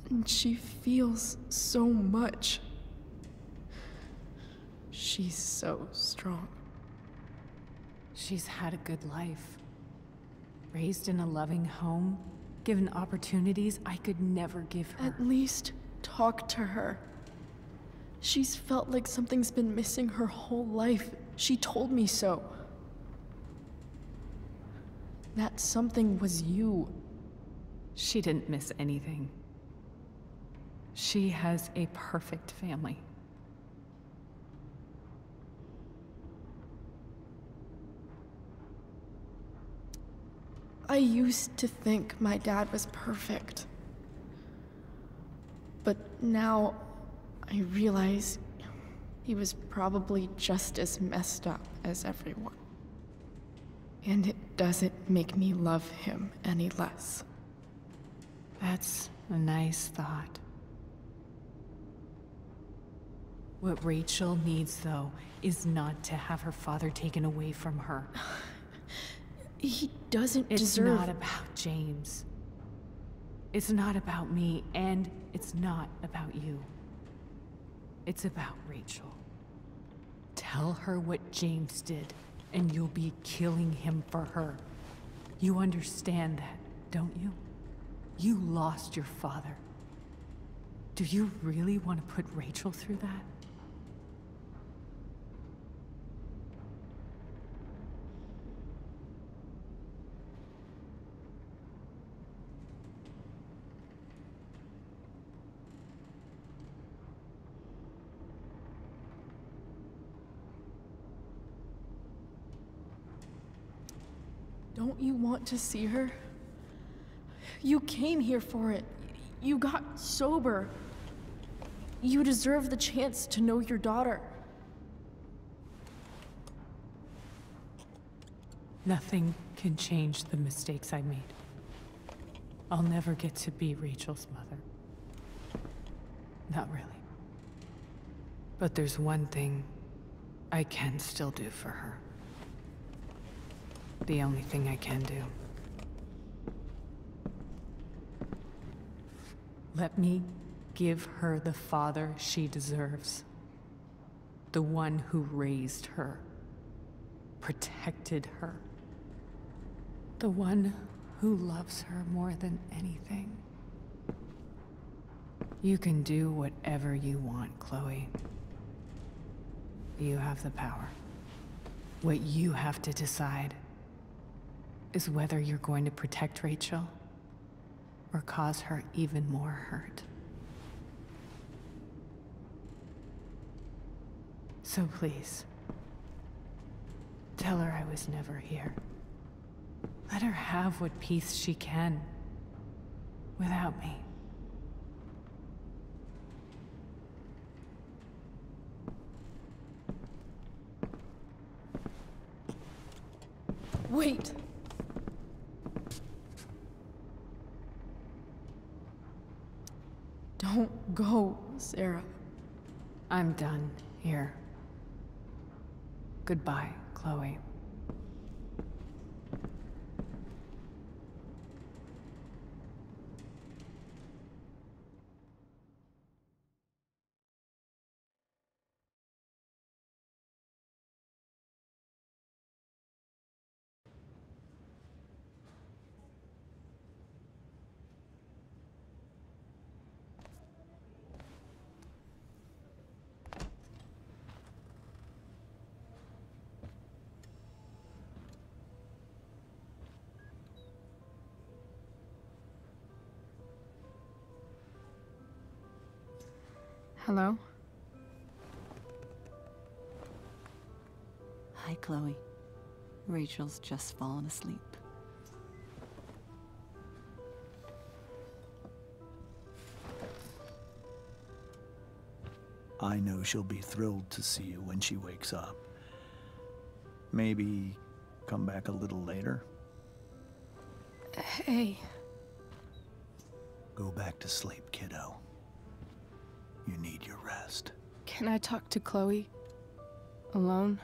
And she feels so much. She's so strong. She's had a good life. Raised in a loving home, given opportunities I could never give her. At least talk to her. She's felt like something's been missing her whole life. She told me so. That something was you. She didn't miss anything. She has a perfect family. I used to think my dad was perfect. But now I realize he was probably just as messed up as everyone. And it doesn't make me love him any less. That's a nice thought. What Rachel needs, though, is not to have her father taken away from her. He doesn't It's deserve... not about James. It's not about me, and it's not about you. It's about Rachel. Tell her what James did, and you'll be killing him for her. You understand that, don't you? You lost your father. Do you really want to put Rachel through that? Don't you want to see her? You came here for it. You got sober. You deserve the chance to know your daughter. Nothing can change the mistakes I made. I'll never get to be Rachel's mother. Not really. But there's one thing I can still do for her. The only thing I can do. Let me give her the father she deserves. The one who raised her, protected her. The one who loves her more than anything. You can do whatever you want, Chloe. You have the power. What you have to decide is whether you're going to protect Rachel or cause her even more hurt. So please, tell her I was never here. Let her have what peace she can without me. Wait! Don't go, Sarah. I'm done here. Goodbye, Chloe. Hello? Hi, Chloe. Rachel's just fallen asleep. I know she'll be thrilled to see you when she wakes up. Maybe come back a little later? Hey. Go back to sleep, kiddo. You need your rest. Can I talk to Chloe? Alone?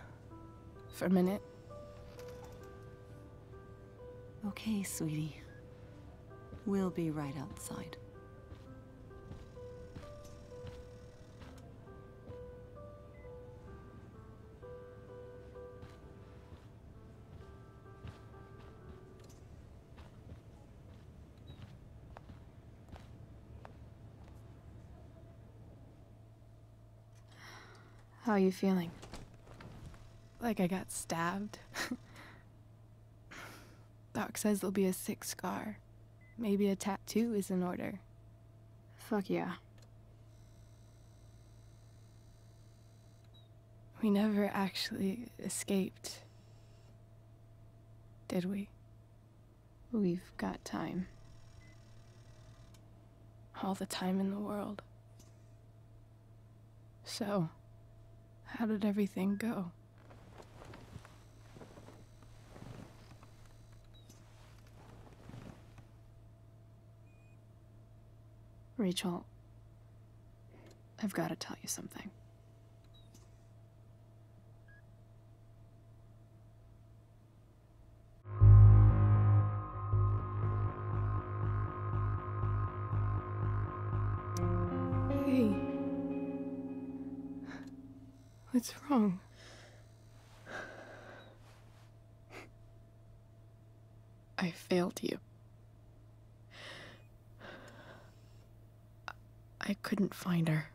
For a minute? Okay, sweetie. We'll be right outside. How are you feeling? Like I got stabbed? Doc says there'll be a sick scar. Maybe a tattoo is in order. Fuck yeah. We never actually escaped, did we? We've got time. All the time in the world. So, how did everything go? Rachel, I've got to tell you something. Hey. What's wrong? I failed you. I couldn't find her.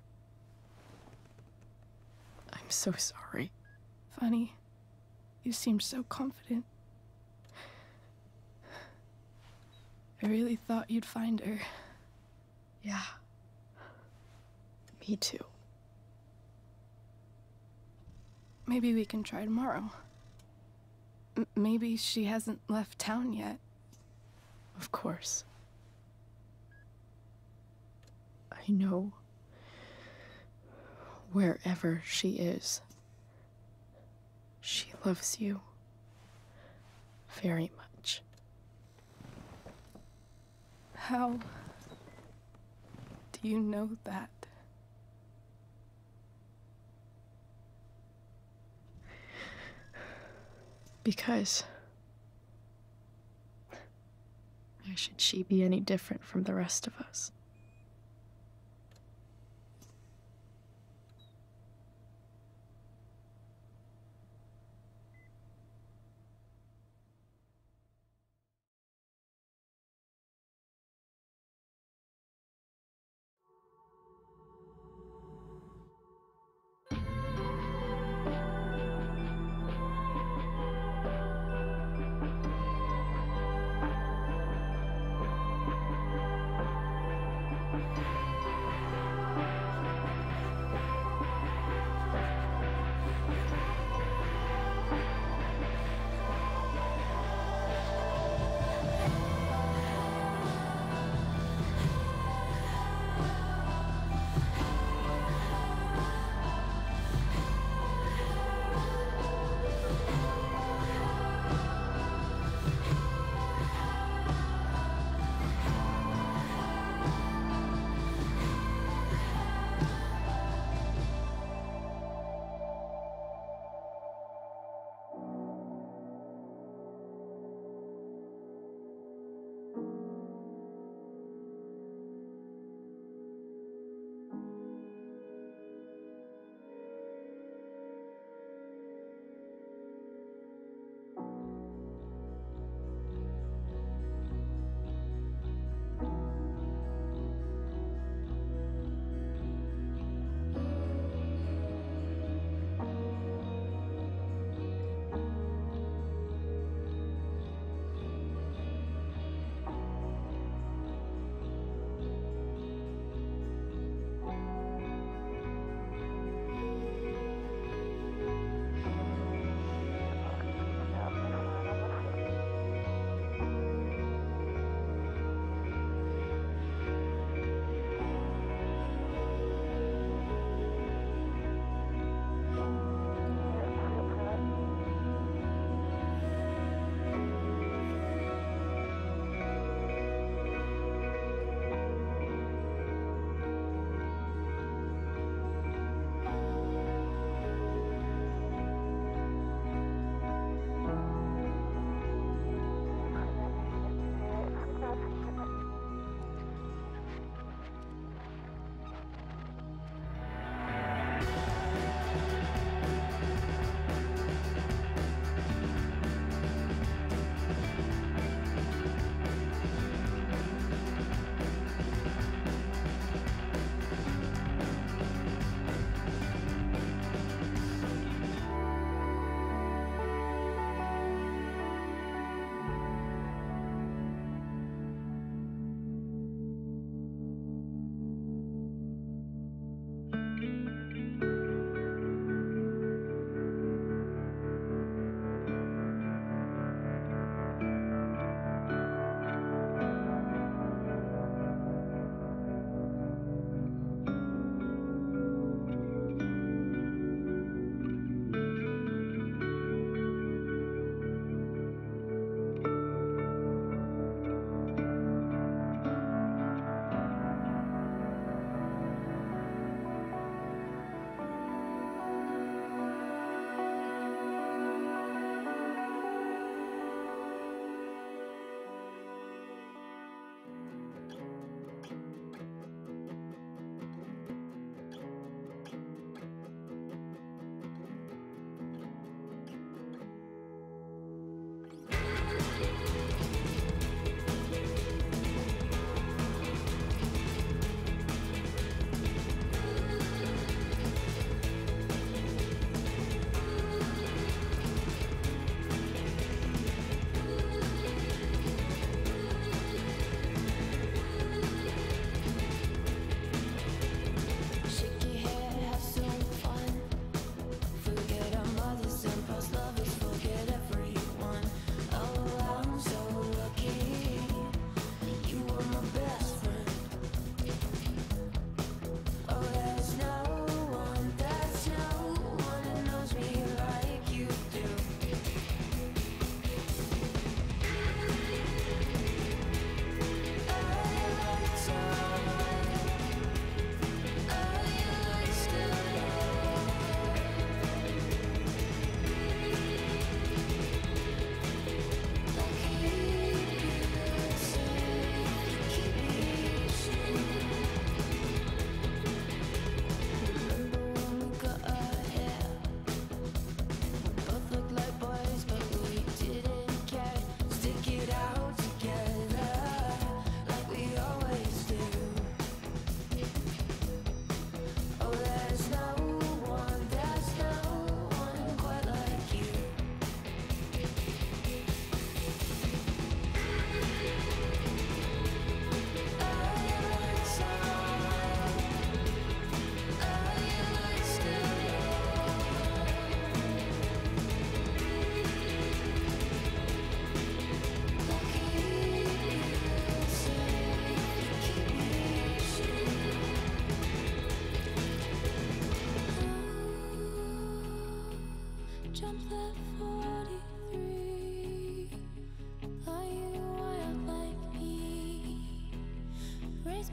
I'm so sorry. Funny. You seemed so confident. I really thought you'd find her. Yeah. Me too. Maybe we can try tomorrow. Maybe she hasn't left town yet. Of course. I know. Wherever she is, she loves you very much. How do you know that? Because why should she be any different from the rest of us?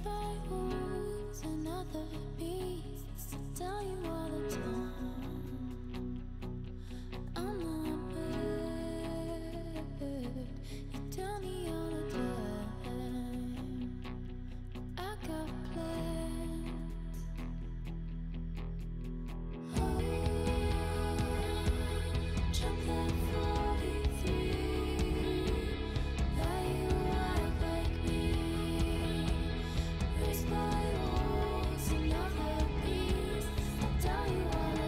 Raised by wolves and other beasts, tell you all the time I'm not bad. You tell me all the time I got plans. Jump that 43. That you act like me. Raised by wolves and other beasts. I'll tell you all